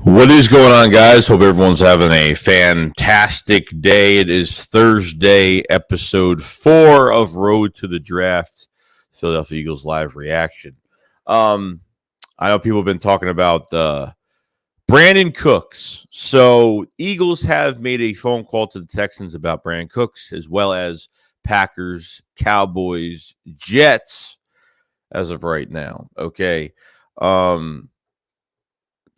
What is going on, guys? Hope everyone's having a fantastic day. It is Thursday, episode 4 of Road to the Draft, Philadelphia Eagles live reaction. I know people have been talking about Brandon Cooks. So Eagles have made a phone call to the Texans about Brandon Cooks, as well as Packers, Cowboys, Jets, as of right now. Okay.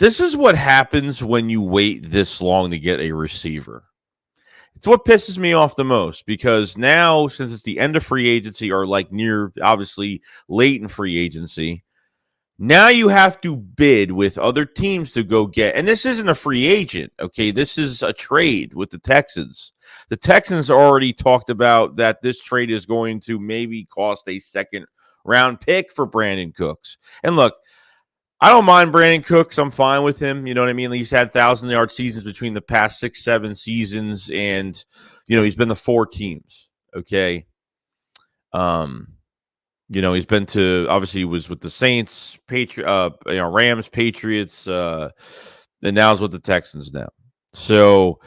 This is what happens when you wait this long to get a receiver. It's what pisses me off the most because now, since it's the end of free agency or like near, obviously, late in free agency, now you have to bid with other teams to go get. And this isn't a free agent, okay? This is a trade with the Texans. The Texans already talked about that this trade is going to maybe cost a second-round pick for Brandon Cooks. And look, I don't mind Brandon Cooks. I'm fine with him. You know what I mean? He's had 1,000-yard seasons between the past 6-7 seasons, and he's been to 4 teams. Okay, he's been to, obviously he was with the Saints, Rams, Patriots, and now he's with the Texans now. So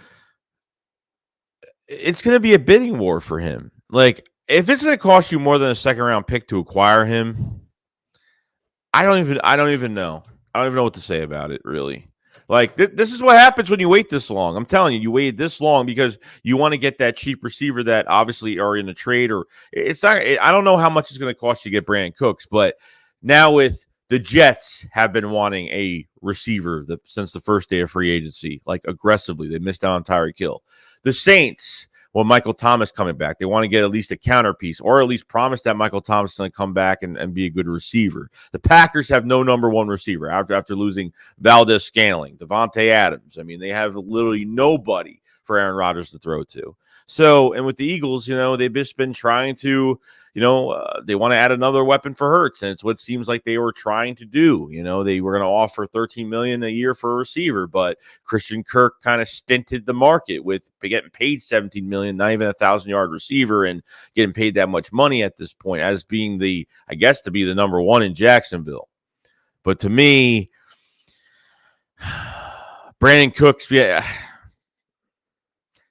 it's going to be a bidding war for him. Like, if it's going to cost you more than a second-round pick to acquire him, I don't even know. I don't even know what to say about it, really. Like, this is what happens when you wait this long. I'm telling you, you waited this long because you want to get that cheap receiver that obviously are in a trade, or it's not. I don't know how much it's going to cost you to get Brandon Cooks, but now with the Jets have been wanting a receiver since the first day of free agency, like aggressively. They missed out on Tyreek Hill. The Saints, well, Michael Thomas coming back, they want to get at least a counterpiece, or at least promise that Michael Thomas is going to come back and be a good receiver. The Packers have no number one receiver after losing Valdez-Scantling, Devontae Adams. I mean, they have literally nobody for Aaron Rodgers to throw to. So, and with the Eagles, they've just been trying to, they want to add another weapon for Hurts, and it's what it seems like they were trying to do. They were going to offer $13 million a year for a receiver, but Christian Kirk kind of stinted the market with getting paid $17 million, not even a 1,000-yard receiver, and getting paid that much money at this point as being to be the number one in Jacksonville. But to me, Brandon Cooks, yeah.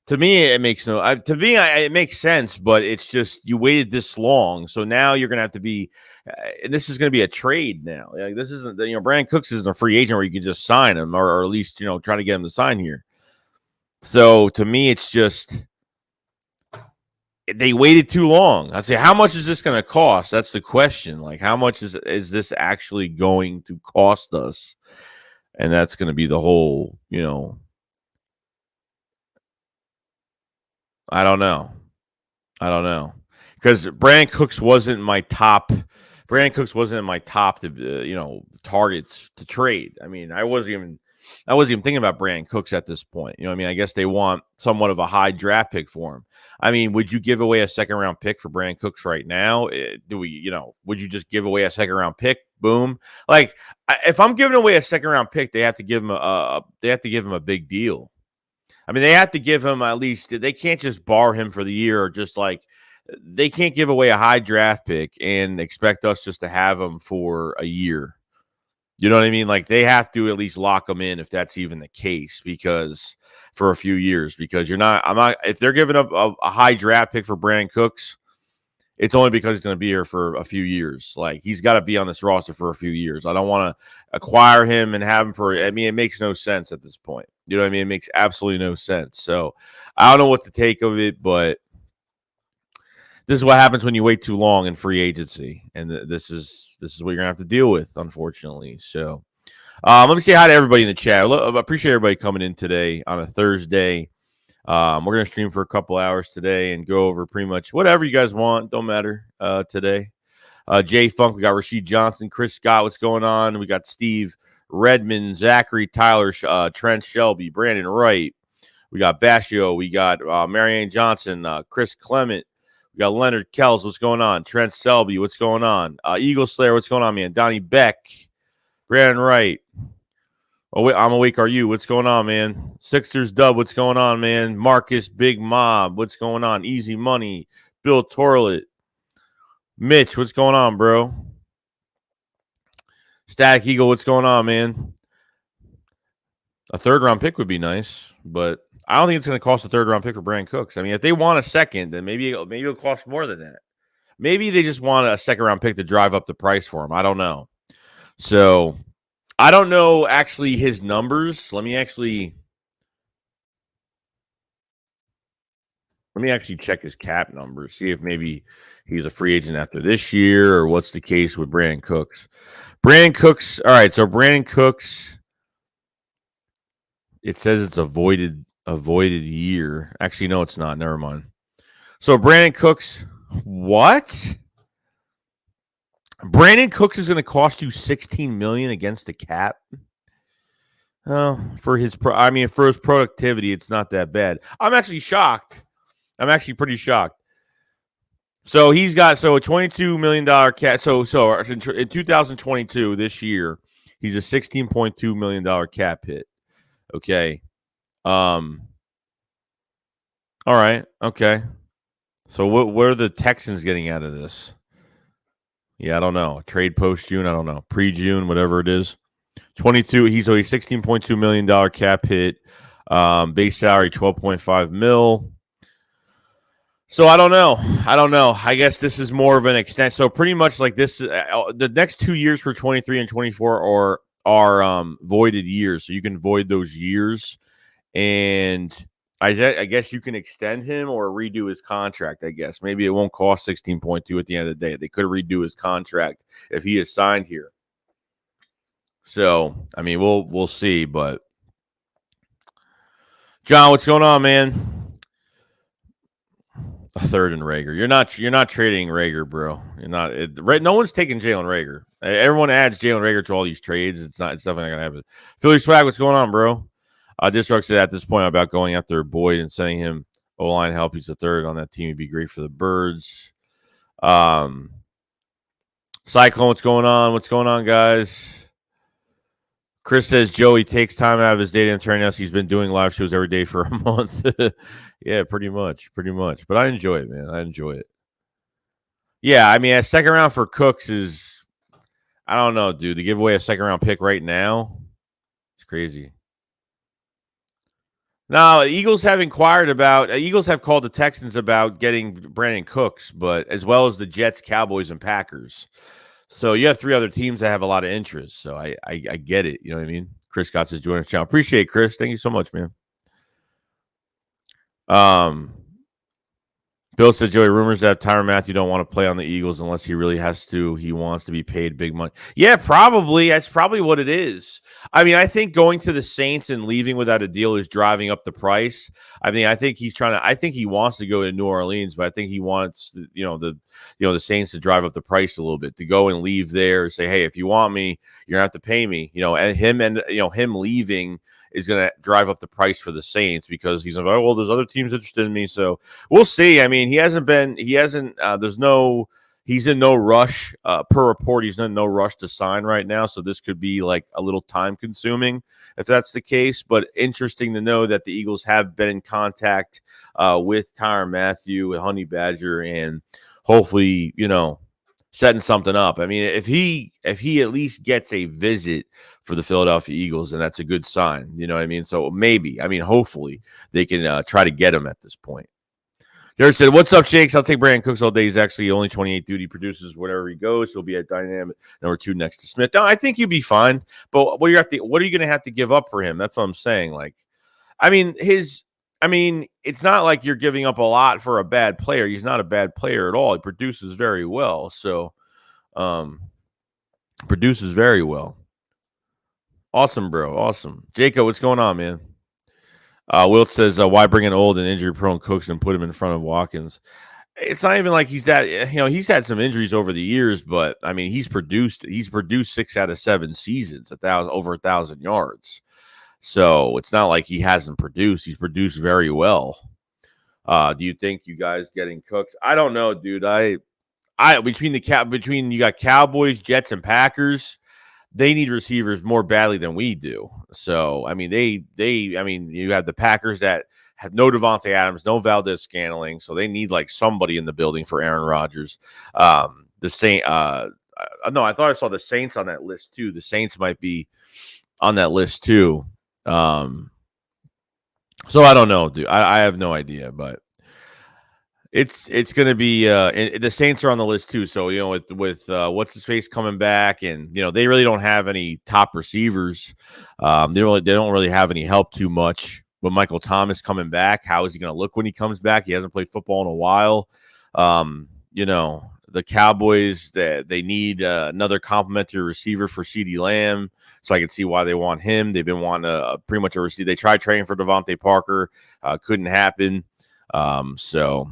To me, it makes it makes sense, but it's just you waited this long, so now you're gonna have to be. And this is gonna be a trade now. Like, this isn't, Brandon Cooks isn't a free agent where you can just sign him, or at least try to get him to sign here. So to me, it's just they waited too long. I say, how much is this gonna cost? That's the question. Like, how much is this actually going to cost us? And that's gonna be the whole, I don't know. Because Brandon Cooks wasn't in my top. Targets to trade. I mean, I wasn't even thinking about Brandon Cooks at this point. I guess they want somewhat of a high draft pick for him. I mean, would you give away a second round pick for Brandon Cooks right now? Would you just give away a second round pick? Boom. Like, if I'm giving away a second round pick, they have to give him a big deal. I mean, they have to give him at least. They can't just bar him for the year, or just like they can't give away a high draft pick and expect us just to have him for a year. You know what I mean? Like, they have to at least lock him in, if that's even the case, because for a few years, because if they're giving up a high draft pick for Brandon Cooks, it's only because he's going to be here for a few years. Like, he's got to be on this roster for a few years. I don't want to acquire him and have him it makes no sense at this point. You know what I mean? It makes absolutely no sense. So I don't know what to take of it, but this is what happens when you wait too long in free agency. And this is what you're going to have to deal with, unfortunately. So let me say hi to everybody in the chat. I appreciate everybody coming in today on a Thursday. We're going to stream for a couple hours today and go over pretty much whatever you guys want. Don't matter today. Jay Funk, we got Rashid Johnson, Chris Scott, what's going on? We got Steve Redmond, Zachary, Tyler, Trent Shelby, Brandon Wright. We got Bashio. We got Marianne Johnson, Chris Clement. We got Leonard Kells, what's going on? Trent Selby, what's going on? Eagle Slayer, what's going on, man? Donnie Beck, Brandon Wright. Oh, wait, I'm awake. Are you? What's going on, man? Sixers Dub, what's going on, man? Marcus Big Mob, what's going on? Easy Money, Bill Torlet, Mitch, what's going on, bro? Static Eagle, what's going on, man? A third-round pick would be nice, but I don't think it's going to cost a third-round pick for Brandon Cooks. I mean, if they want a second, then maybe it'll cost more than that. Maybe they just want a second-round pick to drive up the price for him. I don't know. So I don't know actually his numbers. Let me actually check his cap numbers, see if maybe he's a free agent after this year or what's the case with Brandon Cooks. Brandon Cooks, all right, so Brandon Cooks, it says it's a voided year. Actually, no, it's not. Never mind. So Brandon Cooks, what? Brandon Cooks is going to cost you $16 million against the cap. Oh, for his productivity, it's not that bad. I'm actually shocked. I'm actually pretty shocked. So he's got a $22 million cap. So in 2022, this year, he's a $16.2 million cap hit. Okay. All right. Okay. So what are the Texans getting out of this? Yeah, I don't know. Trade post June, I don't know. Pre-June, whatever it is. 22. He's a $16.2 million cap hit. Base salary $12.5 million. So I don't know. I guess this is more of an extent. So pretty much like this, the next 2 years for 23 and 24 are voided years. So you can void those years, and I guess you can extend him or redo his contract. I guess maybe it won't cost 16.2 at the end of the day. They could redo his contract if he is signed here. So I mean, we'll see. But John, what's going on, man? A third in Rager. You're not trading Rager, bro. You're not. No one's taking Jalen Rager. Everyone adds Jalen Rager to all these trades. It's definitely not gonna happen. Philly Swag, what's going on, bro? Disrupt said at this point about going after Boyd and sending him O-line help. He's the third on that team. He'd be great for the Birds. Cyclone, what's going on? What's going on, guys? Chris says Joey takes time out of his day to turn us. He's been doing live shows every day for a month. Yeah, pretty much. But I enjoy it, man. I enjoy it. Yeah, I mean, a second round for Cooks is, I don't know, dude. To give away a second round pick right now, it's crazy. No, Eagles have called the Texans about getting Brandon Cooks, but as well as the Jets, Cowboys, and Packers. So you have three other teams that have a lot of interest. So I get it. You know what I mean? Chris Scott says join us channel. Appreciate it, Chris. Thank you so much, man. Bill said, Joey, rumors that Tyrann Mathieu don't want to play on the Eagles unless he really has to. He wants to be paid big money. Yeah, probably. That's probably what it is. I mean, I think going to the Saints and leaving without a deal is driving up the price. I mean, I think he wants to go to New Orleans, but I think he wants, the Saints to drive up the price a little bit, to go and leave there and say, hey, if you want me, you're going to have to pay me, and him leaving is going to drive up the price for the Saints because he's like, oh, well, there's other teams interested in me. So we'll see. I mean, he's in no rush per report. He's in no rush to sign right now. So this could be like a little time consuming if that's the case, but interesting to know that the Eagles have been in contact with Tyrann Mathieu, with Honey Badger, and hopefully, setting something up. I mean, if he at least gets a visit for the Philadelphia Eagles, then that's a good sign. You know what I mean? So hopefully they can try to get him at this point. Derek said, what's up, Shakes? I'll take Brandon Cooks all day. He's actually only 28 duty, produces wherever he goes. He'll be at dynamic number 2 next to Smith. No, I think he'll be fine. But what are you going to have to give up for him? That's what I'm saying. Like, it's not like you're giving up a lot for a bad player. He's not a bad player at all. He produces very well. So, produces very well. Awesome, bro. Awesome. Jacob, what's going on, man? Wilt says, why bring an old and injury-prone Cooks and put him in front of Watkins? It's not even like he's had some injuries over the years, but, I mean, he's produced 6 out of 7 seasons, over 1,000 yards. So it's not like he hasn't produced. He's produced very well. Do you think you guys getting Cooks? I don't know, dude. Between you got Cowboys, Jets, and Packers, they need receivers more badly than we do. So I mean, you have the Packers that have no Devontae Adams, no Valdez-Scantling, so they need like somebody in the building for Aaron Rodgers. I thought I saw the Saints on that list too. The Saints might be on that list too. So I don't know, dude. I have no idea, but it's going to be the Saints are on the list too. So with what's his face coming back, and they really don't have any top receivers. They don't really have any help too much. But Michael Thomas coming back, how is he going to look when he comes back? He hasn't played football in a while. The Cowboys, they need another complimentary receiver for CeeDee Lamb, so I can see why they want him. They've been wanting pretty much a receiver. They tried trading for Devontae Parker, couldn't happen. So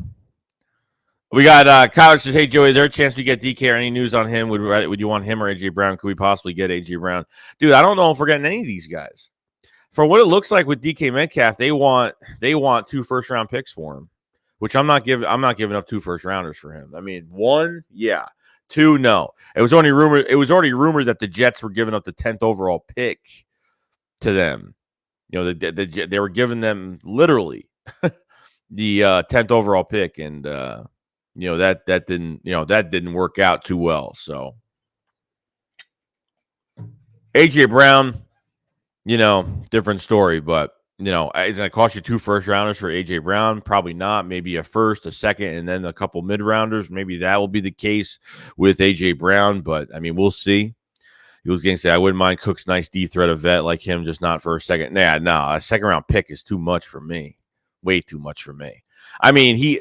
we got Kyler says, "Hey Joey, is there a chance we get DK or any news on him? Would you want him or AJ Brown? Could we possibly get AJ Brown, dude? I don't know if we're getting any of these guys. For what it looks like with DK Metcalf, they want 2 first-round picks for him, which I'm not giving up 2 first-rounders for him. I mean, 1, yeah, 2, no. It was already rumored that the Jets were giving up the 10th overall pick to them. They were giving them literally the 10th overall pick, and that didn't work out too well. So AJ Brown, different story, but is it going to cost you 2 first-rounders for A.J. Brown? Probably not. Maybe a first, a second, and then a couple mid-rounders. Maybe that will be the case with A.J. Brown, but, I mean, we'll see. He was going to say, I wouldn't mind Cook's nice D threat, a vet like him, just not for a second. No, a second-round pick is too much for me. Way too much for me. I mean,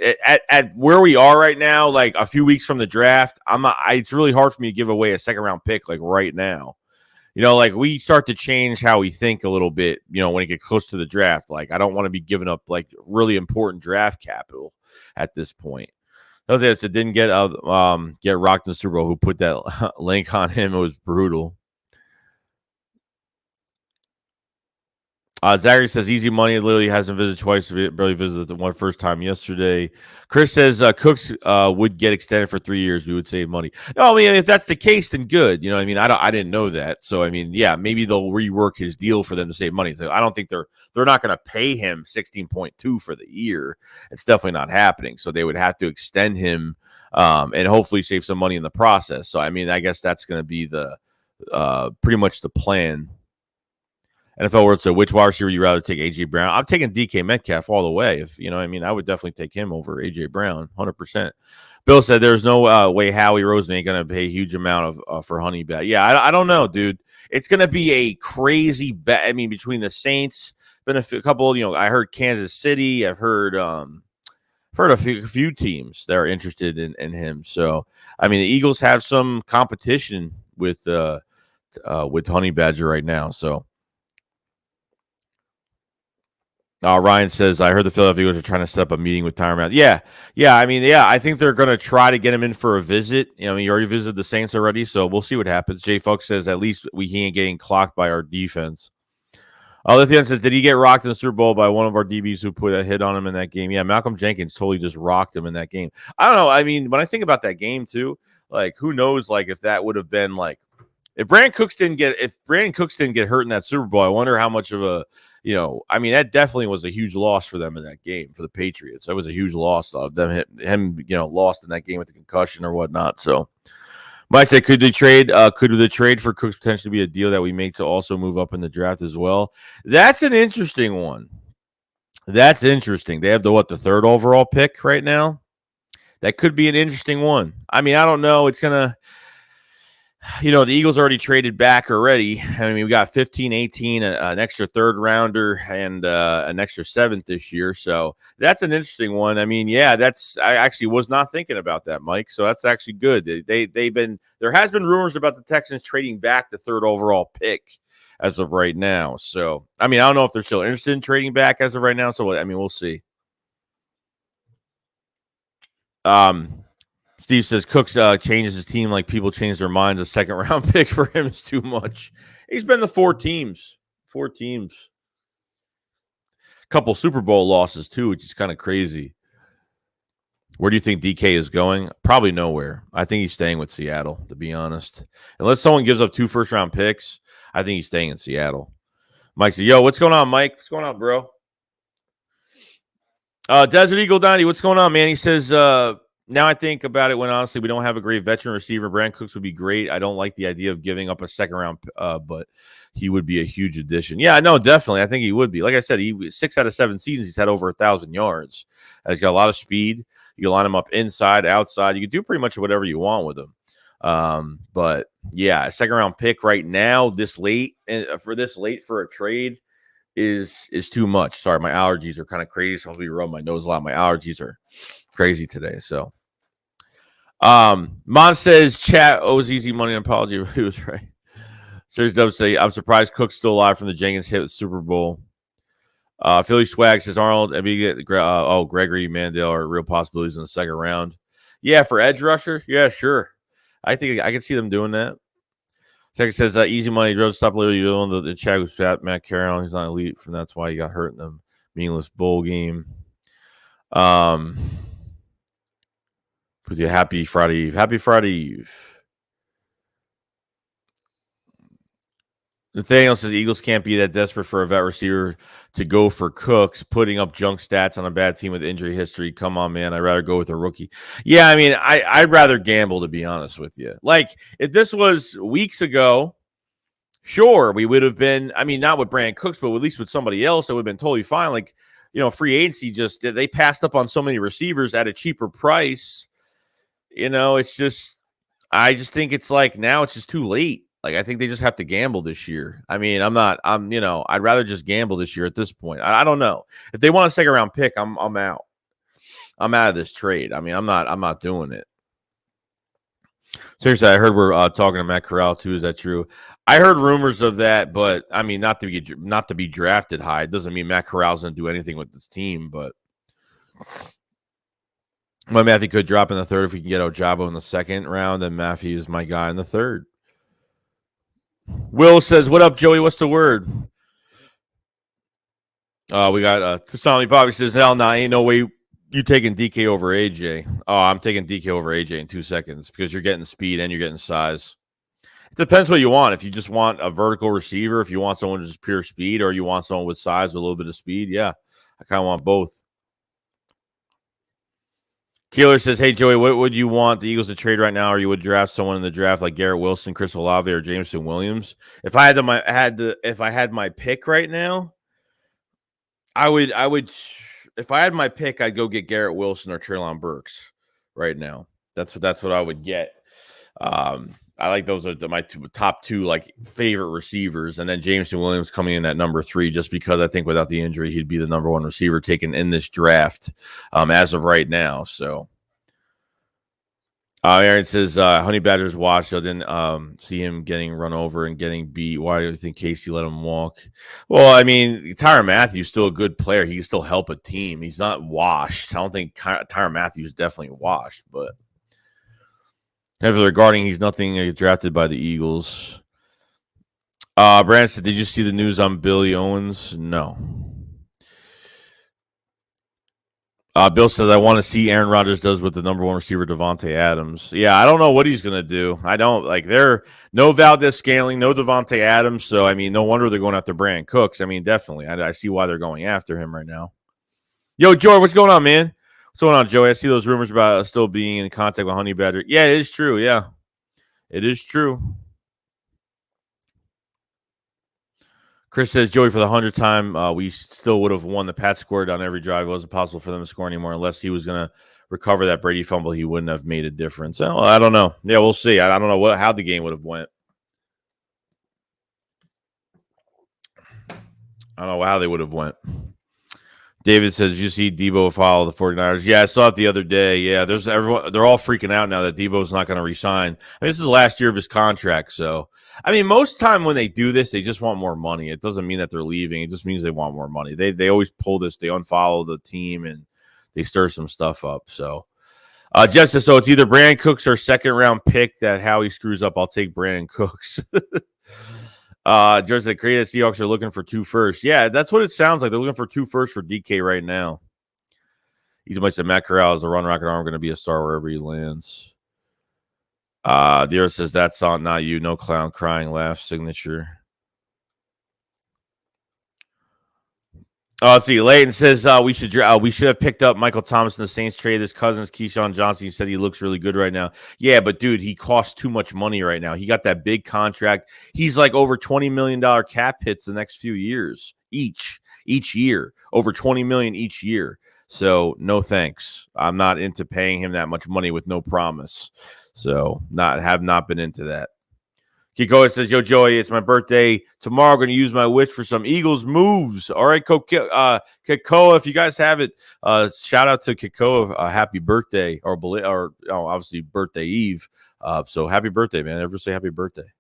at where we are right now, like a few weeks from the draft, it's really hard for me to give away a second-round pick like right now. Like we start to change how we think a little bit, when we get close to the draft. Like, I don't want to be giving up like really important draft capital at this point. Those guys that didn't get rocked in the Super Bowl, who put that link on him, it was brutal. Zachary says easy money. Literally hasn't visited twice. Barely visited the one first time yesterday. Chris says Cooks would get extended for 3 years. We would save money. No, I mean, if that's the case, then good. I mean, I didn't know that. So I mean, yeah, maybe they'll rework his deal for them to save money. So I don't think they're not going to pay him 16.2 for the year. It's definitely not happening. So they would have to extend him and hopefully save some money in the process. So I mean, I guess that's going to be the pretty much the plan. NFL World said, which wide receiver would you rather take, A.J. Brown? I'm taking DK Metcalf all the way. If I would definitely take him over A.J. Brown, 100%. Bill said there's no way Howie Roseman ain't going to pay a huge amount for Honey Bet. Yeah, I don't know, dude. It's going to be a crazy bet. I mean, between the Saints, been a couple, I heard Kansas City. I've heard a few teams that are interested in him. So, I mean, the Eagles have some competition with Honey Badger right now, so. Ryan says, I heard the Philadelphia Eagles are trying to set up a meeting with Tyrann Mathieu. Yeah. I mean, I think they're going to try to get him in for a visit. He already visited the Saints already, so we'll see what happens. Jay Fox says, at least he ain't getting clocked by our defense. Lithian says, did he get rocked in the Super Bowl by one of our DBs who put a hit on him in that game? Yeah, Malcolm Jenkins totally just rocked him in that game. I don't know. I mean, when I think about that game, too, like, who knows, like, if that would have been, like, if Brandon Cooks didn't get hurt in that Super Bowl, I wonder how much of a, I mean, that definitely was a huge loss for them in that game, for the Patriots. That was a huge loss of them, him, lost in that game with the concussion or whatnot. So, might say, could the trade for Cooks potentially be a deal that we make to also move up in the draft as well? That's an interesting one. That's interesting. They have the third overall pick right now. That could be an interesting one. I mean, I don't know. It's going to. The Eagles already traded back already. I mean, we got 15, 18, an extra third rounder, and an extra 7th this year. So that's an interesting one. I mean, yeah, I actually was not thinking about that, Mike. So that's actually good. There has been rumors about the Texans trading back the third overall pick as of right now. So, I mean, I don't know if they're still interested in trading back as of right now. So, I mean, we'll see. Steve says Cooks changes his team like people change their minds. A second-round pick for him is too much. He's been to 4 teams. Couple Super Bowl losses, too, which is kind of crazy. Where do you think DK is going? Probably nowhere. I think he's staying with Seattle, to be honest. Unless someone gives up 2 first-round picks, I think he's staying in Seattle. Mike said, yo, what's going on, Mike? What's going on, bro? Desert Eagle 90, what's going on, man? He says, now I think about it when honestly we don't have a great veteran receiver. Brandon Cooks would be great. I don't like the idea of giving up a second round, but he would be a huge addition. Yeah, no, definitely. I think he would be. Like I said, 6 out of 7 seasons he's had over 1,000 yards. He's got a lot of speed. You can line him up inside, outside. You can do pretty much whatever you want with him. But yeah, a second round pick right now, this late for a trade is too much. Sorry, my allergies are kind of crazy. So I'll be rubbing my nose a lot. My allergies are crazy today. So Mon says chat owes easy money and apology. He was right. Serious Dub say I'm surprised Cook's still alive from the Jenkins hit with Super Bowl. Philly Swag says Arnold and Gregory Mandel are real possibilities in the second round. Yeah, for edge rusher. Yeah, sure. I think I can see them doing that. Second says easy money. Drove stop literally doing the chat with Matt Carroll. He's not elite, from that's why he got hurt in the meaningless bowl game. With you, happy Friday Eve. Happy Friday Eve. Nathaniel says Eagles can't be that desperate for a vet receiver to go for Cooks, putting up junk stats on a bad team with injury history. Come on, man. I'd rather go with a rookie. Yeah, I mean, I'd rather gamble, to be honest with you. Like, if this was weeks ago, sure, we would have been, I mean, not with Brandon Cooks, but at least with somebody else, it would have been totally fine. Like, you know, free agency they passed up on so many receivers at a cheaper price. You know, it's just, I just think it's like now it's just too late. Like, I think they just have to gamble this year. I mean, I'd rather just gamble this year at this point. I don't know. If they want a second round pick, I'm out. I'm out of this trade. I mean, I'm not doing it. Seriously, I heard we're talking to Matt Corral too. Is that true? I heard rumors of that, but I mean, not to be drafted high. It doesn't mean Matt Corral's going to do anything with this team, but Matthew could drop in the third if we can get Ojabo in the second round. Then Matthew is my guy in the third. Will says, "What up, Joey? What's the word?" We got Tasami Bobby says, "Hell no, ain't no way you taking DK over AJ." Oh, I'm taking DK over AJ in 2 seconds because you're getting speed and you're getting size. It depends what you want. If you just want a vertical receiver, if you want someone just pure speed, or you want someone with size with a little bit of speed, yeah, I kind of want both. Keeler says, "Hey Joey, what would you want the Eagles to trade right now, or you would draft someone in the draft like Garrett Wilson, Chris Olave, or Jameson Williams?" If I had my pick right now, I would. If I had my pick, I'd go get Garrett Wilson or Treylon Burks right now. That's what I would get. I like those are my top two like favorite receivers, and then Jameson Williams coming in at number 3, just because I think without the injury he'd be the number 1 receiver taken in this draft as of right now. So, Aaron says Honey Badgers watched. I didn't see him getting run over and getting beat. Why do you think Casey let him walk? Well, I mean, Tyrann Mathieu is still a good player. He can still help a team. He's not washed. I don't think Tyrann Mathieu is definitely washed, but. Regarding he's nothing drafted by the Eagles. Brandon said, "Did you see the news on Billy Owens?" No. Bill says, "I want to see Aaron Rodgers does with the number 1 receiver, Devontae Adams." Yeah, I don't know what he's going to do. I don't like there. No Valdez-Scantling, no Devontae Adams. So, I mean, no wonder they're going after Brandon Cooks. I mean, definitely. I see why they're going after him right now. Yo, George, what's going on, man? What's going on, Joey? I see those rumors about still being in contact with Honey Badger. Yeah, it is true. Yeah, it is true. Chris says, "Joey, for the 100th time, we still would have won. The Pats scored on every drive. It wasn't possible for them to score anymore unless he was going to recover that Brady fumble. He wouldn't have made a difference." Well, I don't know. Yeah, we'll see. I don't know how the game would have went. I don't know how they would have went. David says, "You see Debo follow the 49ers?" Yeah, I saw it the other day. Yeah, there's everyone. They're all freaking out now that Debo's not going to resign. I mean, this is the last year of his contract. So, I mean, most time when they do this, they just want more money. It doesn't mean that they're leaving. It just means they want more money. They always pull this. They unfollow the team and they stir some stuff up. So, Jess says, "So it's either Brandon Cooks or second round pick that Howie screws up. I'll take Brandon Cooks." Just the creative Seahawks are looking for 2 firsts. Yeah, that's what it sounds like. They're looking for 2 firsts for DK right now. He's much that Matt Corral is a run rocket arm, going to be a star wherever he lands. Dear says that's not you. No clown crying laugh signature. Oh, let's see. Layton says we should have picked up Michael Thomas in the Saints trade. His cousin's Keyshawn Johnson. He said he looks really good right now. Yeah, but dude, he costs too much money right now. He got that big contract. He's like over $20 million cap hits the next few years each year. Over $20 million each year. So no thanks. I'm not into paying him that much money with no promise. So have not been into that. Kikoa says, yo, Joey, it's my birthday tomorrow. I'm going to use my wish for some Eagles moves. All right, Kikoa, if you guys have it, shout out to Kikoa. Happy birthday, or obviously birthday eve. So happy birthday, man. Ever say happy birthday?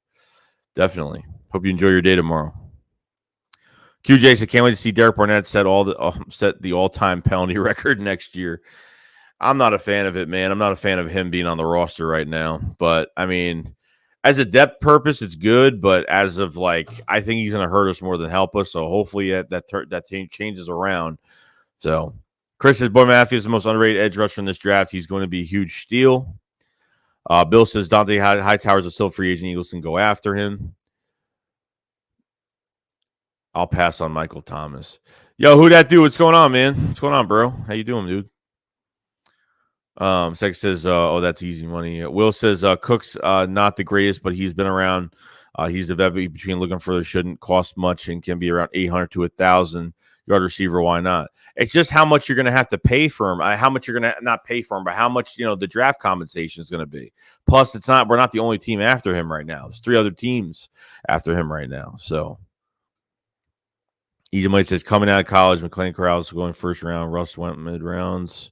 Definitely. Hope you enjoy your day tomorrow. QJ said, can't wait to see Derek Barnett set the all-time penalty record next year. I'm not a fan of it, man. I'm not a fan of him being on the roster right now. But, I mean, as a depth purpose, it's good, but as of I think he's going to hurt us more than help us. So hopefully that changes around. So Chris says, Boy Matthews is the most underrated edge rusher in this draft. He's going to be a huge steal. Bill says Dante Hightower's a still free agent. Eagles can go after him. I'll pass on Michael Thomas. Yo, who that dude? What's going on, man? What's going on, bro? How you doing, dude? Sex says, oh, that's easy money. Will says, Cook's not the greatest, but he's been around. He's the vet between looking for shouldn't cost much and can be around 800 to 1,000 yard receiver. Why not? It's just how much you're going to have to pay for him. How much you're going to not pay for him, but how much the draft compensation is going to be. Plus, we're not the only team after him right now. There's 3 other teams after him right now. So, Edom says coming out of college, McLean Corrales going first round. Russ went mid rounds.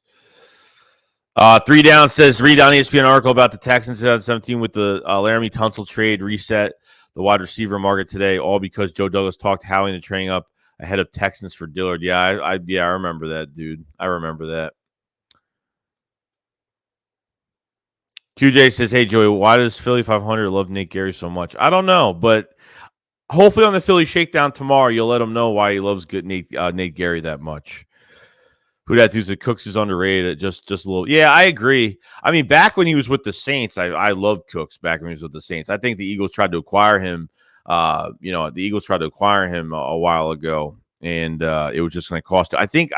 3 down says, read on ESPN article about the Texans 2017 with the Laramie Tunsil trade reset the wide receiver market today, all because Joe Douglas talked Howie into trading up ahead of Texans for Dillard. Yeah, I remember that, dude. I remember that. QJ says, hey, Joey, why does Philly 500 love Nate Gary so much? I don't know, but hopefully on the Philly Shakedown tomorrow, you'll let him know why he loves good Nate Gary that much. Who that dude's Cooks is underrated. Just a little. Yeah, I agree. I mean, back when he was with the Saints, I loved Cooks back when he was with the Saints. I think the Eagles tried to acquire him. The Eagles tried to acquire him a while ago, and it was just going to cost. I think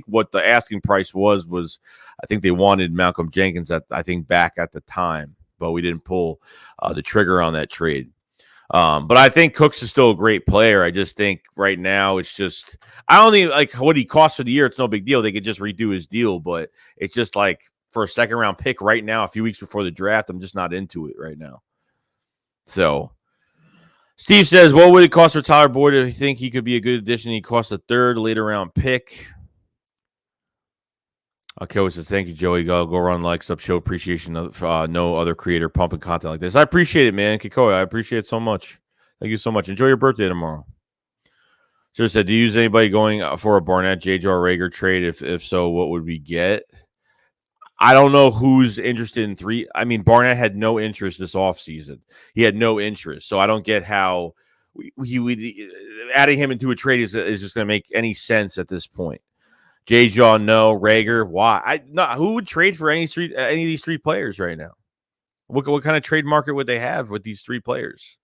what the asking price was I think they wanted Malcolm Jenkins back at the time, but we didn't pull the trigger on that trade. But I think Cooks is still a great player. I just think right now it's just I don't think what he costs for the year. It's no big deal. They could just redo his deal, but it's just for a second round pick right now, a few weeks before the draft, I'm just not into it right now. So Steve says, what would it cost for Tyler Boyd? Do you think he could be a good addition? He costs a third later round pick. Okay, says, thank you, Joey. Go run like sub show appreciation of no other creator pumping content like this. I appreciate it, man. Kikoa, I appreciate it so much. Thank you so much. Enjoy your birthday tomorrow. So said, do you use anybody going for a Barnett, J.J. Rager trade? If so, what would we get? I don't know who's interested in 3. I mean, Barnett had no interest this offseason. He had no interest. So I don't get how he would adding him into a trade is just going to make any sense at this point. J-Jaw, no. Rager, why? Who would trade for any of these 3 players right now? What kind of trade market would they have with these 3 players?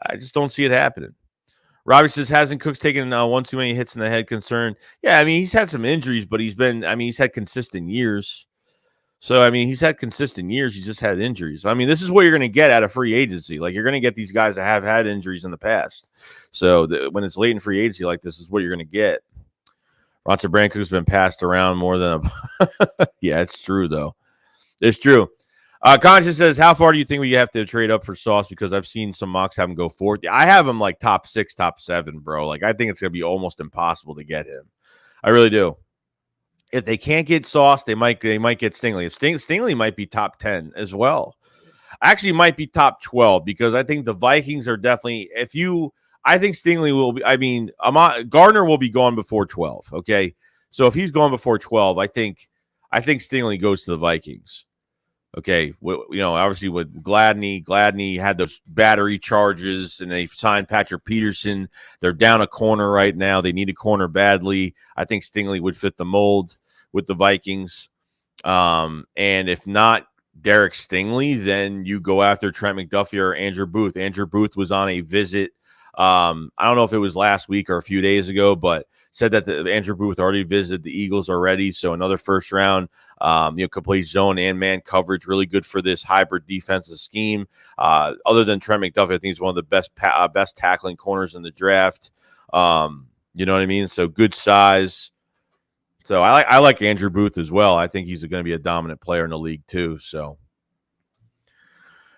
I just don't see it happening. Robbie says, hasn't Cooks taken one too many hits in the head concern? Yeah, I mean, he's had some injuries, but he's had consistent years. So, I mean, he's had consistent years. He's just had injuries. I mean, this is what you're going to get out of free agency. You're going to get these guys that have had injuries in the past. So, when it's late in free agency this is what you're going to get. Ronson Branco's been passed around more than yeah, it's true, though. It's true. Conscious says, how far do you think we have to trade up for Sauce? Because I've seen some mocks have him go 4th. I have him top 6, top 7, bro. I think it's going to be almost impossible to get him. I really do. If they can't get Sauce, they might get Stingley. Stingley might be top 10 as well. Actually, might be top 12 because I think the Vikings are definitely I think Stingley will be. I mean, Gardner will be gone before 12. Okay, so if he's gone before 12, I think Stingley goes to the Vikings. Okay, obviously with Gladney had those battery charges, and they signed Patrick Peterson. They're down a corner right now. They need a corner badly. I think Stingley would fit the mold with the Vikings. And if not Derek Stingley, then you go after Trent McDuffie or Andrew Booth. Andrew Booth was on a visit I don't know if it was last week or a few days ago, but said that Andrew Booth already visited the Eagles already. So another first round, complete zone and man coverage, really good for this hybrid defensive scheme. Other than Trent McDuffie, I think he's one of the best tackling corners in the draft. You know what I mean? So good size. So I like Andrew Booth as well. I think he's going to be a dominant player in the league too. So.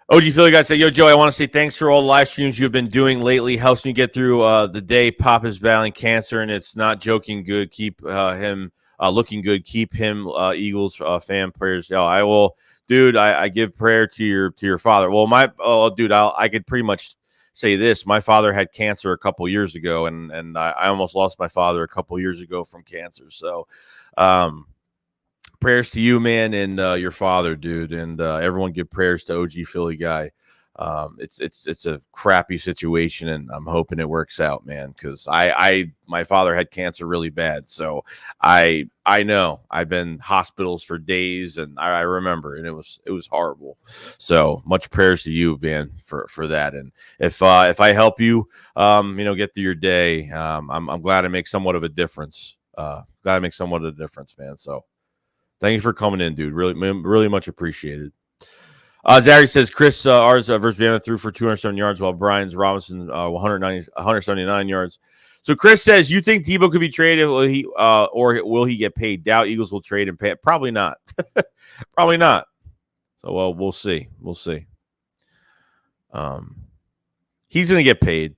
OG Philly guys say, yo, Joe, I want to say thanks for all the live streams you've been doing lately. Helps me get through the day. Pop is battling cancer, and it's not joking good. Keep him looking good. Keep him Eagles fan prayers. Oh, I will, dude. I give prayer to your father. Well, I could pretty much say this. My father had cancer a couple years ago, and I almost lost my father a couple years ago from cancer. So, prayers to you, man, and your father, dude, and everyone give prayers to OG Philly guy. It's a crappy situation, and I'm hoping it works out, man, because my father had cancer really bad, so I know I've been hospitals for days, and I remember, and it was horrible. So much prayers to you, man, for that. And if I help you, get through your day, I'm glad I make somewhat of a difference. Man. So. Thank you for coming in, dude. Really much appreciated. Zary says Chris ours versus Bama threw for 207 yards, while Brian's Robinson 179 yards. So Chris says, you think Tebow could be traded? Or will he get paid? Doubt Eagles will trade and pay. Probably not. Probably not. So we'll see. He's going to get paid.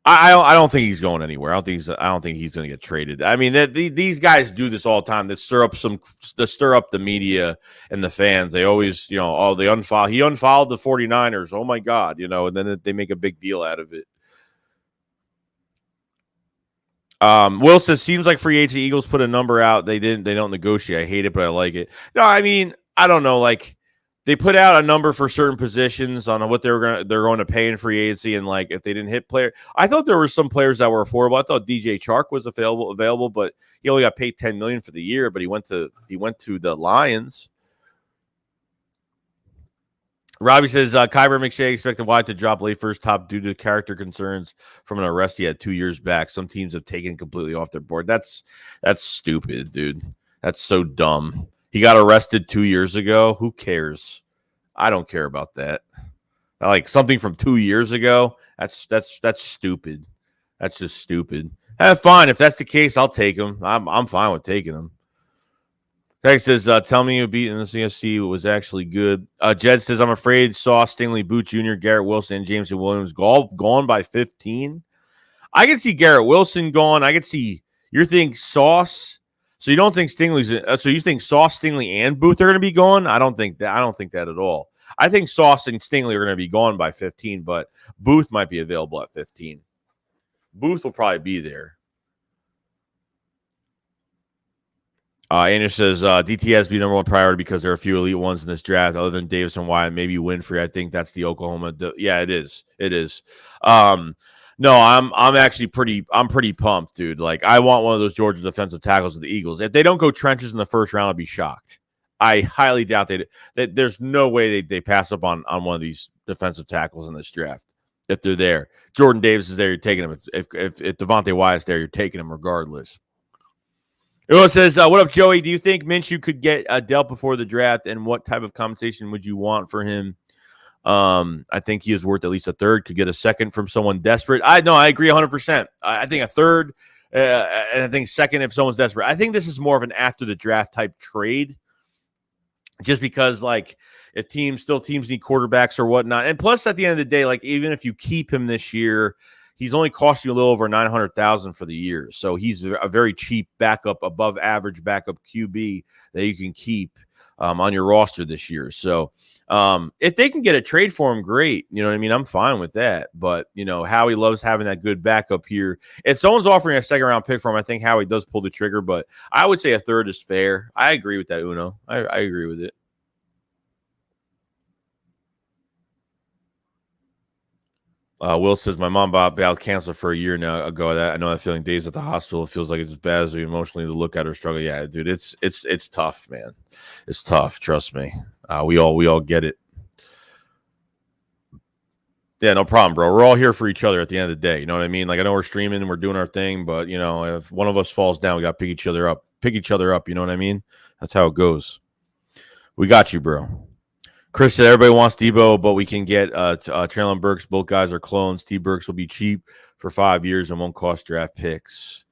I don't think he's going anywhere. I don't think he's going to get traded. I mean, these guys do this all the time. They stir up the media and the fans. They always, he unfollowed the 49ers. Oh my God, and then they make a big deal out of it. Will says, seems like free agency Eagles put a number out. They don't negotiate. I hate it, but I like it. No, I mean, I don't know, like. They put out a number for certain positions on what they're going to pay in free agency, and like if they didn't hit player, I thought there were some players that were affordable. I thought DJ Chark was available, but he only got paid $10 million for the year. But he went to the Lions. Robbie says Kyber McShay expected White to drop late first top due to character concerns from an arrest he had 2 years back. Some teams have taken it completely off their board. That's stupid, dude. That's so dumb. He got arrested 2 years ago. Who cares? I don't care about that. Like something from 2 years ago. That's stupid. That's just stupid. Fine. If that's the case, I'll take him. I'm fine with taking him. Tex says, tell me you beat in the CSC was actually good. Jed says, I'm afraid Sauce, Stingley, Boot Jr., Garrett Wilson, and Jameson Williams gone by 15. I can see Garrett Wilson gone. I can see you're thinking Sauce. So you don't think Stingley's so you think Sauce, Stingley, and Booth are going to be gone? I don't think that at all. I think Sauce and Stingley are going to be gone by 15, but Booth might be available at 15. Booth will probably be there. Andrew says DTS be number one priority because there are a few elite ones in this draft other than Davis and Wyatt, maybe Winfrey. I think that's the Oklahoma. Yeah, it is. No, I'm actually pretty pumped, dude. Like, I want one of those Georgia defensive tackles with the Eagles. If they don't go trenches in the first round, I'll be shocked. I highly doubt that there's no way they pass up on one of these defensive tackles in this draft. If they're there, Jordan Davis is there, you're taking him. If Devontae Wyatt's there, you're taking him regardless. It says, what up, Joey? Do you think Minshew could get dealt before the draft, and what type of compensation would you want for him? I think he is worth at least a third. Could get a second from someone desperate. I agree 100%. I think a third, and I think second if someone's desperate. I think this is more of an after the draft type trade, just because like if teams need quarterbacks or whatnot, and plus at the end of the day, like even if you keep him this year, he's only cost you a little over $900,000 for the year, so he's a very cheap backup, above average backup QB that you can keep on your roster this year. So. If they can get a trade for him, great. You know what I mean? I'm fine with that. But, Howie loves having that good backup here. If someone's offering a second-round pick for him, I think Howie does pull the trigger. But I would say a third is fair. I agree with that, Uno. I agree with it. Will says, my mom battled cancer for a year now ago. I know that feeling. Days at the hospital. It feels like it's as bad as we emotionally to look at her struggle. Yeah, dude, it's tough, man. It's tough. Trust me. We all get it. Yeah, no problem, bro. We're all here for each other at the end of the day. You know what I mean? Like, I know we're streaming and we're doing our thing, but you know, if one of us falls down, we got to pick each other up. Pick each other up. You know what I mean? That's how it goes. We got you, bro. Chris said everybody wants Debo, but we can get Traylon Burks. Both guys are clones. T. Burks will be cheap for 5 years and won't cost draft picks.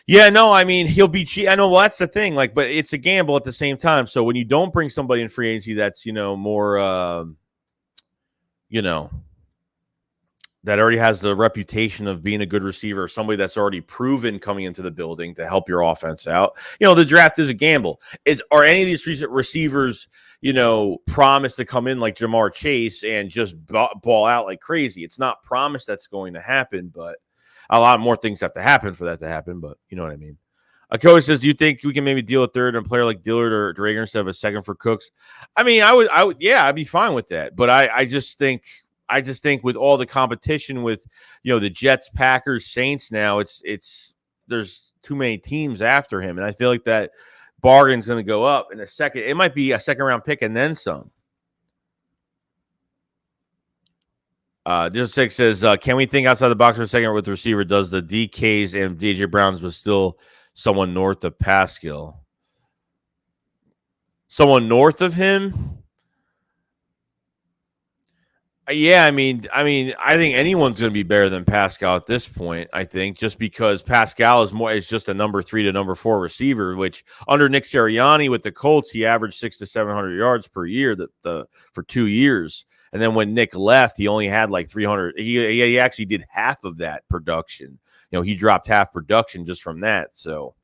Yeah, no, I mean, he'll be cheap. I know, well, that's the thing. Like, but it's a gamble at the same time. So when you don't bring somebody in free agency that's, you know, more, you know, that already has the reputation of being a good receiver, somebody that's already proven coming into the building to help your offense out. You know, the draft is a gamble. Are any of these recent receivers, you know, promised to come in like Jamar Chase and just ball out like crazy? It's not promised that's going to happen, but a lot more things have to happen for that to happen. But you know what I mean? Akoi says, do you think we can maybe deal a third and a player like Dillard or Drager instead of a second for Cooks? I mean, I would, yeah, I'd be fine with that. But I just think with all the competition with, you know, the Jets, Packers, Saints now, it's there's too many teams after him. And I feel like that bargain's going to go up in a second. It might be a second round pick and then some. Just Six says, can we think outside the box for a second with the receiver? Does the DKs and DJ Browns but still someone north of Pascal? Someone north of him? Yeah, I think anyone's going to be better than Pascal at this point. I think just because Pascal is just a number 3 to number 4 receiver, which under Nick Sirianni with the Colts, he averaged 600 to 700 yards per year for 2 years. And then when Nick left, he only had like 300. He actually did half of that production. You know, he dropped half production just from that. So.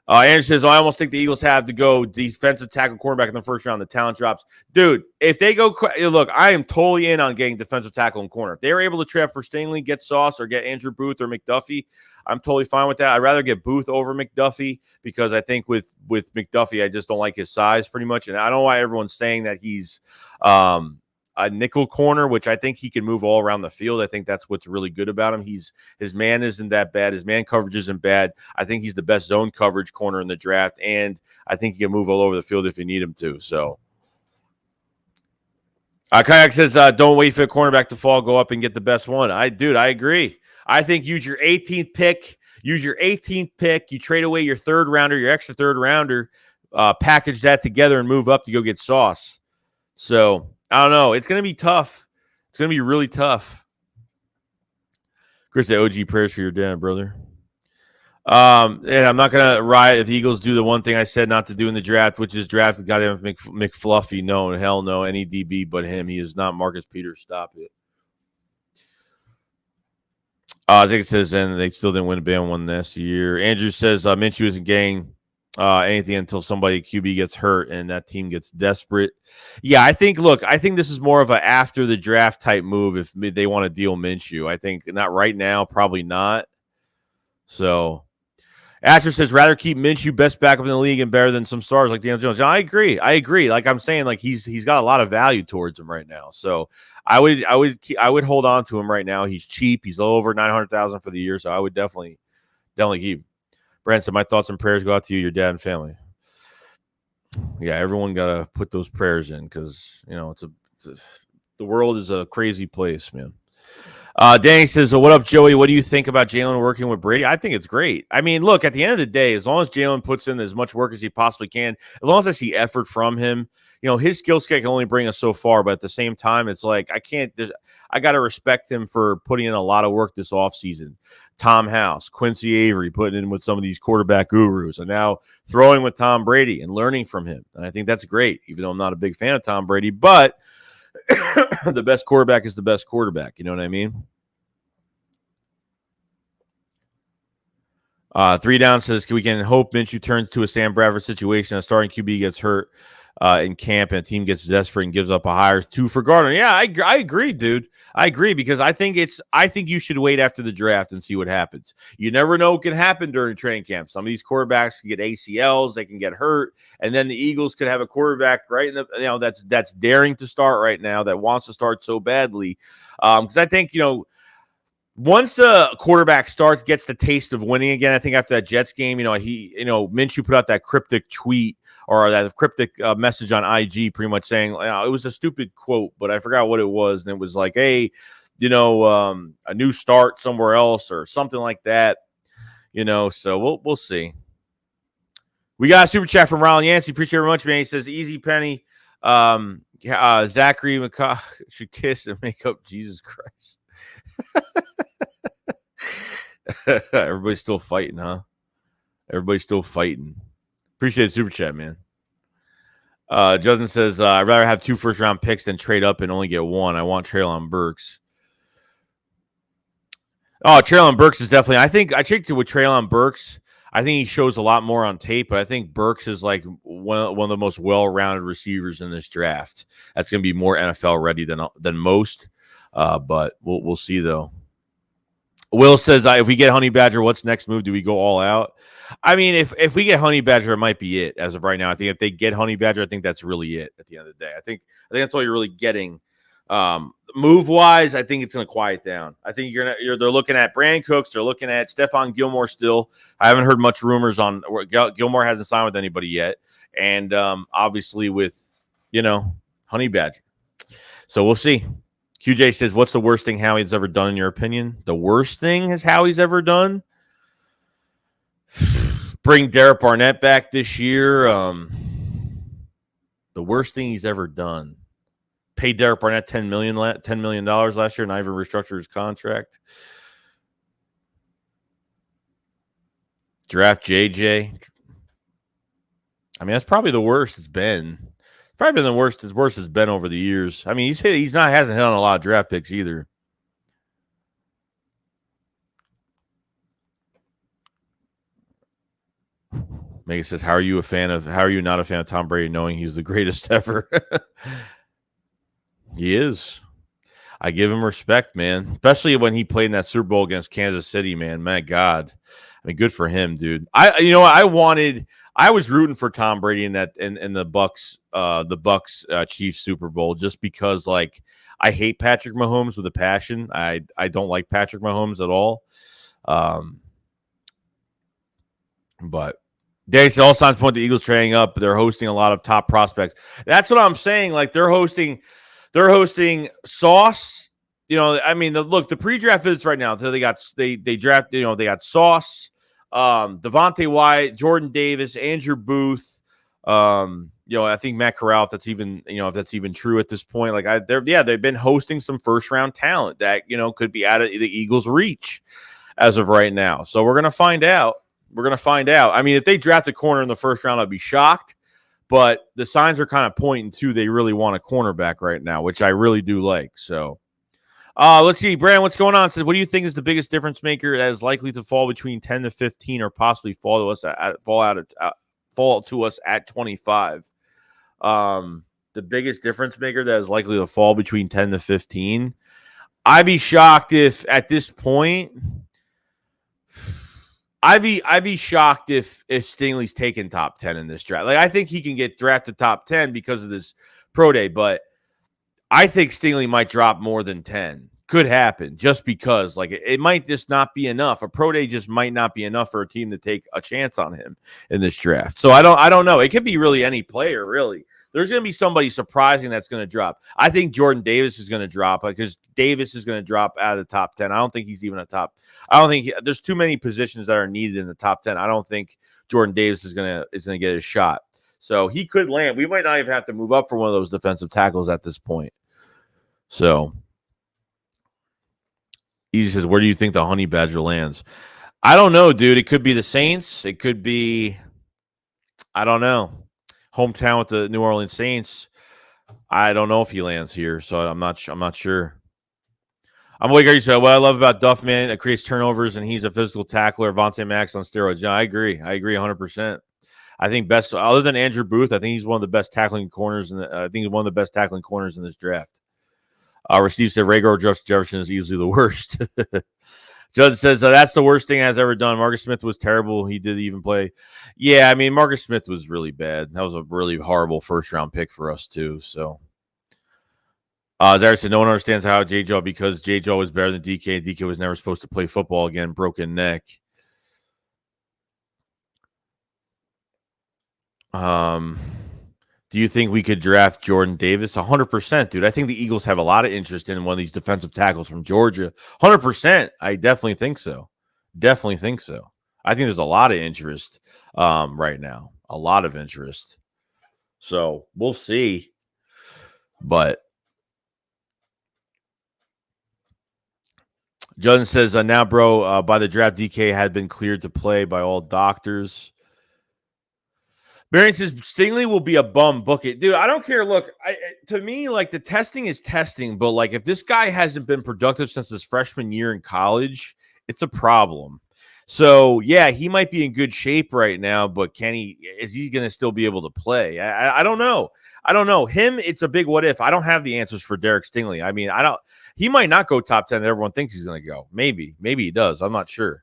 Andrew says, I almost think the Eagles have to go defensive tackle cornerback in the first round. The talent drops. Dude, if they go – look, I am totally in on getting defensive tackle and corner. If they were able to trade for Stingley, get Sauce, or get Andrew Booth or McDuffie, I'm totally fine with that. I'd rather get Booth over McDuffie because I think with McDuffie, I just don't like his size pretty much. And I don't know why everyone's saying that he's a nickel corner, which I think he can move all around the field. I think that's what's really good about him. His man isn't that bad. His man coverage isn't bad. I think he's the best zone coverage corner in the draft, and I think he can move all over the field if you need him to. So, Kayak says, don't wait for the cornerback to fall. Go up and get the best one. I agree. I think use your 18th pick. You trade away your third rounder, your extra third rounder, package that together and move up to go get Sauce. So, I don't know. It's going to be tough. It's going to be really tough. Chris, the OG prayers for your dad, brother. And I'm not going to riot if the Eagles do the one thing I said not to do in the draft, which is draft the goddamn McFluffy. No, hell no, any DB but him. He is not Marcus Peters. Stop it. I think it says, and they still didn't win a band one last year. Andrew says, Minshew isn't getting anything until somebody QB gets hurt and that team gets desperate. Yeah, I think this is more of a after the draft type move if they want to deal Minshew. I think not right now, probably not. So Asher says, rather keep Minshew best backup in the league and better than some stars like Daniel Jones. I agree. Like I'm saying, like he's got a lot of value towards him right now. So I would hold on to him right now. He's cheap. He's over 900,000 for the year. So I would definitely keep him. Branson, my thoughts and prayers go out to you, your dad, and family. Yeah, everyone got to put those prayers in because, you know, the world is a crazy place, man. Danny says, what up, Joey? What do you think about Jalen working with Brady? I think it's great. I mean, look, at the end of the day, as long as Jalen puts in as much work as he possibly can, as long as I see effort from him, you know, his skill set can only bring us so far. But at the same time, it's like I got to respect him for putting in a lot of work this offseason. Tom House, Quincy Avery putting in with some of these quarterback gurus, and now throwing with Tom Brady and learning from him. And I think that's great, even though I'm not a big fan of Tom Brady. But the best quarterback is the best quarterback. You know what I mean? 3 down says, we can hope Minshew turns to a Sam Bradford situation. A starting QB gets hurt in camp and a team gets desperate and gives up a hire 2 for Gardner. Yeah, I agree, dude. I agree because I think you should wait after the draft and see what happens. You never know what can happen during training camp. Some of these quarterbacks can get ACLs, they can get hurt, and then the Eagles could have a quarterback right in the, you know, that's daring to start right now, that wants to start so badly. Because I think, you know, once a quarterback gets the taste of winning again, I think after that Jets game, Minshew put out that cryptic tweet or that cryptic message on IG pretty much saying, it was a stupid quote, but I forgot what it was. And it was like, hey, a new start somewhere else or something like that, so we'll see. We got a super chat from Ron Yancey. Appreciate it very much, man. He says, easy penny. Zachary McCaw should kiss and make up. Jesus Christ. Everybody's still fighting, huh? Everybody's still fighting. Appreciate the super chat, man. Justin says, I'd rather have 2 first-round picks than trade up and only get 1. I want Treylon Burks. Oh, Treylon Burks is definitely – I checked it with Treylon Burks. I think he shows a lot more on tape, but I think Burks is like one of the most well-rounded receivers in this draft. That's going to be more NFL ready than most, but we'll see, though. Will says, if we get Honey Badger, what's next move? Do we go all out? I mean, if we get Honey Badger, it might be it as of right now. I think if they get Honey Badger, I think that's really it at the end of the day. I think that's all you're really getting. Move-wise, I think it's going to quiet down. I think they're looking at Brandon Cooks. They're looking at Stephon Gilmore still. I haven't heard much rumors on Gilmore hasn't signed with anybody yet. And obviously with, Honey Badger. So we'll see. QJ says, what's the worst thing Howie's ever done in your opinion? The worst thing is Howie's ever done? Bring Derek Barnett back this year. The worst thing he's ever done. Paid Derek Barnett $10 million last year, not even restructured his contract. Draft JJ. I mean, that's probably the worst it's been. It's probably been the worst. As worst it's been over the years. I mean, hasn't hit on a lot of draft picks either. Megan says, how are you not a fan of Tom Brady knowing he's the greatest ever? He is. I give him respect, man. Especially when he played in that Super Bowl against Kansas City, man. My God. I mean, good for him, dude. I was rooting for Tom Brady in the Bucks Chiefs Super Bowl just because I hate Patrick Mahomes with a passion. I don't like Patrick Mahomes at all. But they say all signs point to the Eagles trading up. They're hosting a lot of top prospects. That's what I'm saying. They're hosting Sauce. The pre-draft visits right now. They drafted. They got Sauce, Devontae Wyatt, Jordan Davis, Andrew Booth. I think Matt Corral. If that's even true at this point. They've been hosting some first round talent that could be out of the Eagles' reach as of right now. So we're gonna find out. I mean, if they draft a corner in the first round, I'd be shocked. But the signs are kind of pointing to they really want a cornerback right now, which I really do like. So let's see. Brandon, what's going on? Says, what do you think is the biggest difference maker that is likely to fall between 10 to 15 or possibly fall to us at 25? The biggest difference maker that is likely to fall between 10 to 15. I'd be shocked if at this point – I'd be shocked if Stingley's taken top 10 in this draft. I think he can get drafted top 10 because of this pro day, but I think Stingley might drop more than 10. Could happen just because it might just not be enough. A pro day just might not be enough for a team to take a chance on him in this draft. So I don't know. It could be really any player, really. There's going to be somebody surprising that's going to drop. I think Jordan Davis is going to drop because Davis is going to drop out of the top 10. I don't think he's even a top. I don't think there's too many positions that are needed in the top 10. I don't think Jordan Davis is going to get his shot. So he could land. We might not even have to move up for one of those defensive tackles at this point. So he says, where do you think the Honey Badger lands? I don't know, dude. It could be the Saints. It could be, I don't know. Hometown with the New Orleans Saints. I don't know if he lands here, so I'm not sure. I'm like you said. What I love about Duff, man, it creates turnovers, and he's a physical tackler. Vontae Max on steroids. Yeah, I agree 100%. I think best, other than Andrew Booth, I think he's one of the best tackling corners, I think he's one of the best tackling corners in this draft. Steve said Rager or Justin Jefferson is easily the worst. Judd says that's the worst thing I've ever done. Marcus Smith was terrible. He didn't even play. Yeah, I mean, Marcus Smith was really bad. That was a really horrible first-round pick for us, too. So, Zara said, no one understands how J-Jaw, because J-Jaw was better than DK, and DK was never supposed to play football again, broken neck. Do you think we could draft Jordan Davis? 100%, dude. I think the Eagles have a lot of interest in one of these defensive tackles from Georgia. 100%. I definitely think so. Definitely think so. I think there's a lot of interest right now. A lot of interest. So we'll see. But Justin says, now, bro, by the draft, DK had been cleared to play by all doctors. Barry says, Stingley will be a bum. Book it. Dude, I don't care. Look, to me, like, the testing is testing. But, like, if this guy hasn't been productive since his freshman year in college, it's a problem. So, yeah, he might be in good shape right now. But is he going to still be able to play? I don't know. I don't know. Him, it's a big what if. I don't have the answers for Derek Stingley. I mean, he might not go top 10. Everyone thinks he's going to go. Maybe he does. I'm not sure.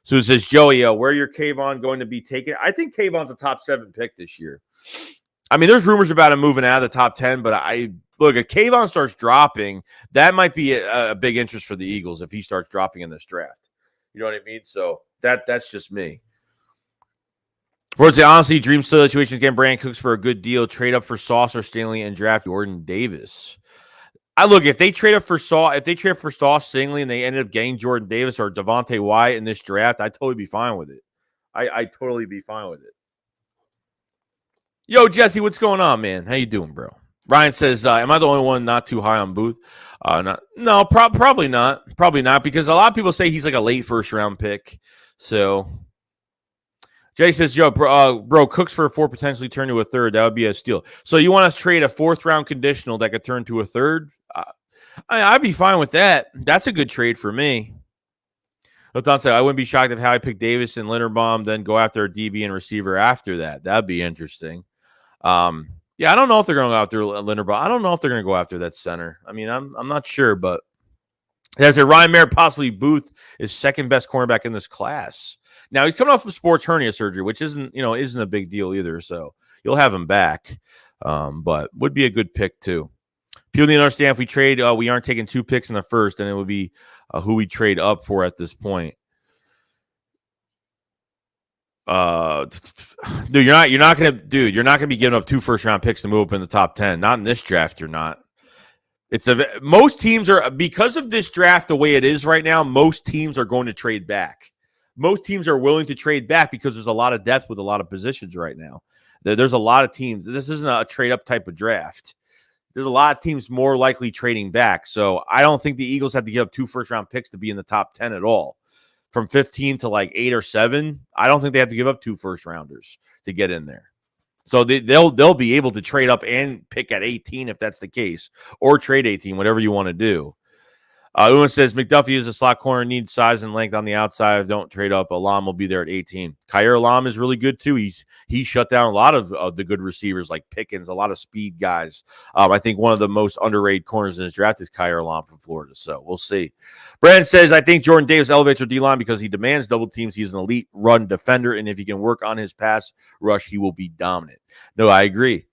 So it says, Joey, where your Kayvon going to be taken? I think Kayvon's a top 7 pick this year. I mean, there's rumors about him moving out of the top 10, but look, if Kayvon starts dropping, that might be a big interest for the Eagles if he starts dropping in this draft. You know what I mean? So that's just me. Towards the honestly, dream situation again, Brandon Cooks for a good deal. Trade up for Sauce or Stingley and draft Jordan Davis. If they trade up for Sauce, Stingley, and they ended up getting Jordan Davis or Devontae Wyatt in this draft, I'd totally be fine with it. I'd totally be fine with it. Yo, Jesse, what's going on, man? How you doing, bro? Ryan says, am I the only one not too high on Booth? No, probably not. Probably not, because a lot of people say he's like a late first-round pick. So Jay says, yo, bro, Cooks for a 4 potentially turn to a third. That would be a steal. So you want to trade a 4th-round conditional that could turn to a third? I'd be fine with that. That's a good trade for me. Let's say I wouldn't be shocked if Howie picked Davis and Linderbaum, then go after a DB and receiver after that. That'd be interesting. Yeah, I don't know if they're going to go after Linderbaum. I don't know if they're going to go after that center. I mean, I'm not sure, but there's a Ryan Merritt, possibly Booth, is second best cornerback in this class. Now he's coming off of sports hernia surgery, which isn't a big deal either. So you'll have him back, but would be a good pick too. People need to understand if we trade, we aren't taking 2 picks in the first, and it would be who we trade up for at this point. Dude, you're not gonna be giving up 2 first-round picks to move up in the top 10. Not in this draft, you're not. Most teams are, because of this draft the way it is right now, most teams are going to trade back. Most teams are willing to trade back because there's a lot of depth with a lot of positions right now. There's a lot of teams. This isn't a trade-up type of draft. There's a lot of teams more likely trading back. So I don't think the Eagles have to give up 2 first-round picks to be in the top 10 at all. From 15 to like 8 or 7, I don't think they have to give up 2 first-rounders to get in there. So they'll be able to trade up and pick at 18 if that's the case, or trade 18, whatever you want to do. Uwan says, McDuffie is a slot corner, needs size and length on the outside. Don't trade up. Alam will be there at 18. Khair Alam is really good, too. He shut down a lot of the good receivers like Pickens, a lot of speed guys. I think one of the most underrated corners in this draft is Khair Alam from Florida, so we'll see. Brandon says, I think Jordan Davis elevates our D-line because he demands double teams. He's an elite run defender, and if he can work on his pass rush, he will be dominant. No, I agree.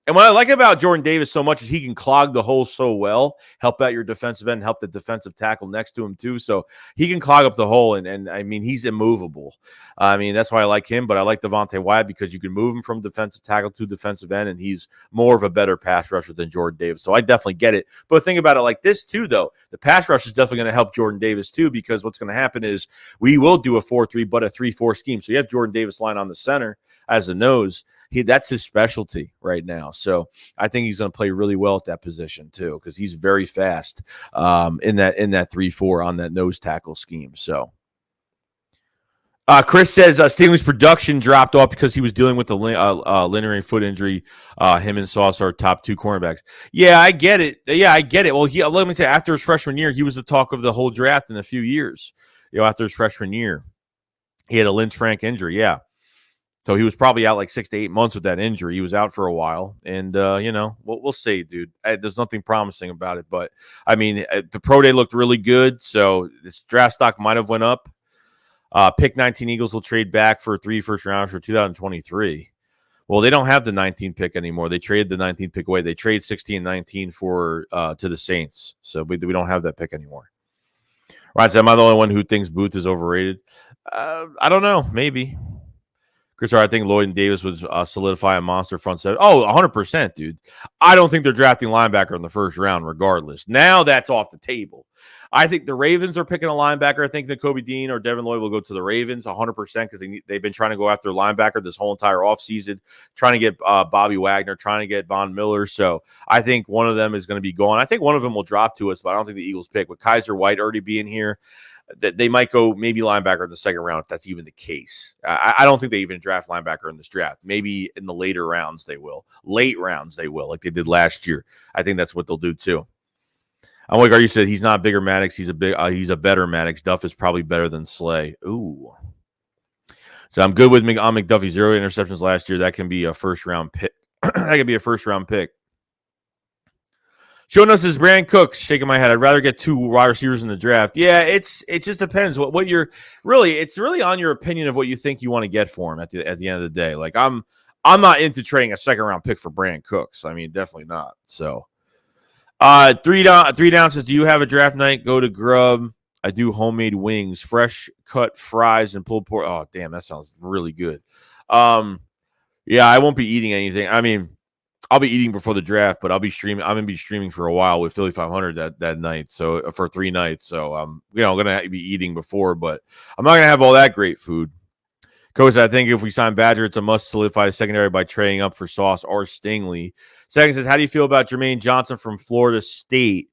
And what I like about Jordan Davis so much is he can clog the hole so well, help out your defensive end, help the defensive tackle next to him too. So he can clog up the hole, and I mean, he's immovable. I mean, that's why I like him, but I like Devontae Wyatt because you can move him from defensive tackle to defensive end, and he's more of a better pass rusher than Jordan Davis. So I definitely get it. But think about it like this too, though. The pass rush is definitely going to help Jordan Davis too, because what's going to happen is we will do a 4-3, but a 3-4 scheme. So you have Jordan Davis line on the center as a nose. That's his specialty right now. So I think he's going to play really well at that position too, because he's very fast in that 3-4 on that nose tackle scheme. So Chris says Stingley's production dropped off because he was dealing with the lingering foot injury. Him and Sauce are top 2 cornerbacks. Yeah, I get it. Well, let me say, after his freshman year, he was the talk of the whole draft in a few years. After his freshman year, he had a Lynch Frank injury. Yeah. So he was probably out like 6 to 8 months with that injury. He was out for a while. And, we'll see, dude. There's nothing promising about it. But, I mean, the pro day looked really good. So this draft stock might have went up. Pick 19 Eagles will trade back for 3 first rounders for 2023. Well, they don't have the 19th pick anymore. They traded the 19th pick away. They trade 16 19 for to the Saints. So we don't have that pick anymore. Right, so am I the only one who thinks Booth is overrated? I don't know. Maybe. Chris, I think Lloyd and Davis would solidify a monster front seven. Oh, 100%, dude. I don't think they're drafting linebacker in the first round regardless. Now that's off the table. I think the Ravens are picking a linebacker. I think that Kobe Dean or Devin Lloyd will go to the Ravens 100% because they've been trying to go after a linebacker this whole entire offseason, trying to get Bobby Wagner, trying to get Von Miller. So I think one of them is going to be gone. I think one of them will drop to us, but I don't think the Eagles pick. With Kaiser White already being here, that they might go maybe linebacker in the second round if that's even the case. I don't think they even draft linebacker in this draft. Maybe in the later rounds they will. Late rounds they will, like they did last year. I think that's what they'll do too. I'm like, you said he's not bigger Maddox. He's a better Maddox. Duff is probably better than Slay. Ooh. So I'm good with McDuffie. 0 interceptions last year. That can be a first round pick. That could be a first round pick. Showing us is Brandon Cooks. Shaking my head. I'd rather get 2 wide receivers in the draft. Yeah, it just depends what you're really. It's really on your opinion of what you think you want to get for him at the end of the day. Like I'm not into trading a second round pick for Brandon Cooks. I mean, definitely not. So, 3 down says, do you have a draft night? Go to Grub. I do homemade wings, fresh cut fries, and pulled pork. Oh, damn, that sounds really good. Yeah, I won't be eating anything. I mean, I'll be eating before the draft, but I'll be streaming. I'm gonna be streaming for a while with Philly 500 that night. So for 3 nights. So I'm gonna be eating before, but I'm not gonna have all that great food. Coach, I think if we sign Badger, it's a must solidify the secondary by trading up for Sauce or Stingley. Second says, how do you feel about Jermaine Johnson from Florida State?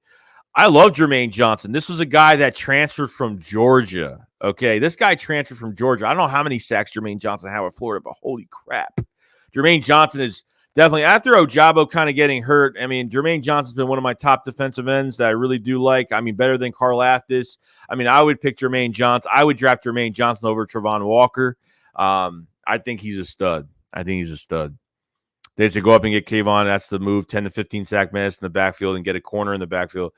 I love Jermaine Johnson. This was a guy that transferred from Georgia. Okay, this guy transferred from Georgia. I don't know how many sacks Jermaine Johnson had with Florida, but holy crap. Jermaine Johnson is definitely, after Ojabo kind of getting hurt, I mean, Jermaine Johnson's been one of my top defensive ends that I really do like. I mean, better than Carl Aftis. I mean, I would pick Jermaine Johnson. I would draft Jermaine Johnson over Trevon Walker. I think he's a stud. They should go up and get Kayvon. That's the move. 10 to 15 sack minutes in the backfield and get a corner in the backfield.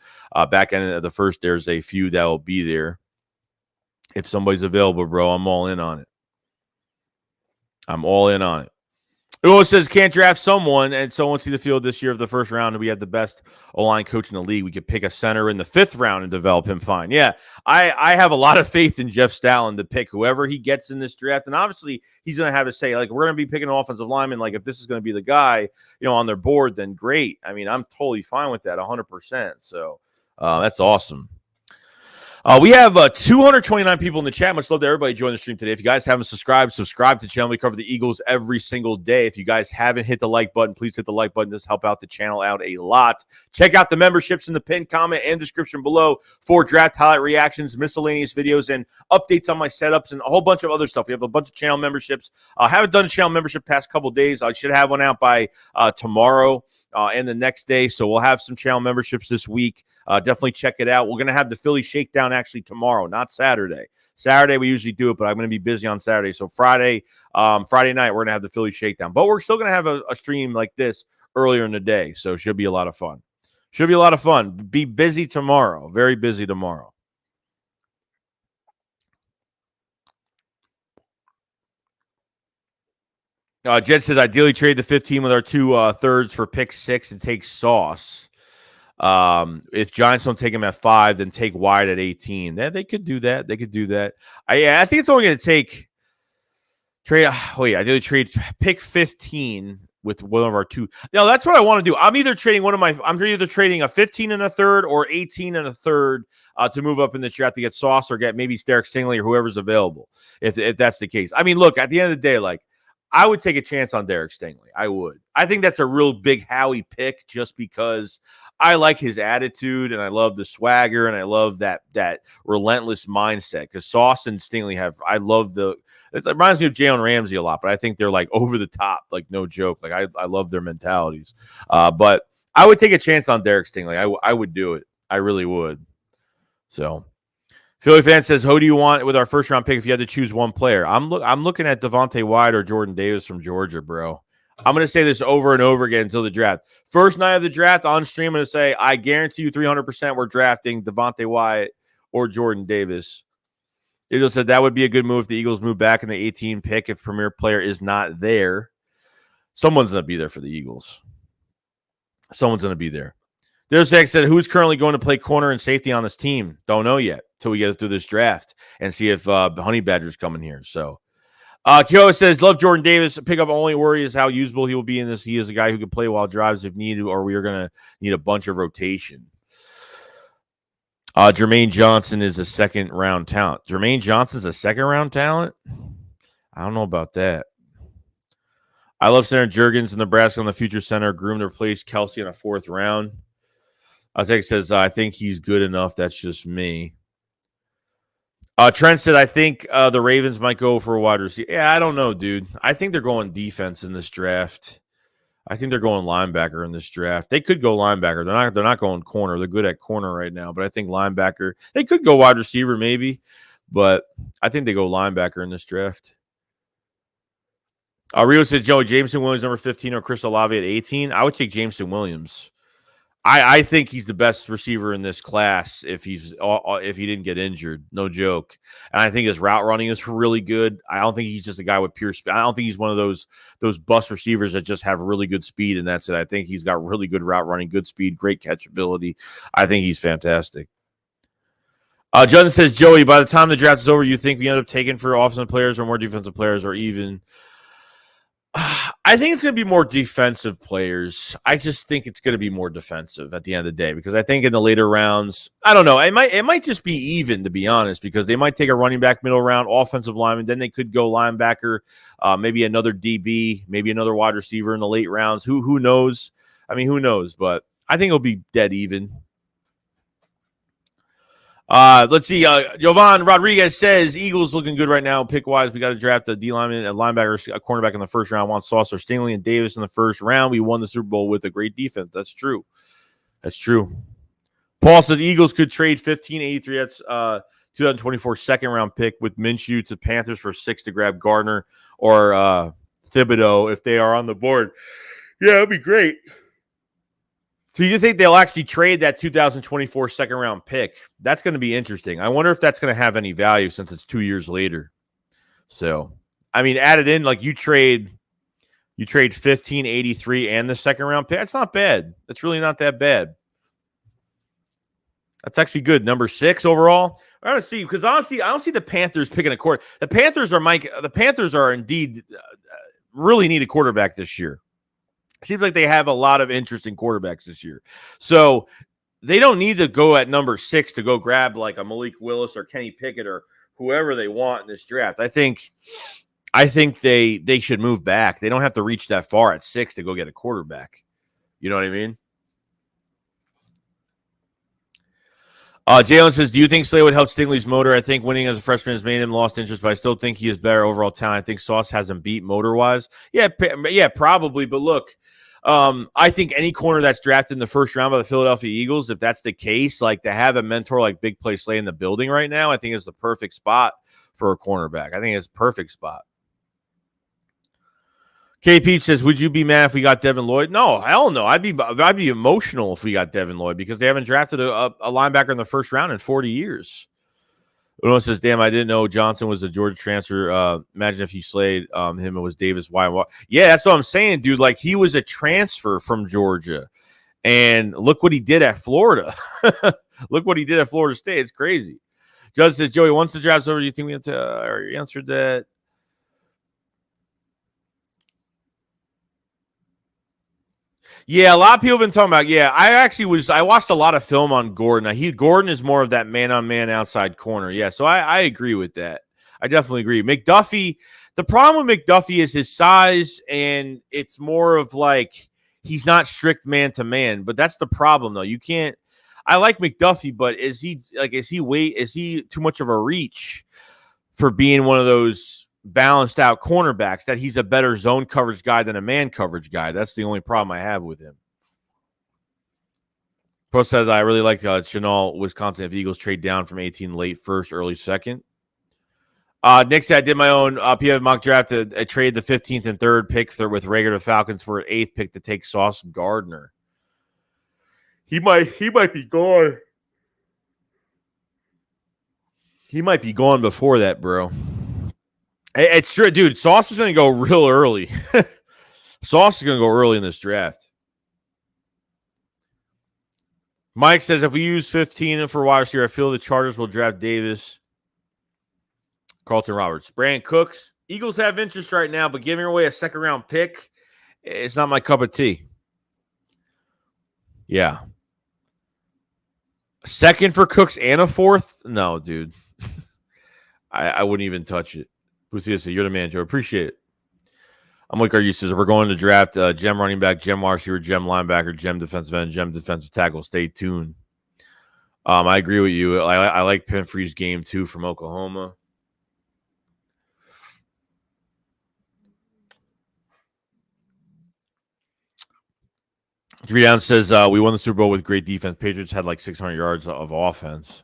Back end of the first, there's a few that will be there. If somebody's available, bro, I'm all in on it. It says can't draft someone, and someone see the field this year of the first round, and we have the best O-line coach in the league. We could pick a center in the 5th round and develop him fine. Yeah, I have a lot of faith in Jeff Stalin to pick whoever he gets in this draft, and obviously he's going to have to say, like, we're going to be picking an offensive lineman. Like, if this is going to be the guy, on their board, then great. I mean, I'm totally fine with that, 100%. So that's awesome. We have 229 people in the chat. Much love to everybody join the stream today. If you guys haven't subscribe to the channel. We cover the Eagles every single day. If you guys haven't hit the like button, please hit the like button. This help out the channel out a lot. Check out the memberships in the pinned comment and description below for draft highlight reactions, miscellaneous videos, and updates on my setups and a whole bunch of other stuff. We have a bunch of channel memberships. I haven't done a channel membership past couple days. I should have one out by tomorrow. And the next day. So we'll have some channel memberships this week. Definitely check it out. We're going to have the Philly Shakedown actually tomorrow, not Saturday. Saturday we usually do it, but I'm going to be busy on Saturday. So Friday night, we're going to have the Philly Shakedown. But we're still going to have a stream like this earlier in the day. So it should be a lot of fun. Be busy tomorrow. Very busy tomorrow. Jed says, ideally trade the 15 with our 2 thirds for pick 6 and take Sauce. If Giants don't take him at 5, then take Wyatt at 18. They could do that. I think it's only going to take ideally trade pick 15 with one of our 2. No, that's what I want to do. I'm either trading a 15 and a third or 18 and a third to move up in the draft to get Sauce or get maybe Derek Stingley or whoever's available. If that's the case. I mean, look, at the end of the day, like, I would take a chance on Derek Stingley. I would. I think that's a real big Howie pick just because I like his attitude and I love the swagger and I love that relentless mindset. Because Sauce and Stingley it reminds me of Jalen Ramsey a lot, but I think they're like over the top, like no joke. Like I love their mentalities. But I would take a chance on Derek Stingley. I would do it. I really would. So. Philly fan says, who do you want with our first round pick if you had to choose one player? I'm looking at Devontae Wyatt or Jordan Davis from Georgia, bro. I'm going to say this over and over again until the draft. First night of the draft on stream, I'm going to say, I guarantee you 300% we're drafting Devontae Wyatt or Jordan Davis. Eagles said that would be a good move if the Eagles move back in the 18 pick if premier player is not there. Someone's going to be there for the Eagles. Someone's going to be there. There's Zach said, who's currently going to play corner and safety on this team? Don't know yet until we get through this draft and see if Honey Badger's coming here. So, Kyoa says, love Jordan Davis. Pickup only worry is how usable he will be in this. He is a guy who can play while drives if needed, or we are going to need a bunch of rotation. Jermaine Johnson is a second-round talent. Jermaine Johnson's a second-round talent? I don't know about that. I love Center Juergens in Nebraska on the future center, groomed to replace Kelsey in the 4th round. Isaac says, I think he's good enough. That's just me. Trent said, I think the Ravens might go for a wide receiver. Yeah, I don't know, dude. I think they're going defense in this draft. I think they're going linebacker in this draft. They could go linebacker. They're not going corner. They're good at corner right now, but I think linebacker. They could go wide receiver maybe, but I think they go linebacker in this draft. Rio says, Joey, Jameson Williams, number 15, or Chris Olave at 18. I would take Jameson Williams. I think he's the best receiver in this class if he didn't get injured. No joke. And I think his route running is really good. I don't think he's just a guy with pure speed. I don't think he's one of those bust receivers that just have really good speed, and that's it. I think he's got really good route running, good speed, great catchability. I think he's fantastic. Jonathan says, Joey, by the time the draft is over, you think we end up taking for offensive players or more defensive players, or even – I think it's going to be more defensive players. I just think it's going to be more defensive at the end of the day, because I think in the later rounds, I don't know, it might just be even, to be honest, because they might take a running back middle round, offensive lineman, then they could go linebacker, maybe another DB, maybe another wide receiver in the late rounds. Who knows? I mean, who knows? But I think it'll be dead even. Let's see. Jovan Rodriguez says, Eagles looking good right now. Pick-wise, we got to draft a D lineman, a linebacker, a cornerback in the first round. I want Sauce or Stingley and Davis in the first round. We won the Super Bowl with a great defense. That's true. That's true. Paul says Eagles could trade 1583. That's 2024 second-round pick with Minshew to Panthers for 6 to grab Gardner or Thibodeaux if they are on the board. Yeah, that'd be great. So you think they'll actually trade that 2024 second-round pick? That's going to be interesting. I wonder if that's going to have any value since it's 2 years later. So, I mean, add it in, like you trade 1583 and the second-round pick. That's not bad. That's really not that bad. That's actually good. Number 6 overall. I don't see, because honestly, I don't see the Panthers picking a quarter. The Panthers are indeed really need a quarterback this year. Seems like they have a lot of interesting quarterbacks this year. So they don't need to go at number 6 to go grab like a Malik Willis or Kenny Pickett or whoever they want in this draft. I think they should move back. They don't have to reach that far at 6 to go get a quarterback. You know what I mean? Jalen says, do you think Slay would help Stingley's motor? I think winning as a freshman has made him lost interest, but I still think he is better overall talent. I think Sauce has him beat motor-wise. Yeah, probably. But look, I think any corner that's drafted in the first round by the Philadelphia Eagles, if that's the case, like to have a mentor like Big Play Slay in the building right now, I think is the perfect spot for a cornerback. I think it's a perfect spot. KP says, would you be mad if we got Devin Lloyd? No, hell no. I'd be emotional if we got Devin Lloyd because they haven't drafted a linebacker in the first round in 40 years. Uno says, damn, I didn't know Johnson was a Georgia transfer. Imagine if you slayed him, it was Davis. Why? Yeah, that's what I'm saying, dude. Like, he was a transfer from Georgia. And look what he did at Florida. Look what he did at Florida State. It's crazy. Judge says, Joey, once the draft's over, do you think we have to already answered that? Yeah, a lot of people have been talking about. Yeah, I watched a lot of film on Gordon. Now, Gordon is more of that man-on-man outside corner. Yeah, so I agree with that. I definitely agree. McDuffie, the problem with McDuffie is his size, and it's more of like he's not strict man-to-man. But that's the problem, though. You can't. I like McDuffie, but is he too much of a reach for being one of those balanced out cornerbacks that he's a better zone coverage guy than a man coverage guy? That's the only problem I have with him. Pro says, I really like Chenal, Wisconsin, if Eagles trade down from 18 late first, early second. Nick said, I did my own PF mock draft. I traded the 15th and 3rd pick with Rager to Falcons for an 8th pick to take Sauce Gardner. He might be gone. He might be gone before that, bro. It's true, dude. Sauce is going to go real early. Sauce is going to go early in this draft. Mike says, if we use 15 for wide receiver, I feel the Chargers will draft Davis, Carlton Roberts. Brandon Cooks. Eagles have interest right now, but giving away a second-round pick, it's not my cup of tea. Yeah. A second for Cooks and a fourth? No, dude. I wouldn't even touch it. Busiasa, you're the man, Joe. Appreciate it. I'm like our says we're going to draft gem running back, gem wide receiver, gem linebacker, gem defensive end, gem defensive tackle. Stay tuned. I agree with you. I like Pinfrey's game too from Oklahoma. Three Down says we won the Super Bowl with great defense. Patriots had like 600 yards of offense.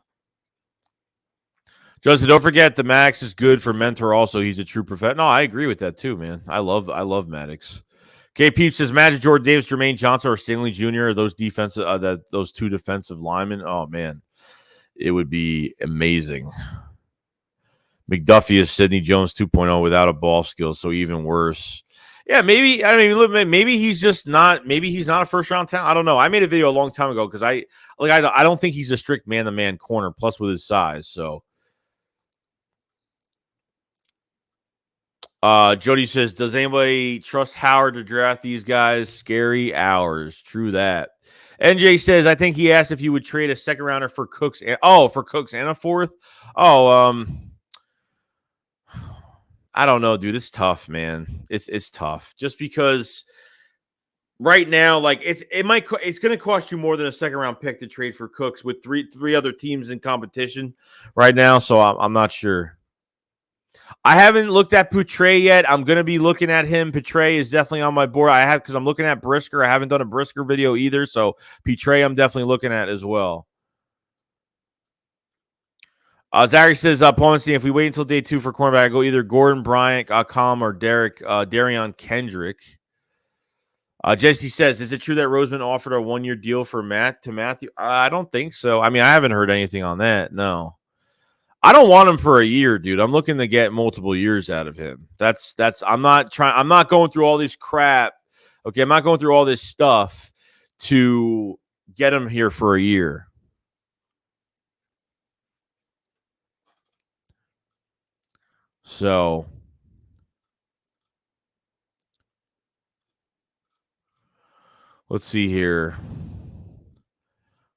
Justin, don't forget the Max is good for mentor. Also, he's a true professional. No, I agree with that too, man. I love Maddox. K. Peep says Magic, Jordan Davis, Jermaine Johnson, or Stingley Jr. Those defensive those two defensive linemen. Oh man, it would be amazing. McDuffie is Sidney Jones 2.0 without a ball skill, so even worse. Yeah, maybe. I mean, maybe he's just not. Maybe he's not a first round talent. I don't know. I made a video a long time ago because I don't think he's a strict man to man corner. Plus with his size, so. Jody says, does anybody trust Howard to draft these guys? Scary hours. True that. NJ says, I think he asked if you would trade a second rounder for Cooks. For Cooks and a fourth. I don't know, dude. It's tough, man. It's tough just because right now, like it's going to cost you more than a second round pick to trade for Cooks with three other teams in competition right now. So I'm not sure. I haven't looked at Poutre yet. I'm going to be looking at him. Poutre is definitely on my board. Because I'm looking at Brisker. I haven't done a Brisker video either. So Poutre, I'm definitely looking at as well. Zachary says, Paul, if we wait until day 2 for cornerback, I go either Gordon Bryant, Colm, or Darion Kendrick. Jesse says, is it true that Roseman offered a 1-year deal for Matthew? I don't think so. I mean, I haven't heard anything on that. No. I don't want him for a year, dude. I'm looking to get multiple years out of him. I'm not going through all this crap. Okay, I'm not going through all this stuff to get him here for a year. So let's see here.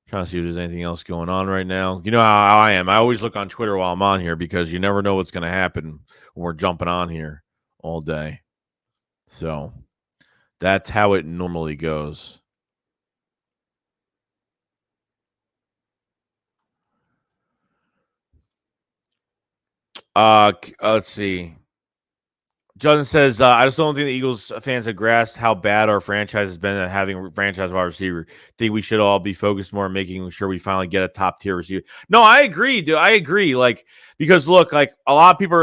Trying to see if there's anything else going on right now. You know how I am. I always look on Twitter while I'm on here because you never know what's going to happen when we're jumping on here all day. So that's how it normally goes. Let's see. Justin says, I just don't think the Eagles fans have grasped how bad our franchise has been at having a franchise wide receiver. Think we should all be focused more on making sure we finally get a top tier receiver. No, I agree, dude. I agree. Like, because look, like a lot of people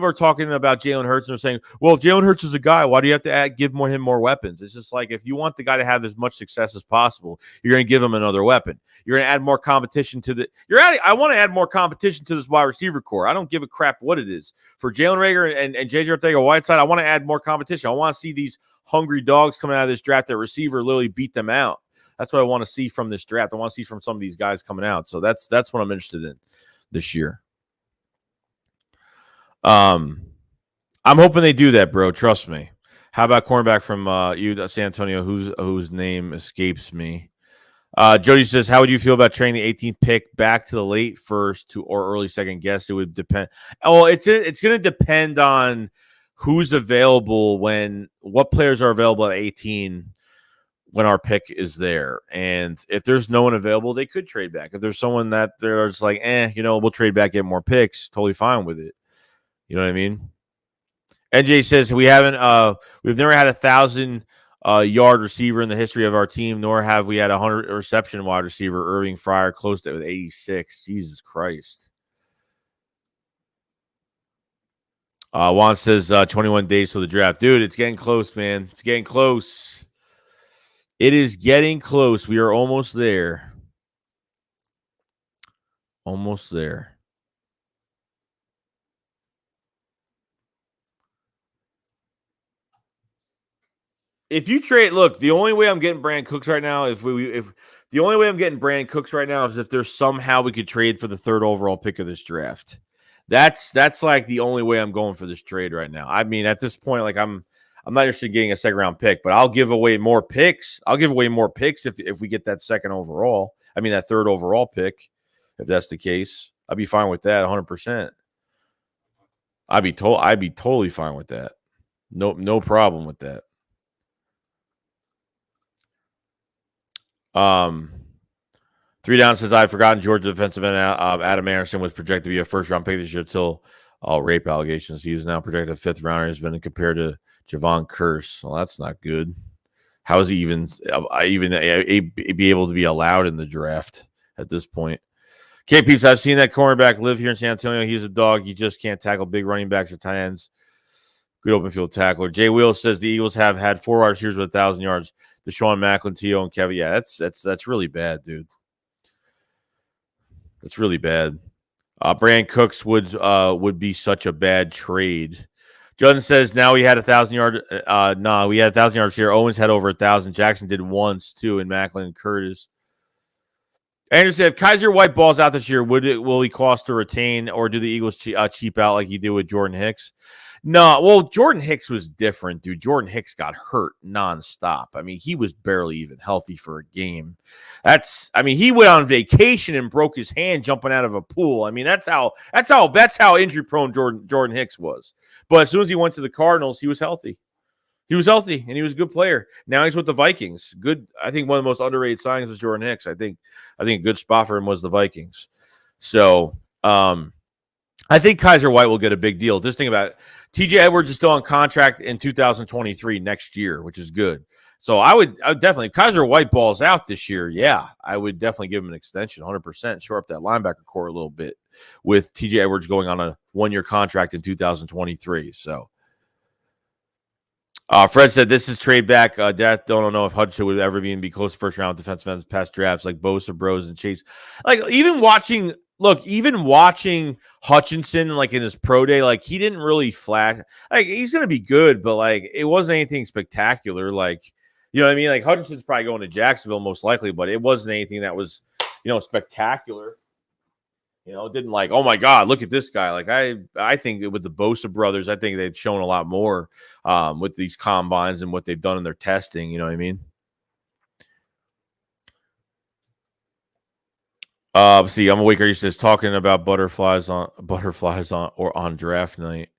are talking about Jalen Hurts and they're saying, well, if Jalen Hurts is a guy, why do you have to give him more weapons? It's just like, if you want the guy to have as much success as possible, you're going to give him another weapon. You're going to add more competition to I want to add more competition to this wide receiver core. I don't give a crap what it is. For Jalen Reagor and JJ Ortega-Whiteside, I want to add more competition. I want to see these hungry dogs coming out of this draft that receiver literally beat them out. That's what I want to see from this draft. I want to see from some of these guys coming out. So that's what I'm interested in this year. I'm hoping they do that, bro. Trust me. How about cornerback from San Antonio, whose name escapes me? Jody says, how would you feel about trading the 18th pick back to the late first or early second? Guess it would depend. Oh, it's going to depend on who's available what players are available at 18 when our pick is there. And if there's no one available, they could trade back. If there's someone that they're just like, we'll trade back, get more picks, totally fine with it. You know what I mean? NJ says we've never had 1,000 yard receiver in the history of our team, nor have we had 100 reception wide receiver. Irving Fryer close to it with 86. Jesus Christ. Juan says 21 days till the draft. Dude, it's getting close, man. It's getting close. It is getting close. We are almost there. Almost there. if you trade, look, the only way I'm getting Brandon Cooks right now, if the only way I'm getting Brandon Cooks right now is if there's somehow we could trade for the 3rd overall pick of this draft. That's like the only way I'm going for this trade right now. I mean, at this point, like I'm not interested in getting a 2nd round pick, but I'll give away more picks. I'll give away more picks if we get that 2nd overall. I mean, that 3rd overall pick, if that's the case. I'd be fine with that 100%. I'd be totally fine with that. No problem with that. 3 down says, I've forgotten Georgia defensive end Adam Anderson was projected to be a 1st round pick this year until rape allegations. He is now projected a 5th rounder. He's been compared to Javon Curse. Well, that's not good. How is he even be able to be allowed in the draft at this point? K-Peeps, I've seen that cornerback live here in San Antonio. He's a dog. He just can't tackle big running backs or tight ends. Good open field tackler. Jay Wheels says the Eagles have had 4 wide receivers with 1,000 yards. Deshaun, Macklin, T.O., and Kevin. Yeah, that's really bad, dude. That's really bad. Brandon Cooks would be such a bad trade. Jordan says now he had 1,000 yards. No, we had 1,000 yards here. Owens had over 1,000. Jackson did once too, and Macklin and Curtis. Andrew said, if Kaiser White balls out this year, will he cost to retain, or do the Eagles cheap out like he did with Jordan Hicks? No, well, Jordan Hicks was different, dude. Jordan Hicks got hurt nonstop. I mean, he was barely even healthy for a game. He went on vacation and broke his hand jumping out of a pool. I mean, that's how injury prone Jordan Hicks was. But as soon as he went to the Cardinals, he was healthy. He was healthy, and he was a good player. Now he's with the Vikings. Good. I think one of the most underrated signings was Jordan Hicks. I think a good spot for him was the Vikings. So, I think Kaiser White will get a big deal. Just think about it. TJ Edwards is still on contract in 2023 next year, which is good. So I would definitely, if Kaiser White balls out this year, yeah, I would definitely give him an extension, 100%, shore up that linebacker core a little bit with TJ Edwards going on a 1-year contract in 2023. So Fred said this is trade back. Don't know if Hudson would ever be close to 1st round defensive ends past drafts like Bosa, Bros, and Chase. Like even watching Hutchinson like in his pro day, like he didn't really flash. Like he's gonna be good, but like it wasn't anything spectacular. Like, you know what I mean? Like Hutchinson's probably going to Jacksonville most likely, but it wasn't anything that was, spectacular. It didn't like, oh my God, look at this guy. Like I think with the Bosa brothers, I think they've shown a lot more with these combines and what they've done in their testing. You know what I mean? See, I'm awake. He says talking about butterflies on draft night.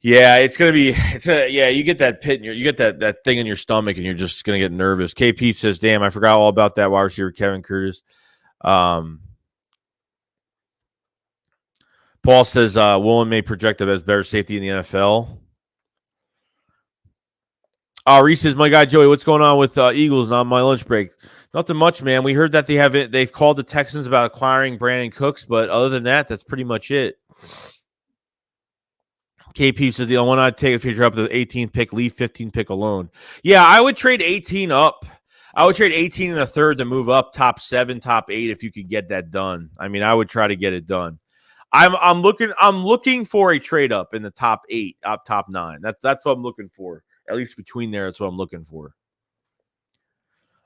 Yeah, you get that pit you get that thing in your stomach and you're just gonna get nervous. KP says, damn, I forgot all about that wide receiver Kevin Curtis. Paul says Woolen may project him as better safety in the NFL. Reese says, my guy Joey, what's going on with Eagles on my lunch break? Nothing much, man. We heard that they've called the Texans about acquiring Brandon Cooks, but other than that, that's pretty much it. KP says the one I'd take is picture up the 18th pick, leave 15th pick alone. Yeah, I would trade 18 up. I would trade 18 in the 3rd to move up top 7, top 8 if you could get that done. I mean, I would try to get it done. I'm looking for a trade up in the top 8, top 9. That's what I'm looking for. At least between there, that's what I'm looking for.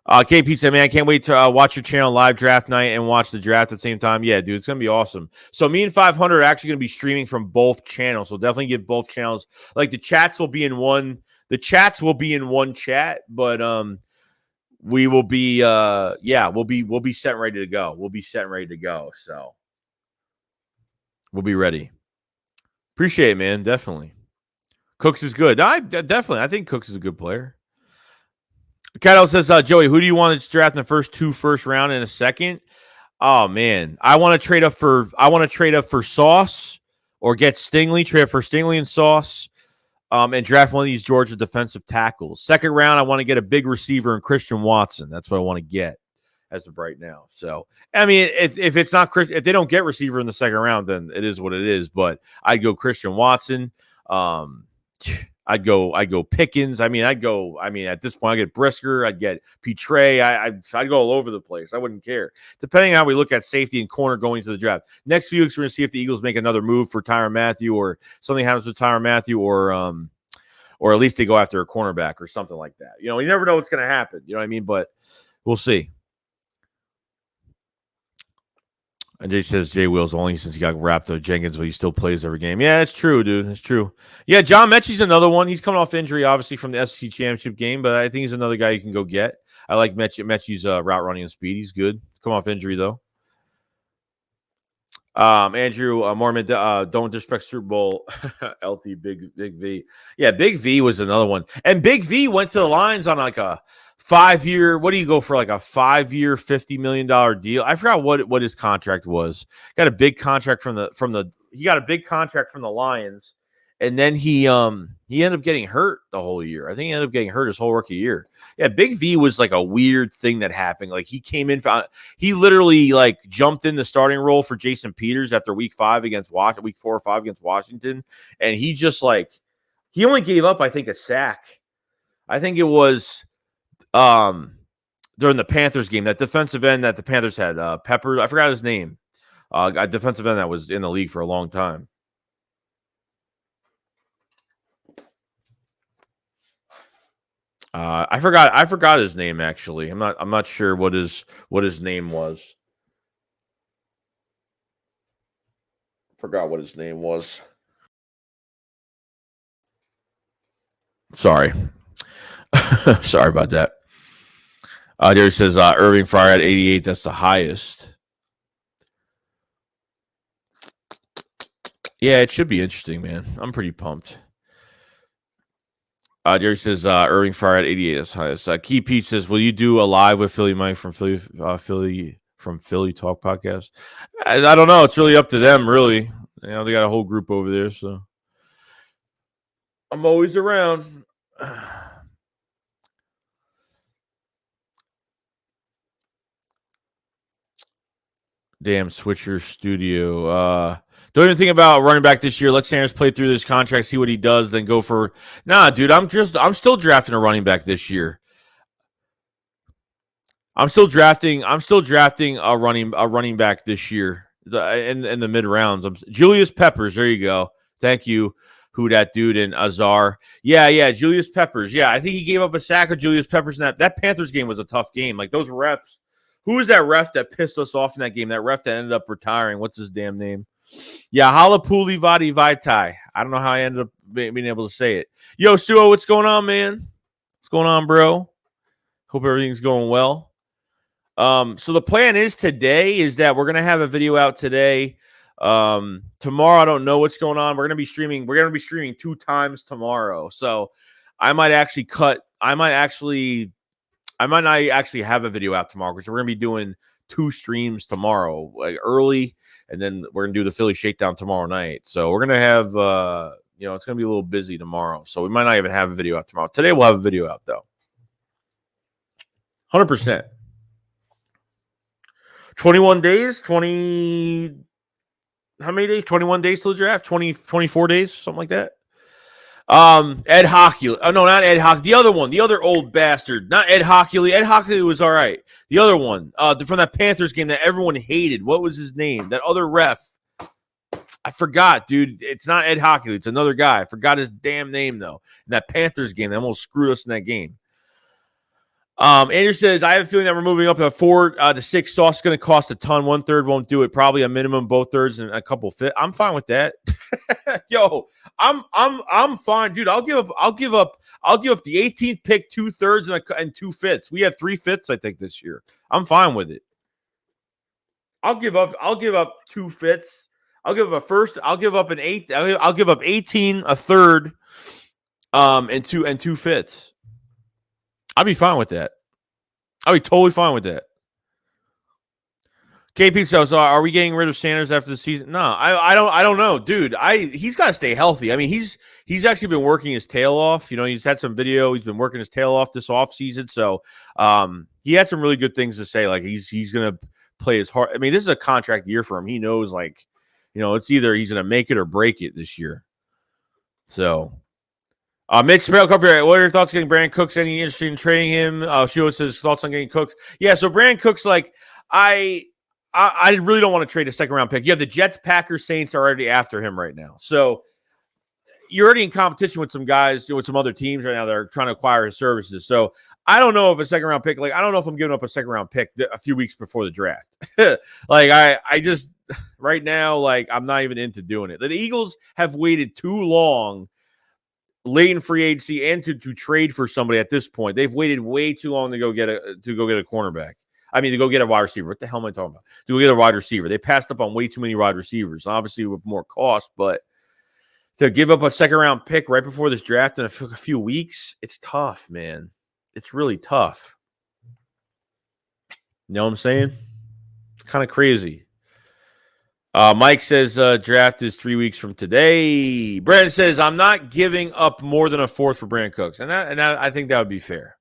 KP said, man, I can't wait to watch your channel live draft night and watch the draft at the same time. Yeah, dude, it's going to be awesome. So me and 500 are actually going to be streaming from both channels. So definitely give both channels. Like the chats will be in one. The chats will be in one chat, but we will be we'll be set and ready to go. We'll be set and ready to go. So we'll be ready. Appreciate it, man. Definitely. Cooks is good. I think Cooks is a good player. Cato says, Joey, who do you want to draft in the first 2 first round and a second? Oh man, I want to trade up for Sauce or get Stingley, trade up for Stingley and Sauce, and draft one of these Georgia defensive tackles. 2nd round, I want to get a big receiver in Christian Watson. That's what I want to get as of right now. So, I mean, if they don't get receiver in the 2nd round, then it is what it is. But I'd go Christian Watson. I'd go Pickens. At this point, I get Brisker. I'd get Petre. I'd go all over the place. I wouldn't care. Depending on how we look at safety and corner going into the draft. Next few weeks, we're going to see if the Eagles make another move for Tyrann Mathieu or something happens with Tyrann Mathieu or or at least they go after a cornerback or something like that. You know, you never know what's going to happen. You know what I mean? But we'll see. And Jay says Jay Will's only since he got wrapped up Jenkins, but he still plays every game. Yeah, it's true, dude. It's true. Yeah, John Mechie's another one. He's coming off injury, obviously, from the SEC championship game, but I think he's another guy you can go get. I like Mechie's route running and speed. He's good. Come off injury, though. Andrew Mormon, don't disrespect Super Bowl. LT Big V. Yeah, Big V was another one. And Big V went to the Lions on like a 5-year. What do you go for? Like a 5-year, $50 million deal? I forgot what his contract was. Got a big contract from the he got a big contract from the Lions, and then he ended up getting hurt the whole year. I think he ended up getting hurt his whole rookie year. Yeah, Big V was like a weird thing that happened. Like he came in, he literally like jumped in the starting role for Jason Peters after week 5 against week 4 or 5 against Washington, and he just like he only gave up, I think, a sack. I think it was during the Panthers game, that defensive end that the Panthers had, Pepper. I forgot his name. A defensive end that was in the league for a long time. I forgot his name actually. I'm not sure what his name was. Forgot what his name was. Sorry. Sorry about that. There says Irving Fryer at 88. That's the highest. Yeah, it should be interesting, man. I'm pretty pumped. Jerry says Irving Fryer at 88. That's highest. Key Peach says, "Will you do a live with Philly Mike from Philly Talk Podcast?" I don't know. It's really up to them, really. You know, they got a whole group over there, so I'm always around. Damn Switcher Studio. Don't even think about running back this year. Let Sanders play through this contract, see what he does, then go for. Nah, dude. I'm still drafting a running back this year. I'm still drafting a running back this year in the mid rounds. Julius Peppers. There you go. Thank you, who that dude and Azar. Yeah. Julius Peppers. Yeah, I think he gave up a sack of Julius Peppers. And that Panthers game was a tough game. Like those refs. Who was that ref that pissed us off in that game? That ref that ended up retiring. What's his damn name? Yeah, Halapuli Vadi Vaitai. I don't know how I ended up being able to say it. Yo, Stuo, what's going on, man? What's going on, bro? Hope everything's going well. So the plan is today is that we're going to have a video out today. Tomorrow, I don't know what's going on. We're going to be streaming 2 times tomorrow. So I might not actually have a video out tomorrow because we're going to be doing 2 streams tomorrow, like early, and then we're going to do the Philly Shakedown tomorrow night. So we're going to have, it's going to be a little busy tomorrow. So we might not even have a video out tomorrow. Today we'll have a video out, though. 100%. 21 days? How many days? 21 days till the draft? 24 days? Something like that? Ed Hockley. Oh, no, not Ed Hockley. The other one. The other old bastard. Not Ed Hockley. Ed Hockley was all right. The other one. From that Panthers game that everyone hated. What was his name? That other ref. I forgot, dude. It's not Ed Hockley. It's another guy. I forgot his damn name, though. In that Panthers game, they almost screwed us in that game. Andrew says, I have a feeling that we're moving up to 4 to 6. Sauce is going to cost a ton. 1/3 won't do it. Probably a minimum, both thirds, and a couple fit. I'm fine with that. Yo, I'm fine, dude. I'll give up the 18th pick, 2/3 and 2 fits. We have 3 fits, I think, this year. I'm fine with it. I'll give up 2 fits. I'll give up a first. I'll give up an 8. I'll give up 18, a third, and 2 fits. I'd be fine with that. I'd be totally fine with that. KP says, are we getting rid of Sanders after the season? No, I don't know, dude. He's got to stay healthy. I mean, he's actually been working his tail off. You know, he's had some video. He's been working his tail off this offseason. So he had some really good things to say. Like he's gonna play his heart. I mean, this is a contract year for him. He knows, like, you know, it's either he's gonna make it or break it this year. So. Mitch Sparrow, what are your thoughts on getting Brandon Cooks? Any interest in trading him? Shua says thoughts on getting Cooks. Yeah, so Brandon Cooks, like, I really don't want to trade a second round pick. You have the Jets, Packers, Saints are already after him right now. So you're already in competition with some guys, with some other teams right now that are trying to acquire his services. So I don't know if a second round pick, I don't know if I'm giving up a second round pick a few weeks before the draft. I just right now, I'm not even into doing it. The Eagles have waited too long late in free agency and to trade for somebody at this point. They've waited way too long to go get a cornerback. I mean, to go get a wide receiver. What the hell am I talking about? To go get a wide receiver. They passed up on way too many wide receivers, obviously with more cost, but to give up a second round pick right before this draft in a few weeks, it's tough, man. It's really tough. You know what I'm saying? It's kind of crazy. Mike says draft is 3 weeks from today. Brandon says, I'm not giving up more than a fourth for Brandon Cooks. And I think that would be fair.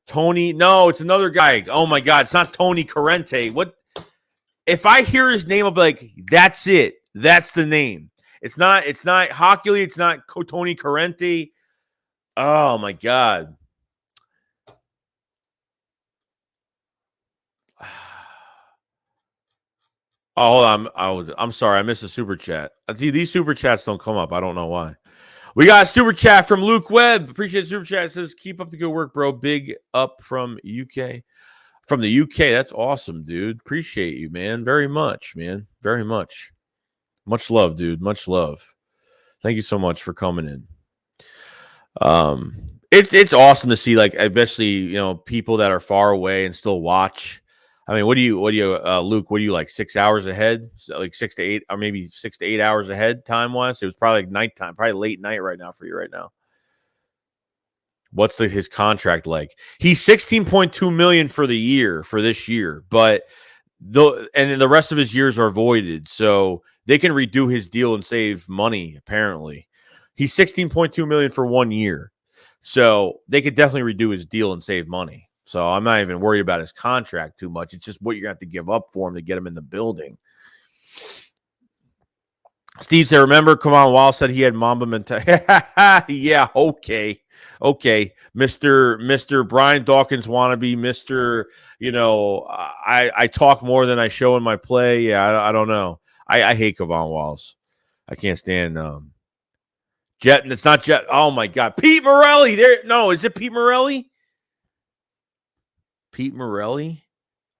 Tony, no, it's another guy. Oh, my God. It's not Tony Corrente. What? If I hear his name, I'll be like, that's it. That's the name. It's not Hockley. It's not Tony Corrente. Oh, my God. Oh, hold on. I'm sorry. I missed a super chat. See, these super chats don't come up. I don't know why. We got a super chat from Luke Webb. Appreciate the super chat. It says, keep up the good work, bro. Big up from UK. From the UK. That's awesome, dude. Appreciate you, man. Very much, man. Very much. Much love, dude. Much love. Thank you so much for coming in. It's awesome to see, especially, people that are far away and still watch. I mean, what do you, Luke, what do you 6 hours ahead? So 6 to 8, or maybe 6 to 8 hours ahead time wise? It was probably nighttime, probably late night right now for you right now. What's his contract like? He's $16.2 million for the year, for this year, but and then the rest of his years are voided. So they can redo his deal and save money, apparently. He's $16.2 million for 1 year. So they could definitely redo his deal and save money. So I'm not even worried about his contract too much. It's just what you're going to have to give up for him to get him in the building. Steve said, remember, Kamal Wall said he had Mamba mentality. Yeah, okay. Mr. Brian Dawkins wannabe, Mr. I talk more than I show in my play. Yeah, I don't know. I hate Kavon Walls. I can't stand Jet, and it's not Jet. Oh my God. Pete Morelli. Is it Pete Morelli? Pete Morelli?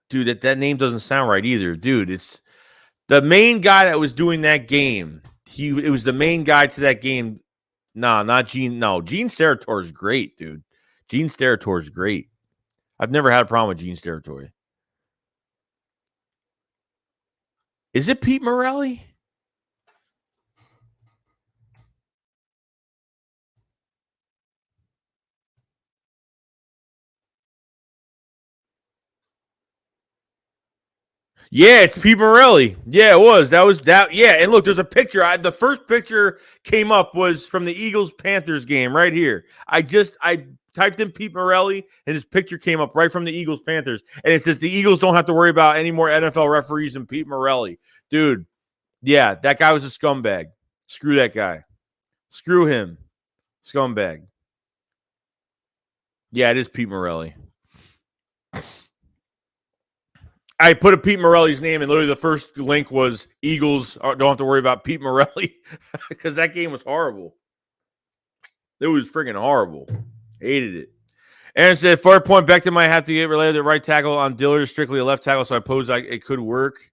Dude, that name doesn't sound right either. Dude, it's the main guy that was doing that game. It was the main guy to that game. Nah, not Gene. No, Gene Steratore is great, dude. Gene Steratore is great. I've never had a problem with Gene Steratore. Is it Pete Morelli? Yeah, it's Pete Morelli. Yeah, it was. That was that. Yeah, and look, there's a picture. The first picture came up was from the Eagles-Panthers game right here. I typed in Pete Morelli, and his picture came up right from the Eagles-Panthers. And it says the Eagles don't have to worry about any more NFL referees than Pete Morelli. Dude, yeah, that guy was a scumbag. Screw that guy. Screw him. Scumbag. Yeah, it is Pete Morelli. I put a Pete Morelli's name, and literally the first link was Eagles don't have to worry about Pete Morelli because that game was horrible. It was freaking horrible. Hated it. Aaron said, for a point, Beckham might have to get related to right tackle on Dillard, strictly a left tackle, so I suppose it could work.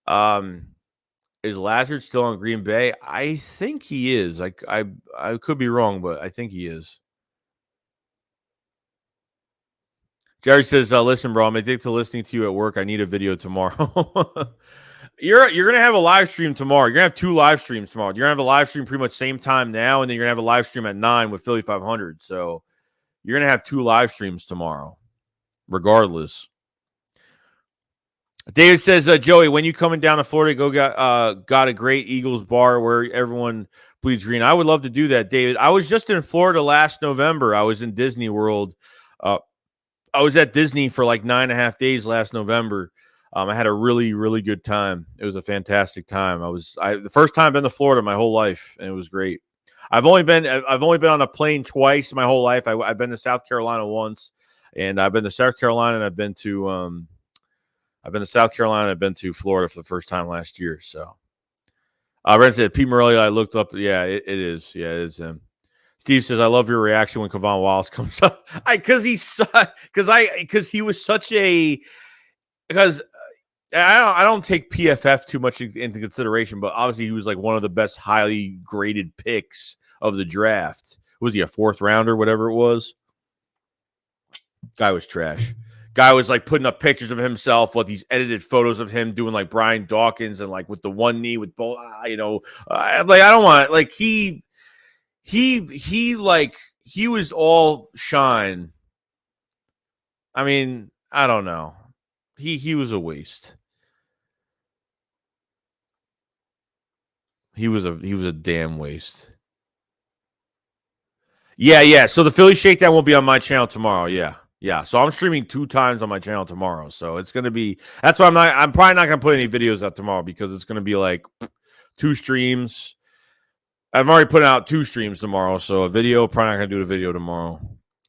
Is Lazard still on Green Bay? I think he is. I could be wrong, but I think he is. Jerry says, listen, bro, I'm addicted to listening to you at work. I need a video tomorrow. You're going to have a live stream tomorrow. You're going to have 2 live streams tomorrow. You're going to have a live stream pretty much same time now, and then you're going to have a live stream at 9 with Philly 500. So you're going to have 2 live streams tomorrow, regardless. David says, Joey, when you coming down to Florida, got a great Eagles bar where everyone bleeds green. I would love to do that, David. I was just in Florida last November. I was in Disney World. I was at Disney for 9.5 days last November. I had a really, really good time. It was a fantastic time. The first time I've been to Florida my whole life, and it was great. I've only been on a plane twice my whole life. I've been to South Carolina once, and I've been to South Carolina, and I've been to South Carolina. I've been to Florida for the first time last year. So Ren said, Pete Morelli, I looked up. Yeah, it is. Yeah, it is him. Steve says, I love your reaction when Kevon Wallace comes up. Because he was such a, because I don't take PFF too much into consideration, but obviously he was like one of the best highly graded picks of the draft. Was he a 4th rounder, whatever it was? Guy was trash. Guy was like putting up pictures of himself with these edited photos of him doing like Brian Dawkins and like with the one knee with both, like I don't want like he was all shine. I mean, I don't know. He was a waste. He was a damn waste. Yeah. So the Philly Shakedown will be on my channel tomorrow. Yeah. So I'm streaming 2 times on my channel tomorrow. So it's gonna be. That's why I'm probably not gonna put any videos out tomorrow because it's gonna be like 2 streams. I'm already putting out 2 streams tomorrow, so a video. Probably not gonna do the video tomorrow.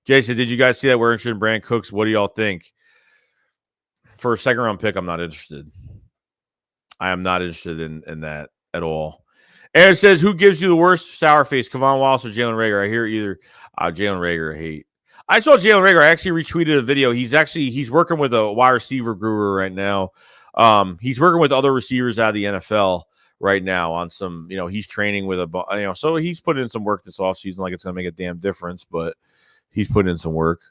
Jason, did you guys see that we're interested in Brand Cooks? What do y'all think? For a 2nd round pick, I'm not interested. I am not interested in that at all. Aaron says, who gives you the worst sour face, Kevon Wallace or Jalen Reagor? I hear either. Jalen Reagor, I hate. I saw Jalen Reagor. I actually retweeted a video. He's working with a wide receiver guru right now. He's working with other receivers out of the NFL right now on some, he's training with so he's putting in some work this offseason, like it's going to make a damn difference, but he's putting in some work.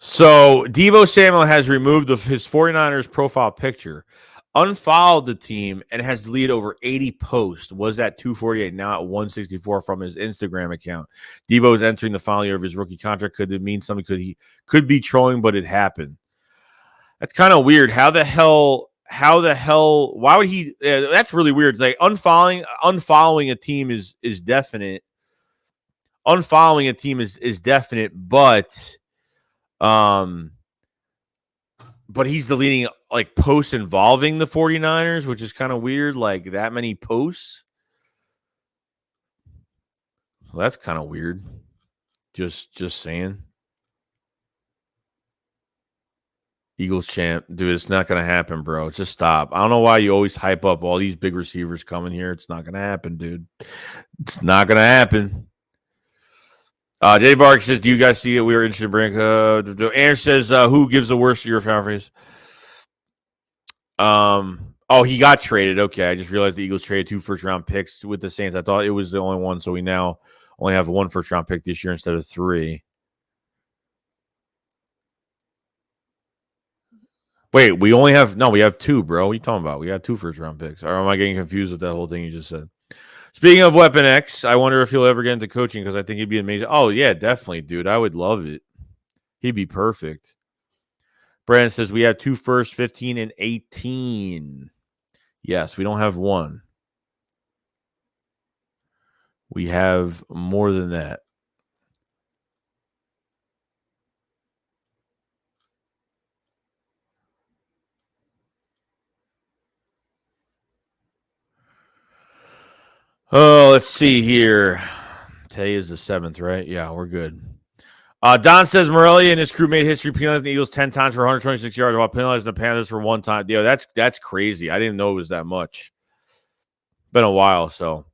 So Deebo Samuel has removed his 49ers profile picture, unfollowed the team, and has deleted over 80 posts. Was at 248, now at 164 from his Instagram account. Deebo is entering the final year of his rookie contract. Could it mean something? He could be trolling, but it happened. That's kind of weird. How the hell? Why would he? That's really weird. Like unfollowing a team is definite. Unfollowing a team is definite, but he's deleting like posts involving the 49ers, which is kind of weird. Like that many posts. So that's kind of weird. Just saying. Eagles champ, dude, it's not going to happen, bro. Just stop. I don't know why you always hype up all these big receivers coming here. It's not going to happen, dude. It's not going to happen. Dave Varg says, do you guys see it? We were interested in Brink. Aaron says, who gives the worst to your fan face? He got traded. Okay, I just realized the Eagles traded 2 first-round picks with the Saints. I thought it was the only one, so we now only have 1 first-round pick this year instead of 3. Wait, we have 2, bro. What are you talking about? We got 2 first-round picks. Or am I getting confused with that whole thing you just said? Speaking of Weapon X, I wonder if he'll ever get into coaching because I think he'd be amazing. Oh, yeah, definitely, dude. I would love it. He'd be perfect. Brandon says we have 2 first, 15 and 18. Yes, we don't have 1. We have more than that. Oh, let's see here. Today is the 7th, right? Yeah, we're good. Don says Morelli and his crew made history penalizing the Eagles 10 times for 126 yards while penalizing the Panthers for 1 time. Yo, that's crazy. I didn't know it was that much. Been a while, so.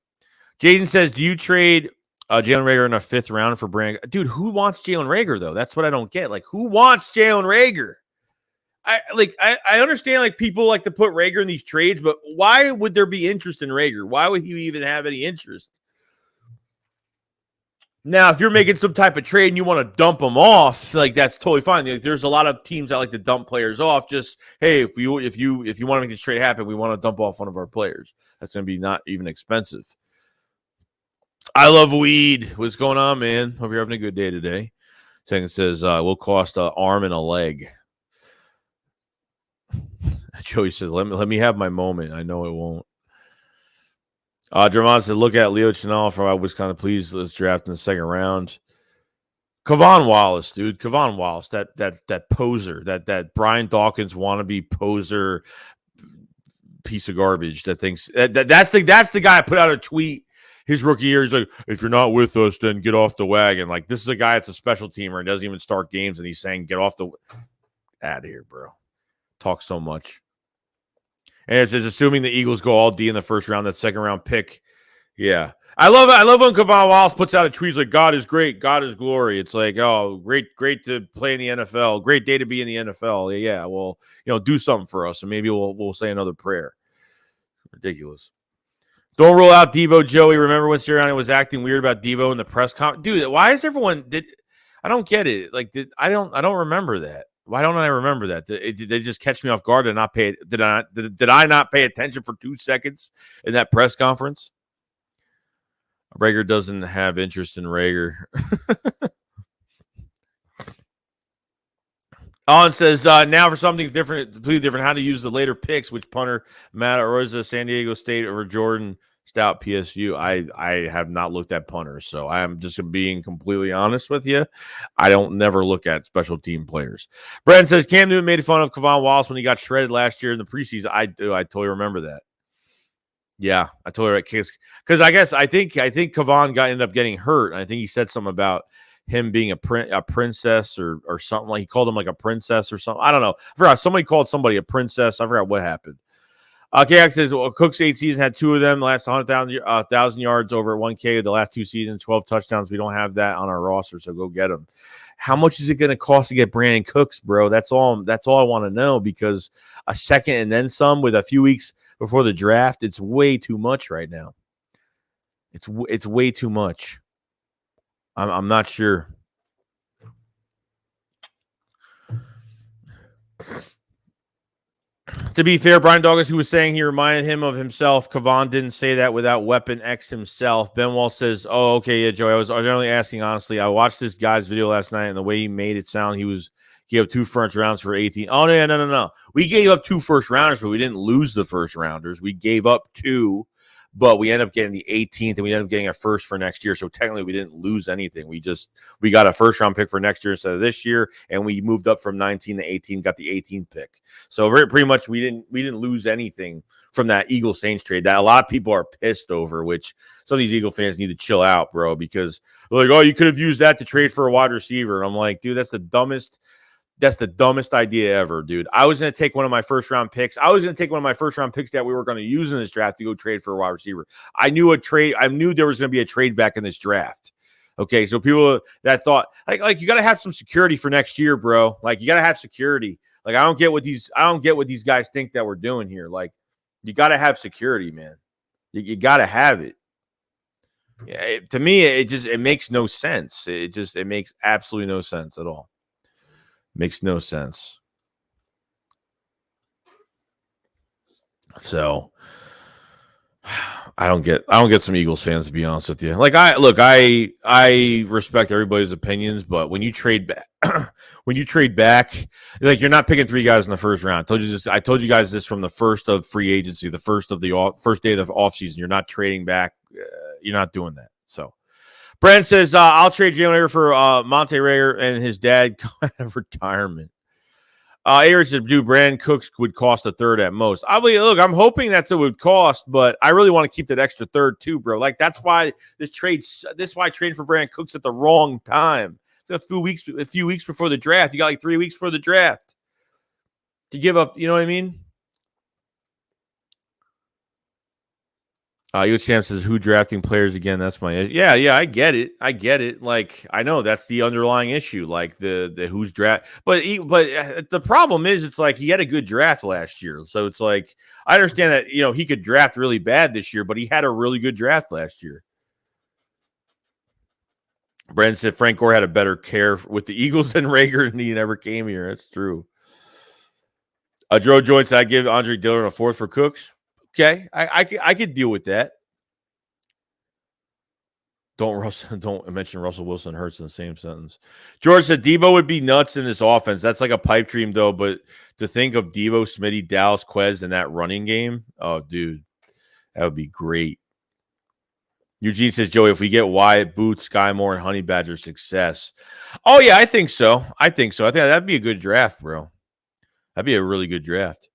Jaden says, do you trade Jalen Reagor in a 5th round for Brand? Dude, who wants Jalen Reagor, though? That's what I don't get. Like, who wants Jalen Reagor? I understand like people like to put Reagor in these trades, but why would there be interest in Reagor? Why would he even have any interest? Now, if you're making some type of trade and you want to dump them off, like that's totally fine. There's a lot of teams that like to dump players off. Just hey, if you want to make this trade happen, we want to dump off one of our players. That's going to be not even expensive. I love weed. What's going on, man? Hope you're having a good day today. Second says will cost an arm and a leg. Joey says, let me have my moment. I know it won't. Dramon said, look at Leo Chenal from I was kind of pleased. Let's draft in the 2nd round. Kevon Wallace, dude. Kevon Wallace, that poser, that Brian Dawkins wannabe poser piece of garbage that thinks that's the guy I put out a tweet his rookie year. He's like, if you're not with us, then get off the wagon. Like, this is a guy that's a special teamer and doesn't even start games, and he's saying, get off the out of here, bro. talk so much. And it says, assuming the Eagles go all D in the first round, that second round pick. Yeah. I love it. I love when Kevon Wallace puts out a tweet like, God is great. God is glory. It's like, oh, great to play in the NFL. Great day to be in the NFL. Yeah. Well, do something for us. And maybe we'll say another prayer. Ridiculous. Don't rule out Debo, Joey. Remember when Sirianni was acting weird about Debo in the press conference? Dude, why is everyone I don't get it. Like, I don't remember that. Why don't I remember that? Did they just catch me off guard and not pay? Did I not pay attention for 2 seconds in that press conference? Rager doesn't have interest in Rager. On says, now for something different, completely different, how to use the later picks, which punter, Matt Arroza, San Diego State over Jordan Stout, PSU. I have not looked at punters, so I am just being completely honest with you. I don't never look at special team players. Brandon says, Cam Newton made fun of Kevon Wallace when he got shredded last year in the preseason. I totally remember that. Yeah, I totally right. Because I think Kevon ended up getting hurt. I think he said something about him being a princess or something. Like he called him like a princess or something. I don't know. I forgot. Somebody called somebody a princess. I forgot what happened. KX says, well, Cook's 8 seasons had 2 of them. The last 1,000 yards over at 1K. The last 2 seasons, 12 touchdowns. We don't have that on our roster, so go get them. How much is it going to cost to get Brandon Cooks, bro? That's all I want to know, because a second and then some with a few weeks before the draft, it's way too much right now. It's way too much. I'm not sure. To be fair, Brian Douglas, who was saying he reminded him of himself, Kevon didn't say that without Weapon X himself. Ben Wall says, oh, okay, yeah, Joey, I was generally asking honestly. I watched this guy's video last night, and the way he made it sound, he gave up 2 first rounds for 18. Oh, no. We gave up 2 first rounders, but we didn't lose the first rounders. We gave up 2, but we ended up getting the 18th, and we ended up getting a first for next year. So technically, we didn't lose anything. We got a first round pick for next year instead of this year, and we moved up from 19 to 18, got the 18th pick. So pretty much, we didn't lose anything from that Eagle Saints trade that a lot of people are pissed over. Which some of these Eagle fans need to chill out, bro, because they're like, oh, you could have used that to trade for a wide receiver. And I'm like, dude, that's the dumbest idea ever, dude. I was going to take one of my first round picks. that we were going to use in this draft to go trade for a wide receiver. I knew there was going to be a trade back in this draft. Okay, so people that thought like you got to have some security for next year, bro. Like you got to have security. Like I don't get what these guys think that we're doing here. Like you got to have security, man. You got to have it. Yeah, to me, it makes no sense. It makes absolutely no sense at all. Makes no sense. So I don't get some Eagles fans, to be honest with you. Like I respect everybody's opinions, but when you trade back, like you're not picking 3 guys in the first round. I told you guys this from the first of free agency, the first day of the offseason. You're not trading back. You're not doing that. So Brent says, I'll trade Jalen Rager for Monte Rager and his dad out of retirement. Aaron said, dude, Brandon Cooks would cost a third at most. I'm hoping that's what it would cost, but I really want to keep that extra third too, bro. Like that's why I traded for Brandon Cooks at the wrong time. A few weeks before the draft. You got like 3 weeks before the draft to give up. You know what I mean? Champ says, who drafting players again? That's my yeah. I get it. Like I know that's the underlying issue. Like the who's draft, but the problem is it's like he had a good draft last year, so it's like I understand that he could draft really bad this year, but he had a really good draft last year. Brandon said Frank Gore had a better care with the Eagles than Rager, and he never came here. That's true. Joe Joyce, I give Andre Dillon a 4th for Cooks. Okay, I could deal with that. Don't mention Russell Wilson and Hurts in the same sentence. George said Debo would be nuts in this offense. That's like a pipe dream, though. But to think of Debo, Smitty, Dallas, Quez in that running game, oh, dude, that would be great. Eugene says, Joey, if we get Wyatt, Booth, Sky Moore, and Honey Badger, success. Oh, yeah, I think so. I think that'd be a good draft, bro. That'd be a really good draft.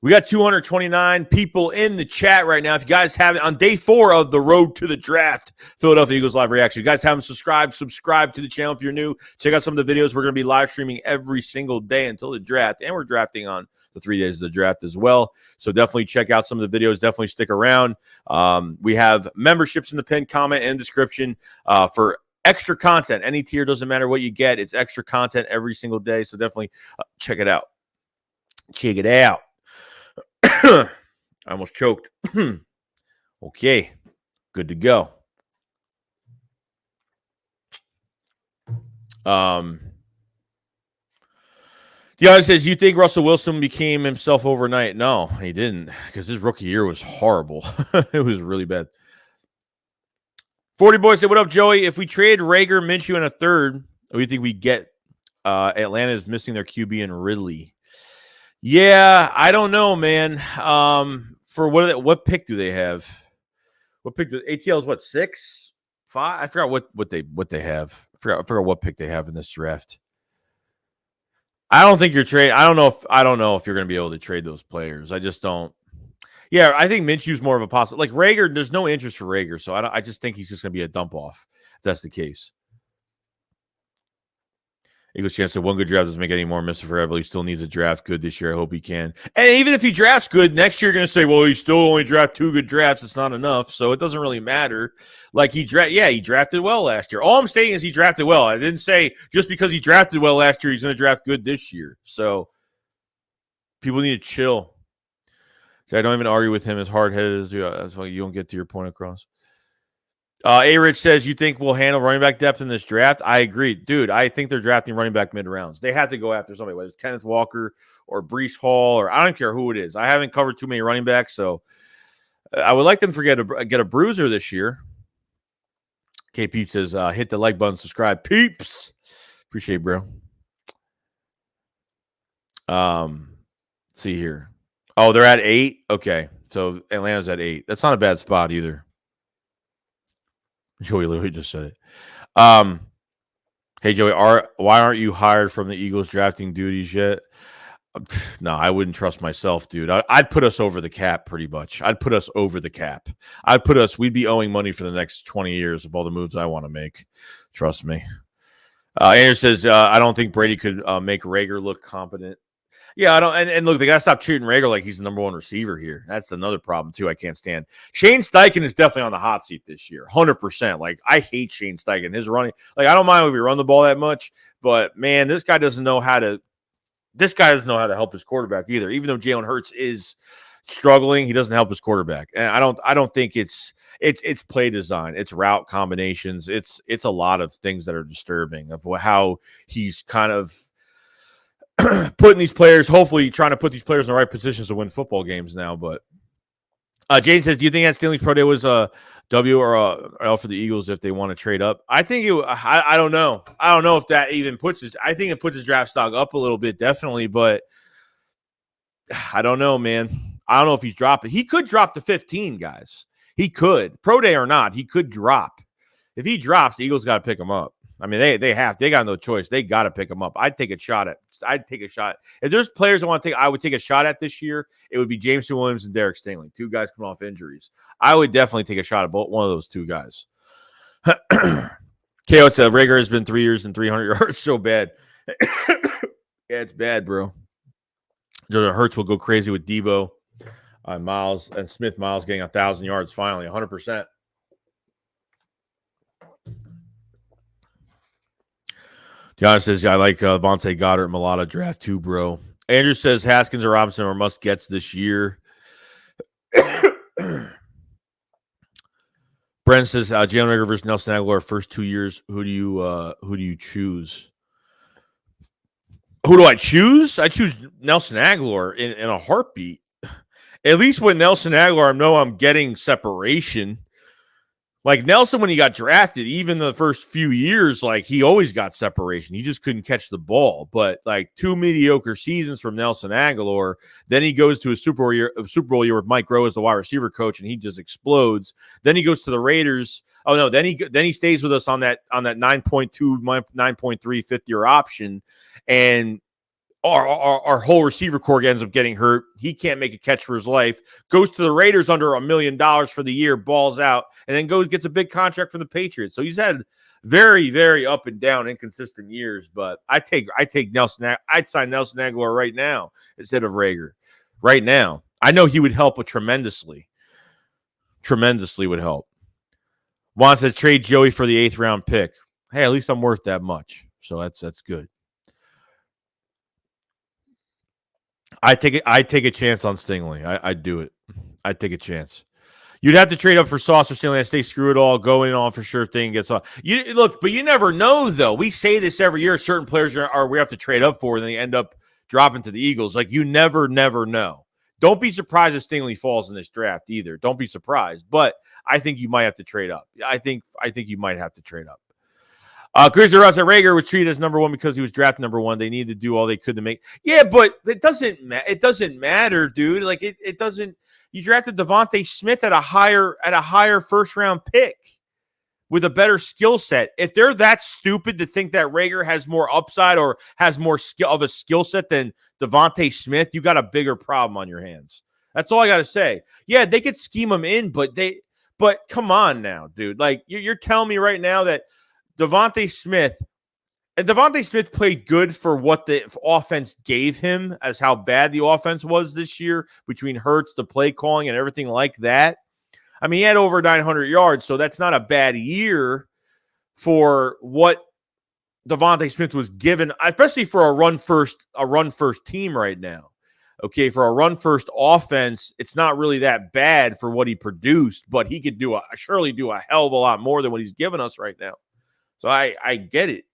We got 229 people in the chat right now. If you guys haven't, on day 4 of the Road to the Draft, Philadelphia Eagles live reaction, if you guys haven't subscribe to the channel. If you're new, check out some of the videos. We're going to be live streaming every single day until the draft, and we're drafting on the 3 days of the draft as well. So definitely check out some of the videos. Definitely stick around. We have memberships in the pinned comment and description for extra content. Any tier, doesn't matter what you get. It's extra content every single day. So definitely check it out. Check it out. I almost choked. Okay, good to go. Deanna says, you think Russell Wilson became himself overnight? No, he didn't, because his rookie year was horrible. It was really bad. 40 Boys said, what up, Joey? If we trade Rager, Minshew, and a third, what do you think we get? Atlanta is missing their QB and Ridley. Yeah, I don't know, man. For what pick do they have? What pick? ATL is what, 6, 5? I forgot what they have. I forgot what pick they have in this draft. I don't think you're trading. I don't know if you're going to be able to trade those players. I just don't. Yeah, I think Minshew's more of a possible. Like Rager, there's no interest for Rager, so I just think he's just going to be a dump off. If that's the case. Eagles chance that one good draft doesn't make any more misforgettable. He still needs a draft good this year. I hope he can. And even if he drafts good, next year you're going to say, well, he still only drafted 2 good drafts. It's not enough. So it doesn't really matter. Like he drafted well last year. All I'm saying is he drafted well. I didn't say just because he drafted well last year, he's going to draft good this year. So people need to chill. So I don't even argue with him as hard-headed as you. That's why you don't get to your point across. A-Rich says, you think we'll handle running back depth in this draft? I agree. Dude, I think they're drafting running back mid-rounds. They have to go after somebody, whether it's Kenneth Walker or Breece Hall, or I don't care who it is. I haven't covered too many running backs, so I would like them to get a bruiser this year. K Peeps says, hit the like button, subscribe. Peeps! Appreciate it, bro. Let's see here. Oh, they're at 8? Okay, so Atlanta's at 8. That's not a bad spot either. Joey literally just said it. Hey, Joey, why aren't you hired from the Eagles drafting duties yet? No, I wouldn't trust myself, dude. I'd put us over the cap pretty much. I'd put us over the cap. We'd be owing money for the next 20 years of all the moves I want to make. Trust me. Andrew says, I don't think Brady could make Rager look competent. Yeah, I don't. And look, they got to stop treating Rager like he's the number 1 receiver here. That's another problem, too. I can't stand. Shane Steichen is definitely on the hot seat this year, 100%. Like, I hate Shane Steichen. His running, like, I don't mind if he run the ball that much, but man, this guy doesn't know how to help his quarterback either. Even though Jalen Hurts is struggling, he doesn't help his quarterback. And I don't think it's play design, it's route combinations, it's a lot of things that are disturbing of how he's kind of putting these players, hopefully trying to put these players in the right positions to win football games now. But Jane says, do you think that Stingley's pro day was a W or a L for the Eagles if they want to trade up? I think I don't know. I don't know if that even I think it puts his draft stock up a little bit, definitely, but I don't know, man. I don't know if he's dropping. He could drop to 15, guys. He could. Pro day or not, he could drop. If he drops, the Eagles got to pick him up. I mean, they got no choice. They got to pick him up. I'd take a shot. If there's players I would take a shot at this year, it would be Jameson Williams and Derek Stingley. 2 guys coming off injuries. I would definitely take a shot at one of those 2 guys. KO said, Rager has been 3 years and 300 yards. So bad. Yeah, it's bad, bro. Hurts will go crazy with Debo. Miles and Smith. Miles getting 1,000 yards finally, 100%. John says, I like Vontae Goddard, Mulata draft too, bro. Andrew says Haskins or Robinson are must gets this year. Brent says Jalen Rager versus Nelson Aguilar first 2 years. Who do you choose? Who do I choose? I choose Nelson Aguilar in a heartbeat. At least with Nelson Aguilar, I know I'm getting separation. Like Nelson, when he got drafted, even the first few years, like he always got separation. He just couldn't catch the ball. But like 2 mediocre seasons from Nelson Aguilar, then he goes to a Super Bowl year with Mike Rowe as the wide receiver coach, and he just explodes. Then he goes to the Raiders. Oh no, then he stays with us on that 9.2, 9.3 fifth-year option, and our whole receiver core ends up getting hurt. He can't make a catch for his life. Goes to the Raiders under $1 million for the year, balls out, and then gets a big contract from the Patriots. So he's had very, very up and down, inconsistent years. But I'd sign Nelson Aguilar right now instead of Rager. Right now, I know he would help tremendously. Tremendously would help. Wants to trade Joey for the 8th round pick. Hey, at least I'm worth that much, so that's good. I take a chance on Stingley. I'd do it. I'd take a chance. You'd have to trade up for Sauce or Stingley. I say screw it all. Go in on for sure thing gets off. You look, but you never know though. We say this every year. Certain players we have to trade up for, and they end up dropping to the Eagles. Like you never know. Don't be surprised if Stingley falls in this draft either. Don't be surprised. But I think you might have to trade up. I think you might have to trade up. Grizzly Ross at Rager was treated as number one because he was drafted number one. They needed to do all they could to make. Yeah, but it doesn't matter, dude. Like it doesn't. You drafted Devontae Smith at a higher first round pick with a better skill set. If they're that stupid to think that Rager has more upside or has more skill set than Devontae Smith, you got a bigger problem on your hands. That's all I got to say. Yeah, they could scheme him in, but come on now, dude. Like you're telling me right now that Devontae Smith played good for what the offense gave him as how bad the offense was this year between Hurts, the play calling, and everything like that. I mean, he had over 900 yards, so that's not a bad year for what Devontae Smith was given, especially for a run first team right now. Okay, for a run first offense, it's not really that bad for what he produced, but he could surely do a hell of a lot more than what he's given us right now. So I get it.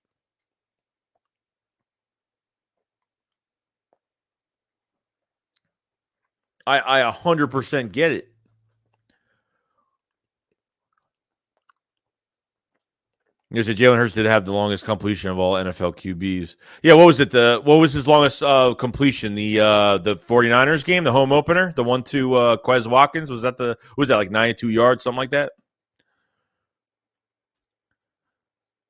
I 100% get it. You said Jalen Hurts did have the longest completion of all NFL QBs. Yeah, what was it? What was his longest completion? The 49ers game, the home opener, the one to Quez Watkins. Was that like 92 yards, something like that?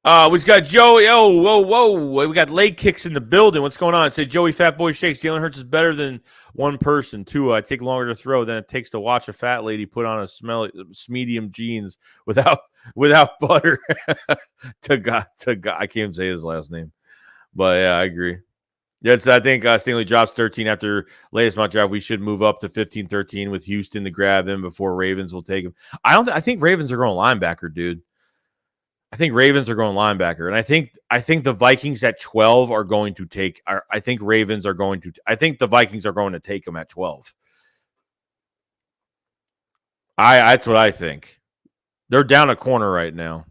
We got Joey. Oh, whoa. We got leg kicks in the building. What's going on? Say Joey Fat Boy Shakes. Jalen Hurts is better than one person. Two, I take longer to throw than it takes to watch a fat lady put on a medium jeans without butter. to God. I can't say his last name. But yeah, I agree. Yes, I think Stingley drops 13 after latest mock draft. We should move up to 15-13 with Houston to grab him before Ravens will take him. I think Ravens are going linebacker, dude. I think Ravens are going linebacker, and I think the Vikings at 12 are going to take. I think the Vikings are going to take them at 12. That's what I think. They're down a corner right now.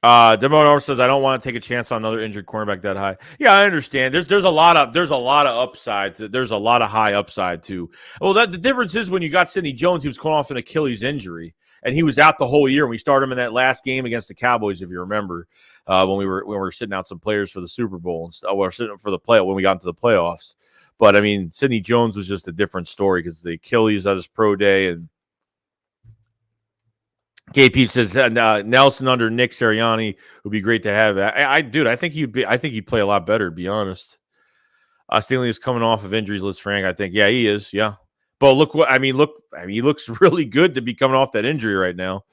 Demone says I don't want to take a chance on another injured cornerback that high. Yeah, I understand. There's a lot of upside. There's a lot of high upside too. Well, the difference is when you got Sidney Jones, he was coming off an Achilles injury. And he was out the whole year. We started him in that last game against the Cowboys, if you remember, when we were sitting out some players for the Super Bowl and we're sitting for the playoff when we got into the playoffs. But I mean, Sidney Jones was just a different story because the Achilles at his pro day. And KP says Nelson under Nick Sirianni would be great to have. I think he'd play a lot better. To be honest, Stingley is coming off of injuries. Let's Frank. I think he is. Yeah. But he looks really good to be coming off that injury right now.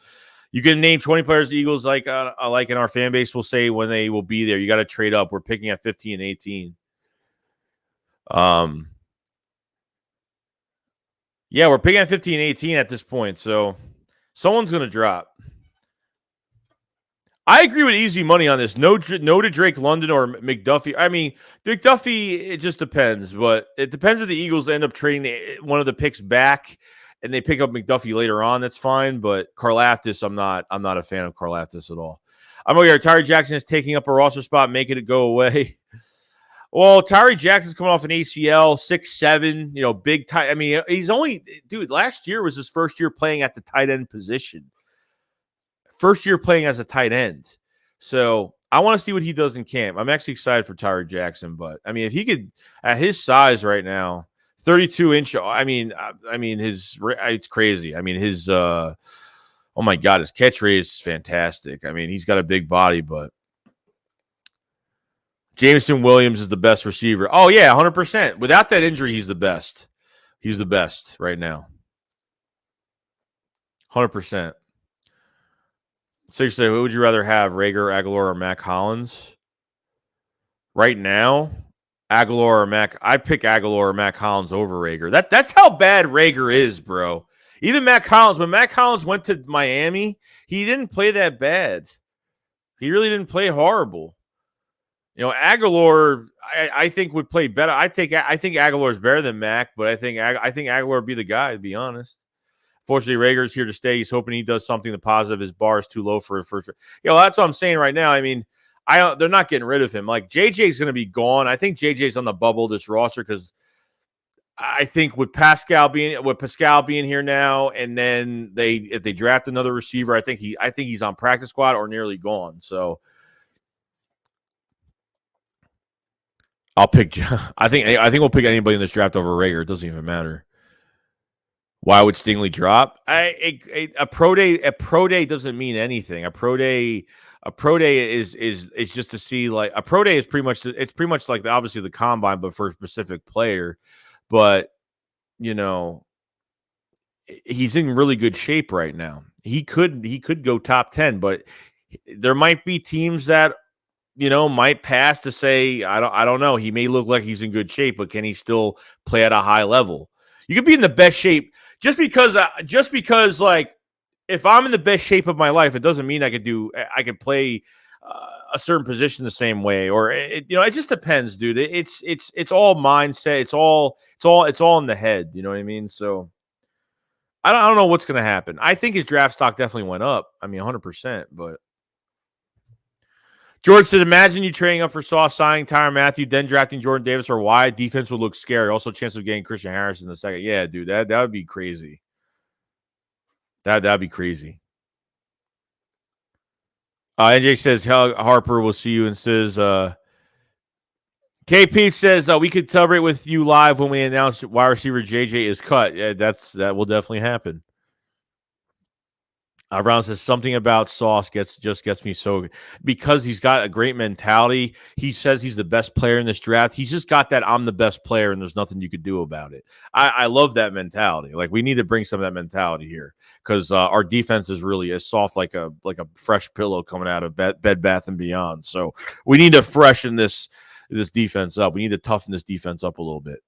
You can name 20 players the Eagles like in our fan base will say when they will be there. You got to trade up. We're picking at 15 and 18. Yeah, we're picking at 15 and 18 at this point. So someone's going to drop. I agree with easy money on this. No to Drake London or McDuffie. I mean, McDuffie, it just depends. But it depends if the Eagles end up trading one of the picks back and they pick up McDuffie later on. That's fine. But Karlaftis, I'm not a fan of Karlaftis at all. I'm over here. Tyree Jackson is taking up a roster spot, making it go away. Well, Tyree Jackson's coming off an ACL, 6'7", big tight. I mean, last year was his first year playing at the tight end position. First year playing as a tight end. So I want to see what he does in camp. I'm actually excited for Tyree Jackson, but I mean, if he could, at his size right now, 32-inch, it's crazy. I mean, his, oh my God, his catch rate is fantastic. I mean, he's got a big body, but Jameson Williams is the best receiver. Oh, yeah, 100%. Without that injury, he's the best. He's the best right now. 100%. Seriously, who would you rather have, Rager, Aguilar, or Mac Hollins? Right now, Aguilar or Mac. I pick Aguilar or Mac Hollins over Rager. That's how bad Rager is, bro. Even Mac Hollins, when Mac Hollins went to Miami, he didn't play that bad. He really didn't play horrible. You know, Aguilar, I think would play better. I think Aguilar is better than Mac, but I think Aguilar would be the guy, to be honest. Fortunately, Rager's here to stay. He's hoping he does something positive. His bar is too low for a first. That's what I'm saying right now. I mean, they're not getting rid of him. Like, JJ's going to be gone. I think JJ's on the bubble this roster because I think with Pascal being here now, and then if they draft another receiver, I think he's on practice squad or nearly gone. So I'll pick. I think we'll pick anybody in this draft over Rager. It doesn't even matter. Why would Stingley drop? A pro day doesn't mean anything. A pro day is just to see, like, a pro day is pretty much like obviously the combine, but for a specific player. But he's in really good shape right now. He could go top 10, but there might be teams that might pass to say, I don't know. He may look like he's in good shape, but can he still play at a high level? You could be in the best shape just because like, if I'm in the best shape of my life, it doesn't mean I could play a certain position the same way, or it just depends, dude. It's all mindset. It's all in the head. You know what I mean? So I don't know what's going to happen. I think his draft stock definitely went up. I mean, 100%, but George said, imagine you trading up for Sauce, signing Tyrann Mathieu, then drafting Jordan Davis, or why defense would look scary. Also, chance of getting Christian Harris in the second. Yeah, dude, that would be crazy. That'd be crazy. NJ says, Harper will see you, and says, KP says, we could celebrate with you live when we announce wide receiver JJ is cut. Yeah, that will definitely happen. Brown says something about Sauce gets me so, because he's got a great mentality. He says he's the best player in this draft. He's just got that I'm the best player and there's nothing you could do about it. I love that mentality. Like, we need to bring some of that mentality here because our defense is really as soft like a fresh pillow coming out of Bed Bath and Beyond. So we need to freshen this defense up. We need to toughen this defense up a little bit.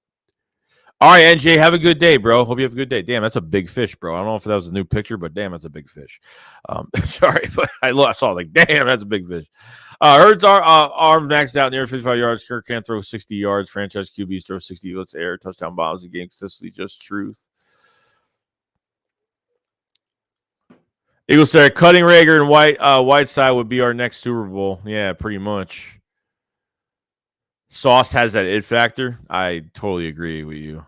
All right, NJ, have a good day, bro. Hope you have a good day. Damn, that's a big fish, bro. I don't know if that was a new picture, but damn, that's a big fish. Sorry, but I saw it, like, damn, that's a big fish. Hurts arm maxed out near 55 yards. Kirk can't throw 60 yards. Franchise QBs throw 60. Let's air touchdown bombs a game consistently. Just truth. Eagles said cutting Rager and Whiteside would be our next Super Bowl. Yeah, pretty much. Sauce has that it factor. I totally agree with you.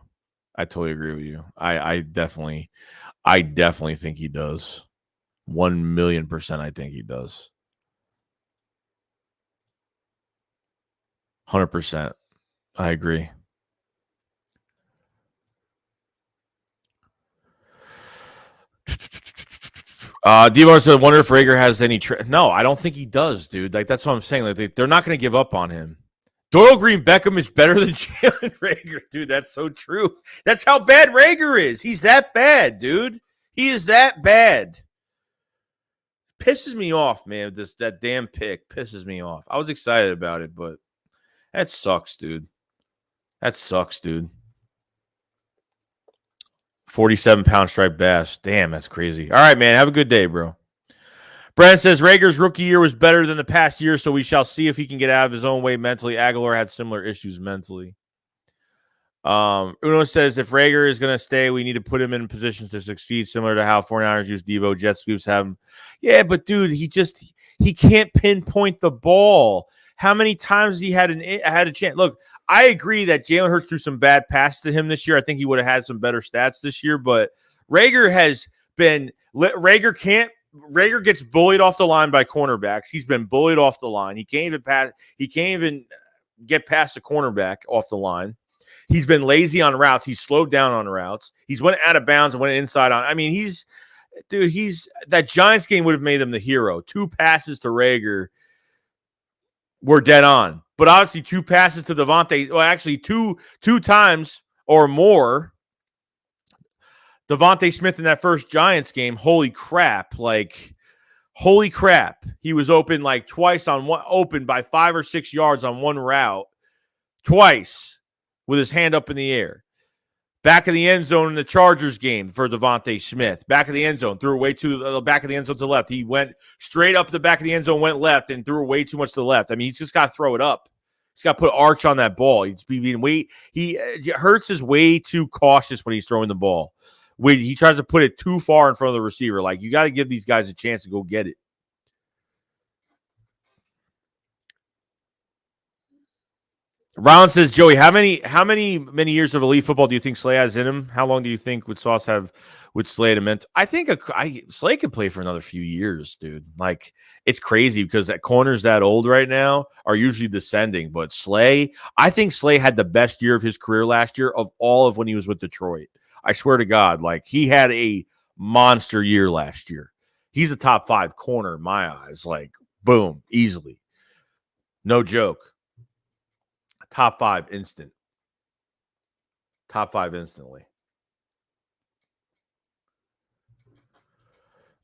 I definitely think he does. 1,000,000%. I think he does. 100%. I agree. Devar said, wonder if Rager has any. No, I don't think he does, dude. Like, that's what I'm saying. Like, they're not going to give up on him. Doyle Green Beckham is better than Jalen Rager, dude. That's so true. That's how bad Rager is. He's that bad, dude. He is that bad. Pisses me off, man. That damn pick pisses me off. I was excited about it, but that sucks, dude. 47-pound striped bass. Damn, that's crazy. All right, man. Have a good day, bro. Brandon says Rager's rookie year was better than the past year, so we shall see if he can get out of his own way mentally. Aguilar had similar issues mentally. Uno says if Rager is going to stay, we need to put him in positions to succeed, similar to how 49ers use Debo. Jet sweeps have him. Yeah, but dude, he can't pinpoint the ball. How many times he had a chance? Look, I agree that Jalen Hurts threw some bad passes to him this year. I think he would have had some better stats this year, but Rager has been Rager gets bullied off the line by cornerbacks. He's been bullied off the line. He can't even get past the cornerback off the line. He's been lazy on routes. He's slowed down on routes. He's went out of bounds and went inside on. I mean, that Giants game would have made him the hero. 2 passes to Rager. were dead on. But obviously, 2 passes to Devontae, well, actually, two times or more. Devontae Smith in that first Giants game, holy crap. Like, holy crap. He was open like twice on one, open by 5 or 6 yards on one route, twice with his hand up in the air. Back of the end zone in the Chargers game for Devontae Smith. Back of the end zone, threw away to the back of the end zone to the left. He went straight up the back of the end zone, went left, and threw way too much to the left. I mean, he's just got to throw it up. He's got to put arch on that ball. Hurts is way too cautious when he's throwing the ball. He tries to put it too far in front of the receiver. Like, you got to give these guys a chance to go get it. Ron says, Joey, how many years of elite football do you think Slay has in him? How long do you think would Sauce have with Slay at a mint? I think Slay could play for another few years, dude. Like, it's crazy because that corners that old right now are usually descending. But Slay, I think Slay had the best year of his career last year of all of when he was with Detroit. I swear to God, like, he had a monster year last year. He's a top 5 corner in my eyes. Like, boom, easily. No joke. Top 5 instant. Top 5 instantly.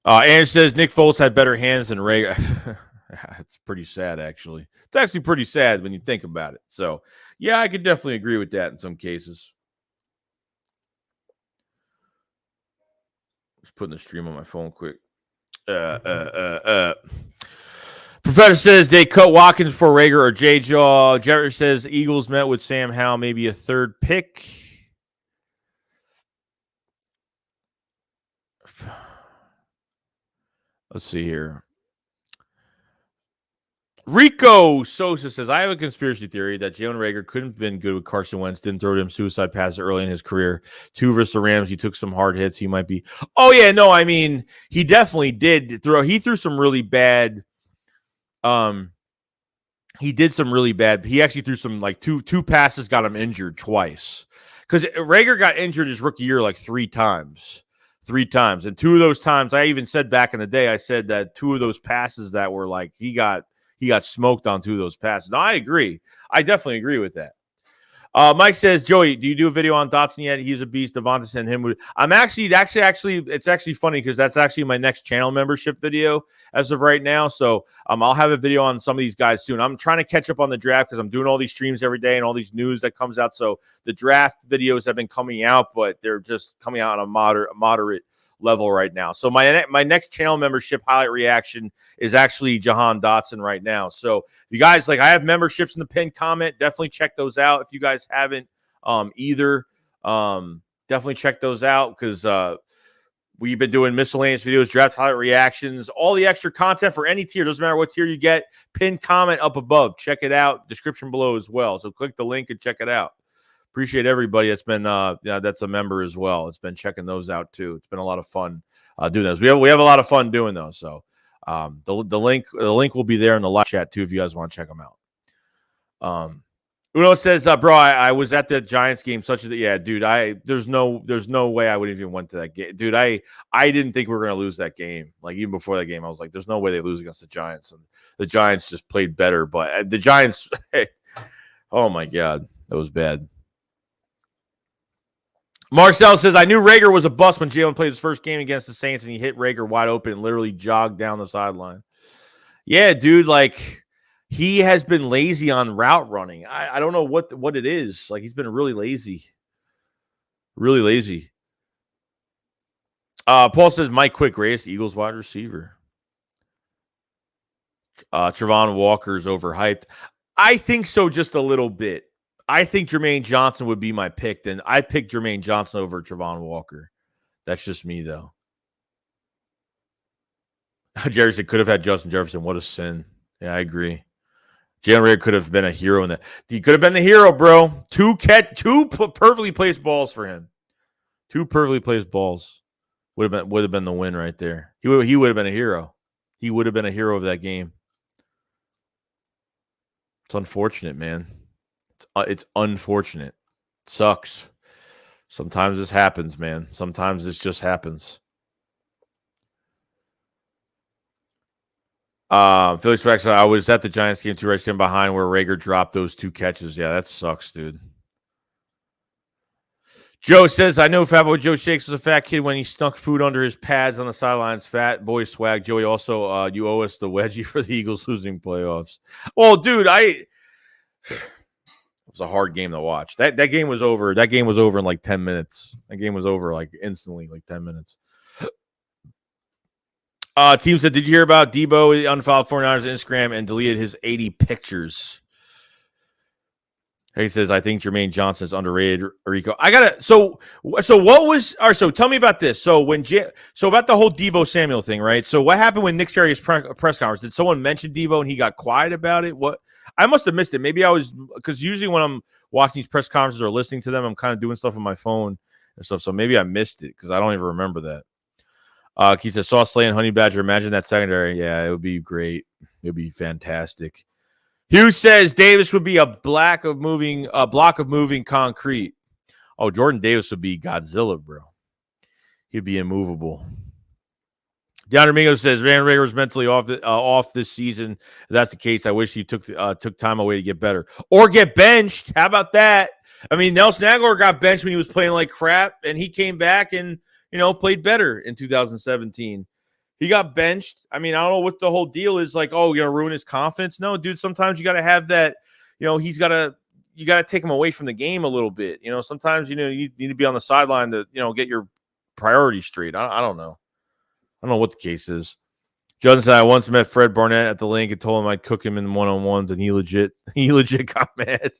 Aaron says Nick Foles had better hands than Ray. It's pretty sad, actually. It's actually pretty sad when you think about it. So, yeah, I could definitely agree with that in some cases. Just putting the stream on my phone quick. Professor says they cut Watkins for Rager or J-Jaw. Jerry says Eagles met with Sam Howell, maybe a 3rd pick. Let's see here. Rico Sosa says, I have a conspiracy theory that Jalen Rager couldn't have been good with Carson Wentz, didn't throw to him suicide passes early in his career. 2 versus the Rams, he took some hard hits. He might be. Oh, yeah, no, I mean, he definitely did throw. He threw some really bad. He did some really bad. He actually threw some, like, two passes, got him injured twice. Because Rager got injured his rookie year like 3 times. 3 times. And 2 of those times, I even said back in the day, I said that 2 of those passes that were like, he got smoked on 2 of those passes. No, I agree. I definitely agree with that. Mike says, Joey, do you do a video on Dotson yet? He's a beast. Devonta sent him. I'm actually, it's actually funny because that's actually my next channel membership video as of right now. So I'll have a video on some of these guys soon. I'm trying to catch up on the draft because I'm doing all these streams every day and all these news that comes out. So the draft videos have been coming out, but they're just coming out on a moderate level right now. So my next channel membership highlight reaction is actually Jahan Dotson right now. So if you guys, like, I have memberships in the pinned comment. Definitely check those out. If you guys haven't either, definitely check those out because we've been doing miscellaneous videos, draft highlight reactions, all the extra content for any tier. Doesn't matter what tier you get. Pinned comment up above. Check it out. Description below as well. So click the link and check it out. Appreciate everybody that's been that's a member as well. It's been checking those out too. It's been a lot of fun doing those. We have a lot of fun doing those. So the link will be there in the live chat too if you guys want to check them out. Uno says, bro, I was at the Giants game. Dude. There's no way I would even went to that game, dude. I didn't think we were gonna lose that game. Like, even before that game, I was like, there's no way they lose against the Giants, and the Giants just played better. But the Giants, oh my god, that was bad. Marcel says, I knew Rager was a bust when Jalen played his first game against the Saints and he hit Rager wide open and literally jogged down the sideline. Yeah, dude, like, he has been lazy on route running. I don't know what it is. Like, he's been really lazy. Really lazy. Paul says, Mike Quick, greatest Eagles wide receiver. Trevon Walker's overhyped. I think so, just a little bit. I think Jermaine Johnson would be my pick. Then I'd pick Jermaine Johnson over Trevon Walker. That's just me, though. Jerry said could have had Justin Jefferson. What a sin. Yeah, I agree. Jalen Rager could have been a hero in that. He could have been the hero, bro. Two perfectly placed balls for him. 2 perfectly placed balls would have been the win right there. He would have been a hero. He would have been a hero of that game. It's unfortunate, man. It's unfortunate. Sucks. Sometimes this happens, man. Sometimes this just happens. Philly Specs, I was at the Giants game too, right stand behind where Rager dropped those 2 catches. Yeah, that sucks, dude. Joe says, I know Fat Boy Joe Shakes was a fat kid when he snuck food under his pads on the sidelines. Fat boy swag. Joey, also, you owe us the wedgie for the Eagles losing playoffs. Well, dude, it was a hard game to watch. That game was over. That game was over in like 10 minutes. That game was over like instantly, like 10 minutes. Team said, did you hear about Debo? He unfollowed 49ers Instagram and deleted his 80 pictures. He says, I think Jermaine Johnson is underrated. Rico, I gotta. So what was? All right. So tell me about this. So so about the whole Debo Samuel thing, right? So what happened when Nick Sirianni's press conference? Did someone mention Debo and he got quiet about it? What? I must have missed it. Maybe I was, because usually when I'm watching these press conferences or listening to them, I'm kind of doing stuff on my phone and stuff. So maybe I missed it because I don't even remember that. Keith says, saw Slay and Honey Badger. Imagine that secondary. Yeah, it would be great. It would be fantastic. Hugh says Davis would be a block of moving concrete. Oh, Jordan Davis would be Godzilla, bro. He'd be immovable. Don Domingo says Van Rager was mentally off this season. If that's the case, I wish he took time away to get better or get benched. How about that? I mean, Nelson Aguilar got benched when he was playing like crap, and he came back and played better in 2017. He got benched. I mean, I don't know what the whole deal is. Like, oh, you're gonna ruin his confidence? No, dude. Sometimes you got to have that. You got to take him away from the game a little bit. Sometimes you need to be on the sideline to get your priorities straight. I don't know. I don't know what the case is. Justin said, I once met Fred Barnett at the link and told him I'd cook him in one-on-ones, and he legit got mad.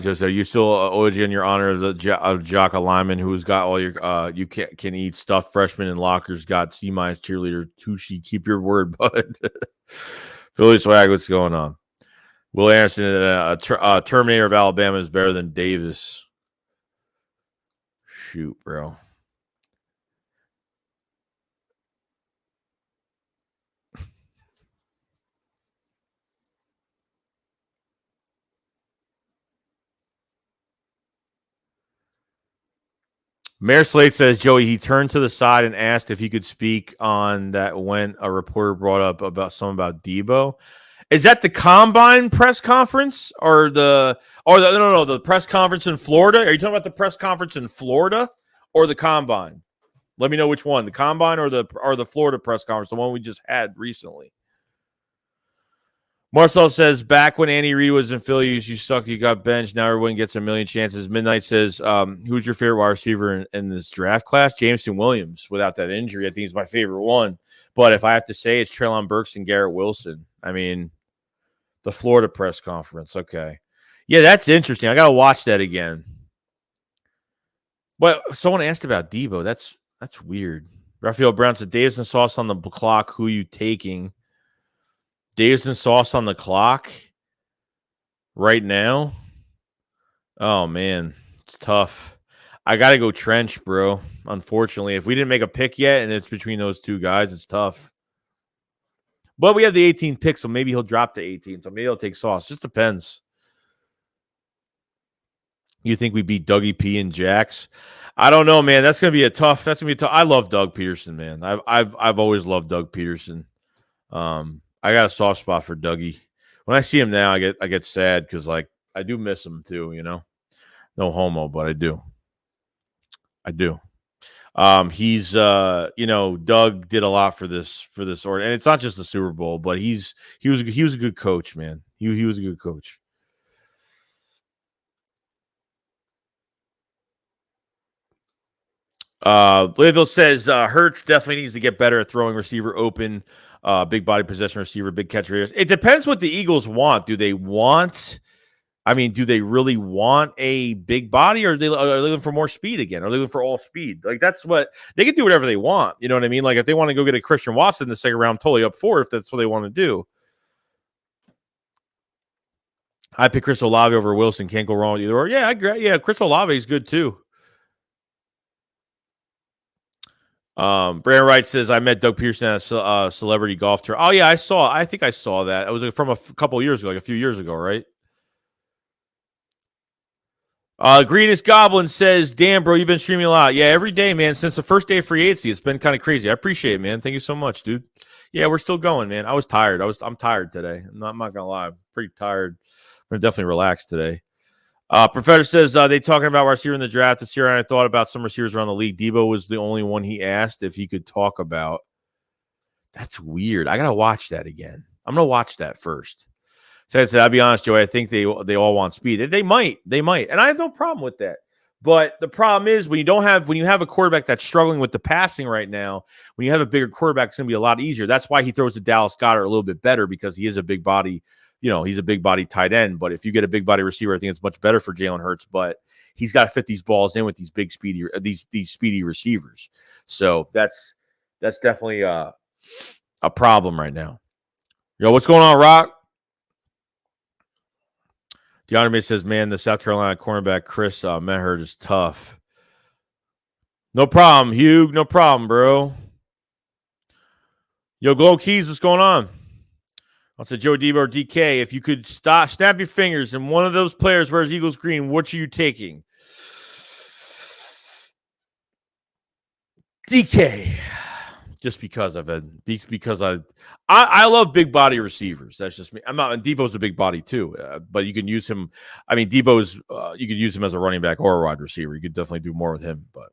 Joe said, are you still OG in your honor of Jock Lyman, who's got all your you can eat stuff freshman in lockers, got C- cheerleader Tushy. Keep your word, bud. Philly swag, what's going on? Will Anderson, Terminator of Alabama is better than Davis. Shoot, bro. Mayor Slate says, Joey, he turned to the side and asked if he could speak on that when a reporter brought up about Debo. Is that the Combine press conference or the press conference in Florida? Are you talking about the press conference in Florida or the Combine? Let me know which one, the Combine or the Florida press conference, the one we just had recently. Marcel says, back when Andy Reid was in Philly, you sucked, you got benched. Now everyone gets a million chances. Midnight says, who's your favorite wide receiver in this draft class? Jameson Williams, without that injury, I think he's my favorite one. But if I have to say, it's Treylon Burks and Garrett Wilson. I mean, the Florida press conference. Okay. Yeah, that's interesting. I got to watch that again. But someone asked about Debo. That's weird. Raphael Brown said, Davis and Sauce on the clock. Who you taking? Davis and Sauce on the clock right now. Oh, man. It's tough. I got to go Trench, bro. Unfortunately, if we didn't make a pick yet and it's between those two guys, it's tough. But we have the 18th pick, so maybe he'll drop to 18. So maybe he'll take Sauce. Just depends. You think we beat Dougie P and Jax? I don't know, man. That's gonna be tough. I love Doug Peterson, man. I've always loved Doug Peterson. I got a soft spot for Dougie. When I see him now, I get sad because like I do miss him too. No homo, but I do. He's Doug did a lot for this order, and it's not just the Super Bowl, but he was a good coach, man. He was a good coach. Lidl says Hurts definitely needs to get better at throwing receiver open, big body possession receiver, big catch radius. It depends what the Eagles want. Do they really want a big body, or are they looking for more speed again? Are they looking for all speed? Like that's what they can do whatever they want. You know what I mean? Like if they want to go get a Christian Watson in the second round, totally up for it if that's what they want to do. I pick Chris Olave over Wilson. Can't go wrong with either. Or yeah, I agree. Yeah, Chris Olave is good too. Brandon Wright says I met Doug Pearson at a celebrity golf tour. Oh yeah, I think I saw that. It was from a couple years ago, like a few years ago, right? Greenest Goblin says, damn, bro, you've been streaming a lot. Yeah, every day, man, since the first day of free agency. It's been kind of crazy. I appreciate it, man. Thank you so much, dude. Yeah, we're still going, man. I was tired. I'm tired today. I'm not going to lie. I'm pretty tired. I'm definitely relaxed today. Professor says, they talking about receiver in the draft this year, and I thought about some receivers around the league. Debo was the only one he asked if he could talk about. That's weird. I got to watch that again. I'm going to watch that first. So I said, I'll be honest, Joey, I think they all want speed. They might. And I have no problem with that. But the problem is when you have a quarterback that's struggling with the passing right now, when you have a bigger quarterback, it's going to be a lot easier. That's why he throws to Dallas Goedert a little bit better, because he is a big body. He's a big body tight end. But if you get a big body receiver, I think it's much better for Jalen Hurts. But he's got to fit these balls in with these big speedy these speedy receivers. So that's definitely a problem right now. What's going on, Rock? DeAndre says, man, the South Carolina cornerback Chris Mehert is tough. No problem, Hugh. No problem, bro. Yo, Glow Keys, what's going on? I'll say Joe Debo or DK. If you could snap your fingers and one of those players wears Eagles green, what are you taking? DK. Just because I love big body receivers. That's just me. And Debo's a big body too, but you can use him. I mean, you could use him as a running back or a wide receiver. You could definitely do more with him. But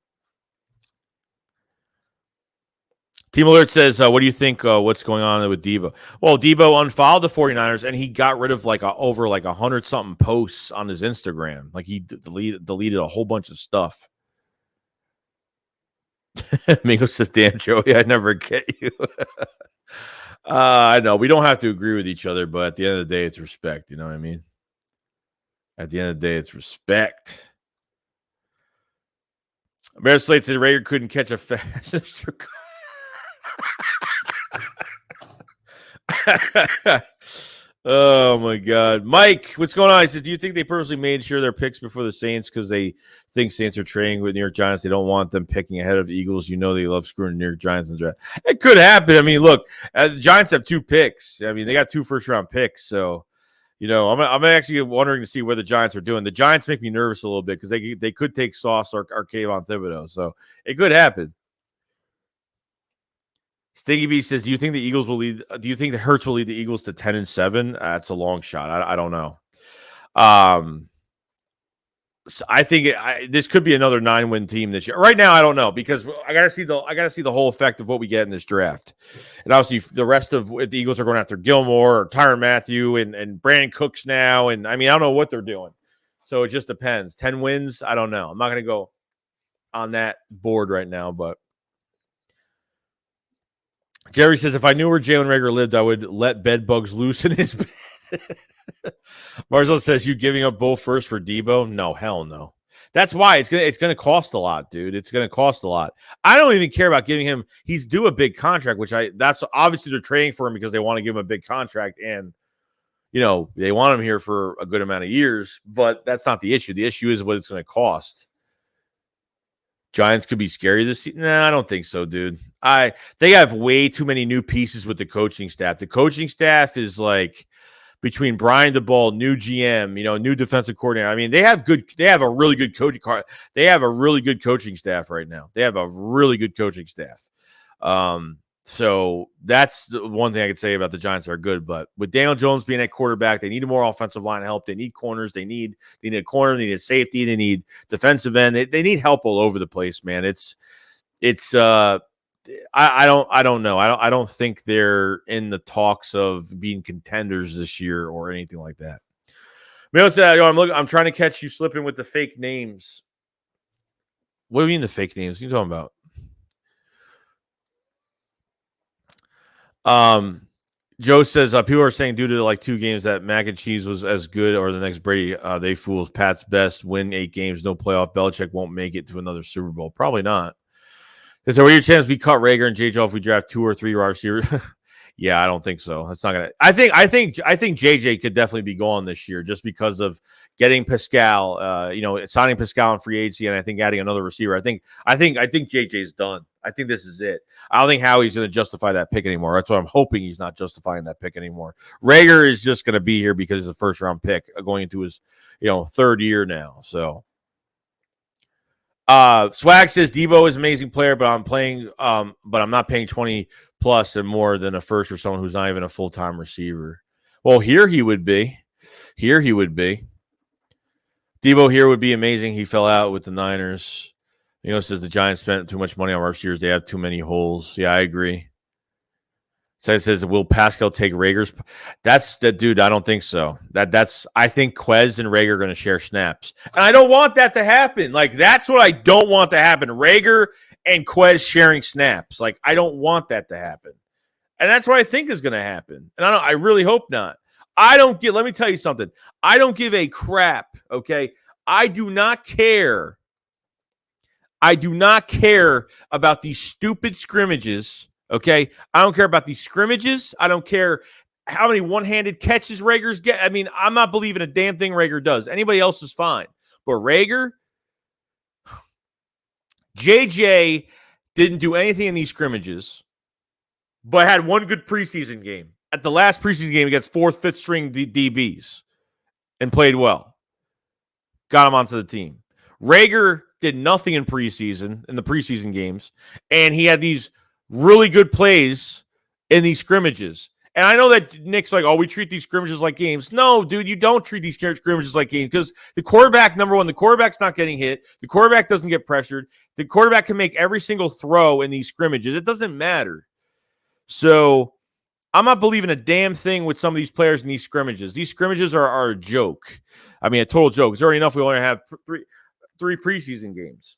Team Alert says, what do you think? What's going on with Debo? Well, Debo unfollowed the 49ers and he got rid of over 100 something posts on his Instagram. Like he deleted a whole bunch of stuff. Mingo says, damn, Joey, I never get you. I know. We don't have to agree with each other, but at the end of the day, it's respect. You know what I mean? At the end of the day, it's respect. Bear Slate said Rager couldn't catch a fast. Oh, my God. Mike, what's going on? He said, do you think they purposely made sure their picks before the Saints because they think Saints are trading with New York Giants? They don't want them picking ahead of the Eagles. They love screwing the New York Giants in the draft. It could happen. I mean, look, the Giants have 2 picks. I mean, they got 2 first-round picks. So, I'm actually wondering to see what the Giants are doing. The Giants make me nervous a little bit because they could take Sauce or Kayvon Thibodeaux. So, it could happen. Stingy B says, do you think the Eagles will lead? Do you think the Hurts will lead the Eagles to 10-7? That's a long shot. I don't know. So I think this could be another 9-win team this year. Right now, I don't know because I gotta see the whole effect of what we get in this draft, and obviously the rest of if the Eagles are going after Gilmore or Tyrann Mathieu and Brandon Cooks now, and I mean I don't know what they're doing, so it just depends. 10 wins, I don't know. I'm not gonna go on that board right now, but. Jerry says, if I knew where Jalen Reagor lived, I would let bed bugs loose in his bed. Marzo says, you giving up both first for Debo? No, hell no. That's why it's gonna cost a lot, dude. It's gonna cost a lot. I don't even care about giving him. He's due a big contract, that's obviously they're trading for him because they want to give him a big contract, and they want him here for a good amount of years. But that's not the issue. The issue is what it's going to cost. Giants could be scary this season. Nah, I don't think so, dude. They have way too many new pieces with the coaching staff. The coaching staff is like between Brian DeBall, new GM, new defensive coordinator. I mean, they have a really good coaching card. They have a really good coaching staff right now. They have a really good coaching staff. So that's the one thing I could say about the Giants are good. But with Daniel Jones being at quarterback, they need more offensive line help. They need corners. They need a corner. They need a safety. They need defensive end. They need help all over the place, man. I don't know. I don't think they're in the talks of being contenders this year or anything like that. I'm trying to catch you slipping with the fake names. What do you mean the fake names? What are you talking about? Joe says people are saying due to 2 games that mac and cheese was as good or the next Brady, they fools. Pat's best, win 8 games, no playoff. Belichick won't make it to another Super Bowl. Probably not. Is there your chance we cut Reagor and JJ if we draft 2 or 3 wide receivers? Yeah, I don't think so. That's not gonna. I think JJ could definitely be gone this year just because of getting Pascal. Signing Pascal in free agency, and I think adding another receiver. I think JJ's done. I think this is it. I don't think Howie's going to justify that pick anymore. That's what I'm hoping he's not justifying that pick anymore. Reagor is just going to be here because he's a first round pick going into his 3rd year now. So Swag says Debo is an amazing player, but I'm not paying 20 plus and more than a first or someone who's not even a full-time receiver. Well, here he would be. Debo here would be amazing. He fell out with the Niners. Says the Giants spent too much money on receivers. They have too many holes. Yeah, I agree. So it says, will Pascal take Rager's? That's the dude. I don't think so. I think Quez and Rager are going to share snaps, and I don't want that to happen. Like, that's what I don't want to happen. Rager and Quez sharing snaps. Like, I don't want that to happen, and that's what I think is going to happen. And I really hope not. Let me tell you something. I don't give a crap. Okay, I do not care. I do not care about these stupid scrimmages. Okay, I don't care about these scrimmages. I don't care how many one-handed catches Rager's get. I mean, I'm not believing a damn thing Rager does. Anybody else is fine. But Rager, JJ didn't do anything in these scrimmages, but had one good preseason game. At the last preseason game against fourth, fifth string DBs and played well. Got him onto the team. Rager did nothing in the preseason games, and he had these really good plays in these scrimmages. And I know that Nick's like, we treat these scrimmages like games. No, dude, you don't treat these scrimmages like games because the quarterback, number one, the quarterback's not getting hit. The quarterback doesn't get pressured. The quarterback can make every single throw in these scrimmages. It doesn't matter. So I'm not believing a damn thing with some of these players in these scrimmages. These scrimmages are a joke. I mean, a total joke. It's already enough we only have three preseason games.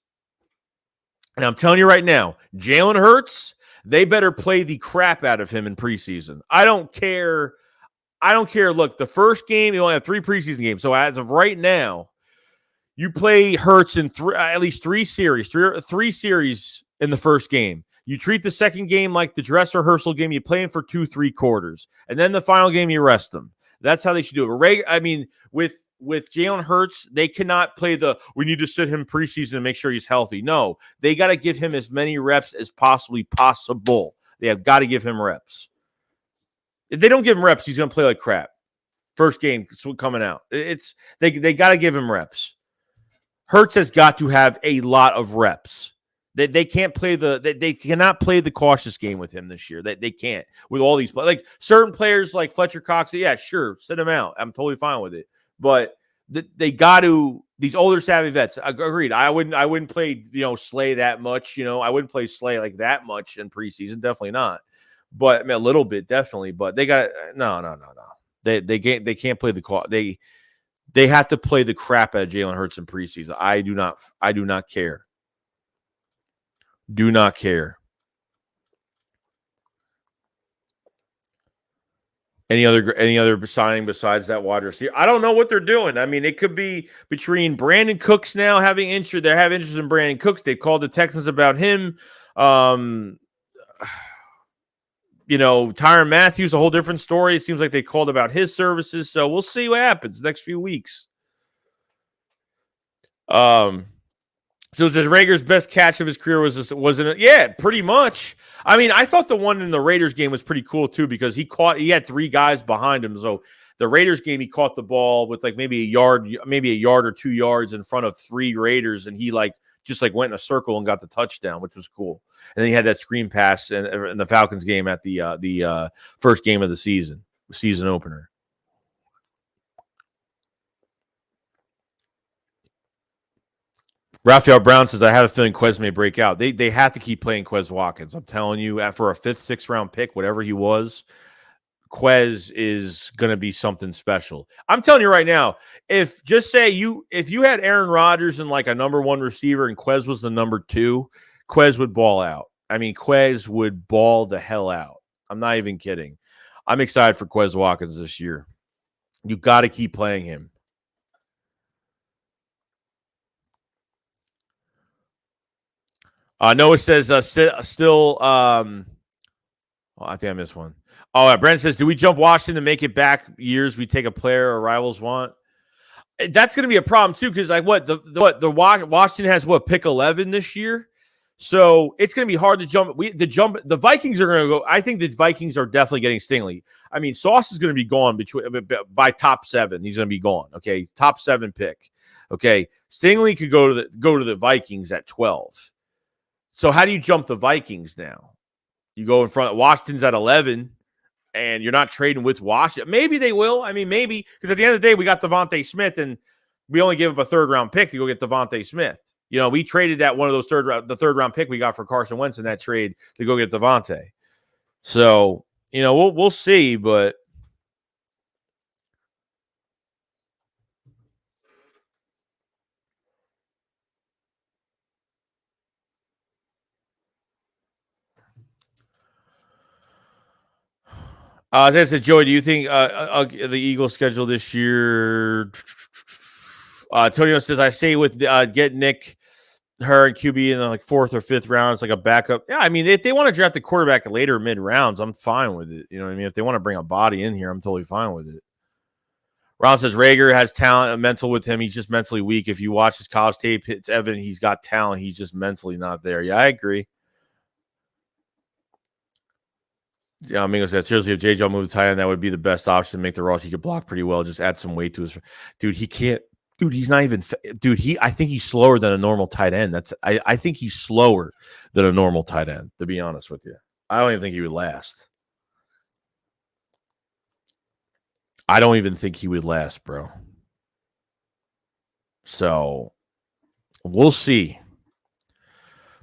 And I'm telling you right now, Jalen Hurts, they better play the crap out of him in preseason. I don't care. Look, the first game, you only have 3 preseason games. So as of right now, you play Hurts in at least 3 series, three series in the first game. You treat the second game like the dress rehearsal game. You play him for 2-3 quarters. And then the final game, you rest him. That's how they should do it. With Jalen Hurts, they cannot play we need to sit him preseason and make sure he's healthy. No, they got to give him as many reps as possibly possible. They have got to give him reps. If they don't give him reps, he's going to play like crap. First game coming out. They got to give him reps. Hurts has got to have a lot of reps. They can't play they cannot play the cautious game with him this year. They can't with all these like certain players like Fletcher Cox. Yeah, sure, sit him out. I'm totally fine with it. But they got to these older savvy vets. Agreed. I wouldn't play Slay that much. I wouldn't play Slay like that much in preseason. Definitely not. But I mean, a little bit definitely. But they got no. They can't play the they have to play the crap out of Jalen Hurts in preseason. I do not care. Do not care. Any other signing besides that wide receiver? I don't know what they're doing. I mean, it could be between Brandon Cooks now having interest. They have interest in Brandon Cooks. They called the Texans about him. Tyrann Matthews, a whole different story. It seems like they called about his services. So we'll see what happens next few weeks. So it says Rager's best catch of his career wasn't it? Yeah, pretty much. I mean, I thought the one in the Raiders game was pretty cool too because he had 3 guys behind him. So the Raiders game, he caught the ball with like maybe a yard or 2 yards in front of 3 Raiders, and he just went in a circle and got the touchdown, which was cool. And then he had that screen pass in the Falcons game at the first game of the season opener. Raphael Brown says, I have a feeling Quez may break out. They have to keep playing Quez Watkins. I'm telling you, for a 5th, 6th round pick, whatever he was, Quez is going to be something special. I'm telling you right now, if you had Aaron Rodgers and like a number 1 receiver and Quez was the number 2, Quez would ball out. I mean, Quez would ball the hell out. I'm not even kidding. I'm excited for Quez Watkins this year. You got to keep playing him. Noah says still. I think I missed one. Oh, Brent says, do we jump Washington to make it back years we take a player our rivals want? That's going to be a problem too, because Washington has pick 11 this year. So it's going to be hard to jump. The Vikings are going to go. I think the Vikings are definitely getting Stingley. I mean, Sauce is going to be gone by top 7. He's going to be gone. Okay, top 7 pick. Okay, Stingley could go to the Vikings at 12. So how do you jump the Vikings now? You go in front. Washington's at 11, and you're not trading with Washington. Maybe they will. I mean, maybe, because at the end of the day, we got Devontae Smith, and we only gave up a 3rd-round pick to go get Devontae Smith. You know, we traded that one of those the 3rd-round pick we got for Carson Wentz in that trade to go get Devontae. So, you know, we'll see, but as I said, Joey, do you think the Eagles schedule this year? Antonio says, I say with get Nick, her, and QB in the 4th or 5th rounds, like a backup. Yeah, I mean, if they want to draft the quarterback later mid rounds, I'm fine with it. You know what I mean? If they want to bring a body in here, I'm totally fine with it. Ron says Rager has talent and mental with him. He's just mentally weak. If you watch his college tape, it's evident he's got talent. He's just mentally not there. Yeah, I agree. Yeah, Mingo said, seriously, if J.J. moved to tight end, that would be the best option to make the roster. He could block pretty well. Just add some weight to his. Dude, he can't. Dude, he's not even. Dude, I think he's slower than a normal tight end. I think he's slower than a normal tight end, to be honest with you. I don't even think he would last. I don't even think he would last, bro. So, we'll see.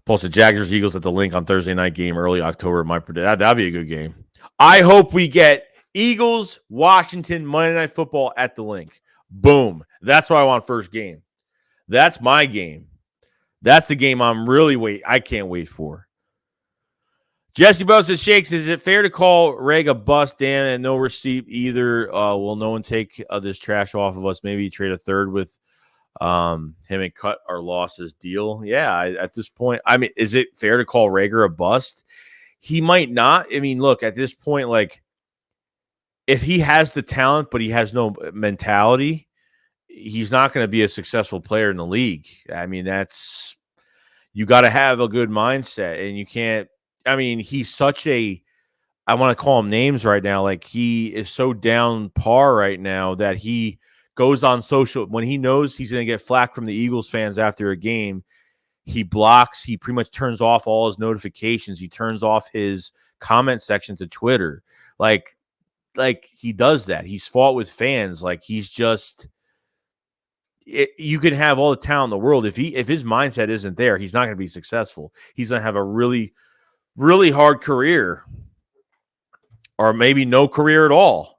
Posted Jaguars Eagles at the link on Thursday night game, early October. That'd be a good game. I hope we get Eagles, Washington, Monday Night Football at the link. Boom. That's what I want first game. That's my game. That's the game I can't wait for. Jesse Bell says, Shakes, is it fair to call Reg a bust, Dan, and no receipt either? Will no one take this trash off of us? Maybe trade a 3rd with him and cut our losses deal. Yeah, at this point, I mean, is it fair to call Rager a bust? He might not. I mean, look, at this point, like, if he has the talent but he has no mentality, he's not going to be a successful player in the league. I mean, you got to have a good mindset, and you can't. I mean, he's such a. I want to call him names right now. Like, he is so down par right now that he goes on social when he knows he's going to get flack from the Eagles fans after a game. He blocks. He pretty much turns off all his notifications. He turns off his comment section to Twitter. Like he does that. He's fought with fans. Like, he's just. You can have all the talent in the world. If his mindset isn't there, he's not going to be successful. He's going to have a really, really hard career, or maybe no career at all.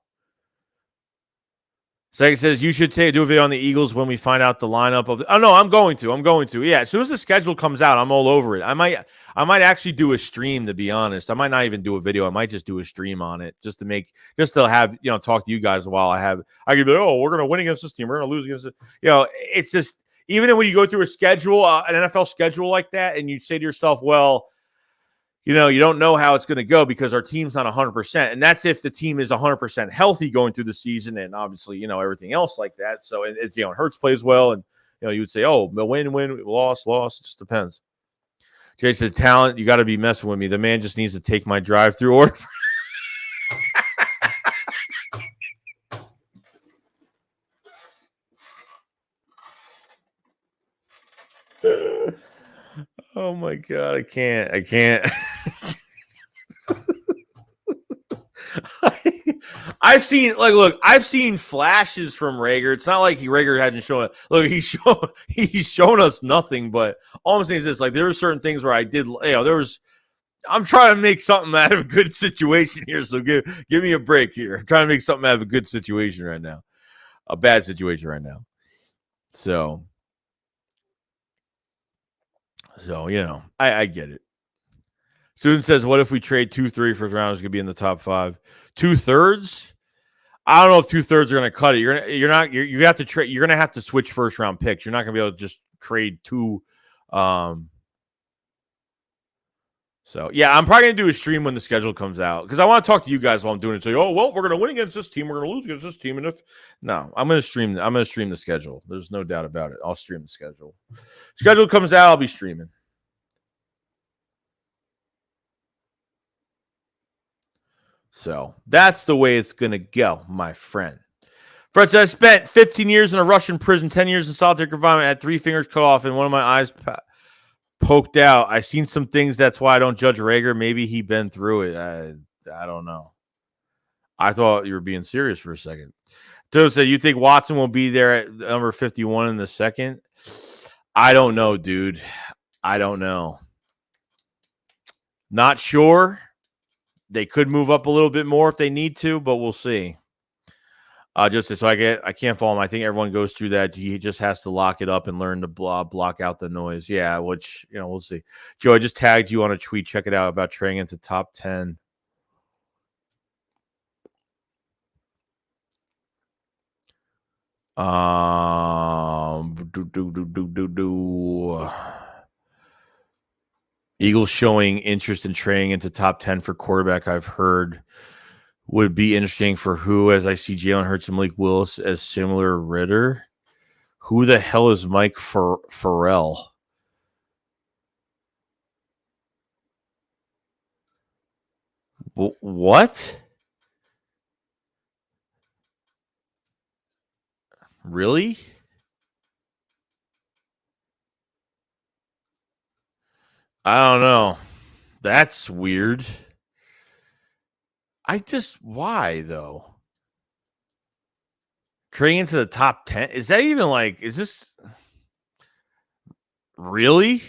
Second says you should do a video on the Eagles when we find out the lineup of. Oh no, I'm going to. Yeah, as soon as the schedule comes out, I'm all over it. I might actually do a stream. To be honest, I might not even do a video. I might just do a stream on it just to have talk to you guys while I could be we're gonna win against this team, we're gonna lose against it. It's just even when you go through a schedule, an NFL schedule like that, and you say to yourself, well. You don't know how it's going to go because our team's not 100%. And that's if the team is 100% healthy going through the season and obviously, everything else like that. So, it's, Hurts plays well and, you would say, oh, win, loss. It just depends. Jay says, talent, you got to be messing with me. The man just needs to take my drive-through order. Oh, my God. I can't. I've seen flashes from Rager. It's not like Rager hadn't shown it. Look, he's shown us nothing. But all I'm saying is this: there were certain things where I did. I'm trying to make something out of a good situation here. So give me a break here. I'm trying to make something out of a good situation right now, a bad situation right now. So I get it. Student says, what if we trade 2-3 first rounders could be in the top 5? 2/3? I don't know if 2/3 are going to cut it. You have to trade. You're going to have to switch first round picks. You're not going to be able to just trade 2. So yeah, I'm probably going to do a stream when the schedule comes out because I want to talk to you guys while I'm doing it. Say, oh well, we're going to win against this team. We're going to lose against this team. And I'm going to stream. I'm going to stream the schedule. There's no doubt about it. I'll stream the schedule. Schedule comes out. I'll be streaming. So that's the way it's going to go, my friend. Fred said, I spent 15 years in a Russian prison, 10 years in solitary confinement, had 3 fingers cut off, and one of my eyes poked out. I seen some things. That's why I don't judge Rager. Maybe he been through it. I don't know. I thought you were being serious for a second. So said, you think Watson will be there at number 51 in the second? I don't know, dude. I don't know. Not sure. They could move up a little bit more if they need to, but we'll see. Just so I can't follow him. I think everyone goes through that. He just has to lock it up and learn to block out the noise. Yeah, which, we'll see. Joe, I just tagged you on a tweet. Check it out about trading into top 10. Eagles showing interest in trading into top 10 for quarterback, I've heard, would be interesting for who, as I see Jalen Hurts and Malik Willis as similar Ritter. Who the hell is Mike Farrell? What? Really? I don't know. That's weird. Why though? Trading into the top 10? Is that even is this really?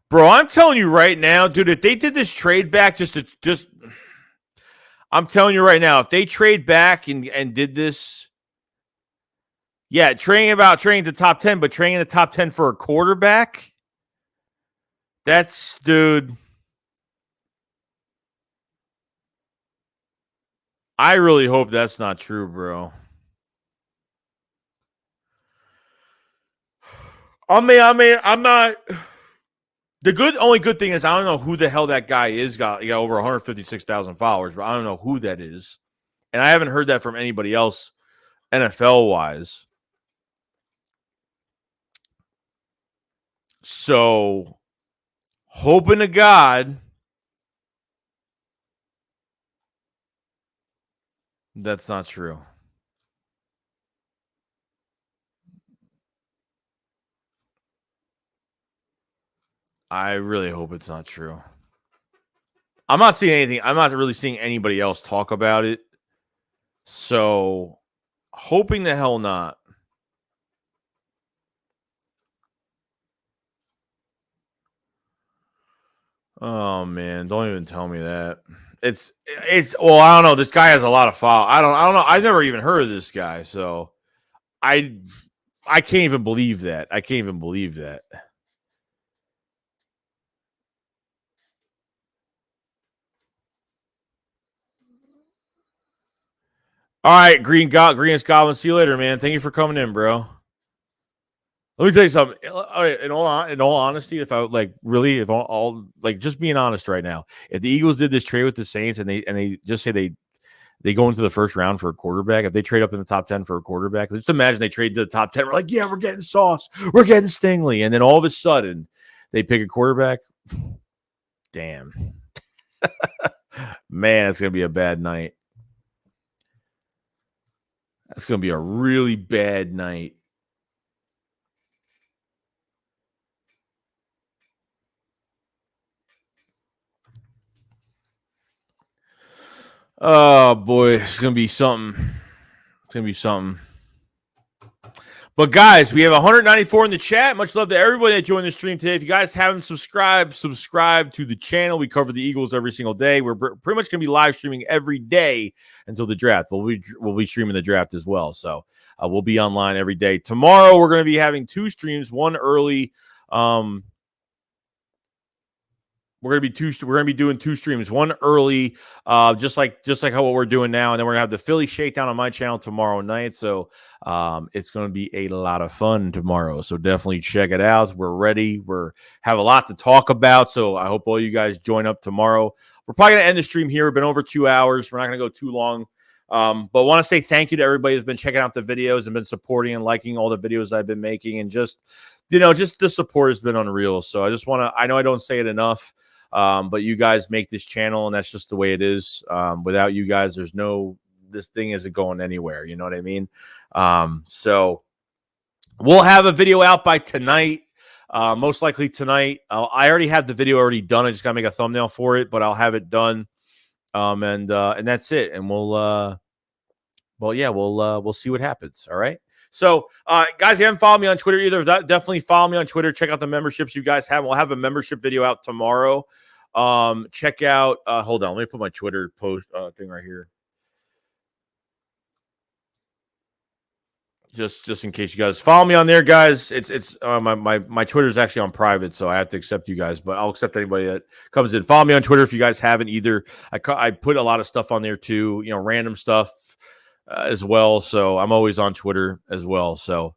Bro, I'm telling you right now, dude, if they did this trade back I'm telling you right now, if they trade back and did this, yeah, trading the top 10, but trading the top 10 for a quarterback, that's, dude, I really hope that's not true, bro. I'm not. The only good thing is I don't know who the hell that guy is. He got over 156,000 followers, but I don't know who that is. And I haven't heard that from anybody else NFL-wise. So, hoping to God that's not true. I really hope it's not true. I'm not seeing anything. I'm not really seeing anybody else talk about it. So, hoping the hell not. Oh man, don't even tell me that. It's well, I don't know. This guy has a lot of foul. I don't know. I've never even heard of this guy, so I can't even believe that. I can't even believe that. All right, Greenest Goblin. See you later, man. Thank you for coming in, bro. Let me tell you something. All right, in all honesty, if I if all just being honest right now, if the Eagles did this trade with the Saints and they just say they go into the first round for a quarterback, if they trade up in the top 10 for a quarterback, just imagine they trade to the top 10. We're like, yeah, we're getting Sauce, we're getting Stingley, and then all of a sudden they pick a quarterback. Damn, man, it's gonna be a bad night. That's gonna be a really bad night. Oh boy, it's gonna be something. It's gonna be something. But guys, we have 194 in the chat. Much love to everybody that joined the stream today. If you guys haven't subscribed to the channel. We cover the Eagles every single day. We're pretty much gonna be live streaming every day until the draft. We'll be streaming the draft as well. So we'll be online every day. Tomorrow we're gonna be having 2 streams, one early. We're gonna be doing 2 streams, one early, just like how what we're doing now, and then we're gonna have the Philly Shakedown on my channel tomorrow night. So it's gonna be a lot of fun tomorrow. So definitely check it out. We're ready. Have a lot to talk about. So I hope all you guys join up tomorrow. We're probably gonna end the stream here. We've been over 2 hours. We're not gonna go too long. But want to say thank you to everybody who's been checking out the videos and been supporting and liking all the videos I've been making, and just the support has been unreal. So I know I don't say it enough. But you guys make this channel, and that's just the way it is. Without you guys, this thing isn't going anywhere. You know what I mean? So we'll have a video out by tonight. Most likely tonight. I already have the video already done. I just gotta make a thumbnail for it, but I'll have it done. And that's it. And we'll see what happens. All right. So, guys, if you haven't followed me on Twitter either, definitely follow me on Twitter. Check out the memberships you guys have. We'll have a membership video out tomorrow. Check out. Hold on. Let me put my Twitter post thing right here. Just in case you guys follow me on there, guys. It's my Twitter is actually on private, so I have to accept you guys, but I'll accept anybody that comes in. Follow me on Twitter if you guys haven't either. I put a lot of stuff on there too, random stuff as well. So I'm always on Twitter as well. So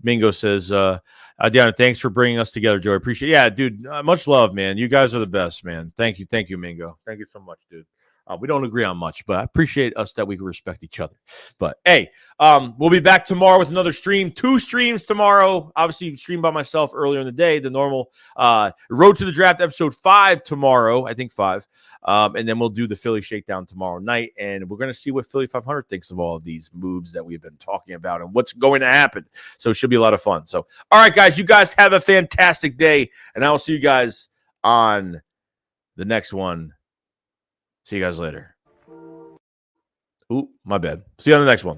Mingo says, Deanna, thanks for bringing us together, Joe. I appreciate it. Yeah, dude, much love, man. You guys are the best, man. Thank you, Mingo. Thank you so much, dude. We don't agree on much, but I appreciate us that we can respect each other. But hey, we'll be back tomorrow with another stream. 2 streams tomorrow. Obviously, stream by myself earlier in the day. The normal Road to the Draft episode 5 tomorrow. I think 5. And then we'll do the Philly Shakedown tomorrow night. And we're going to see what Philly 500 thinks of all of these moves that we've been talking about and what's going to happen. So it should be a lot of fun. So, all right, guys, you guys have a fantastic day. And I will see you guys on the next one. See you guys later. Ooh, my bad. See you on the next one.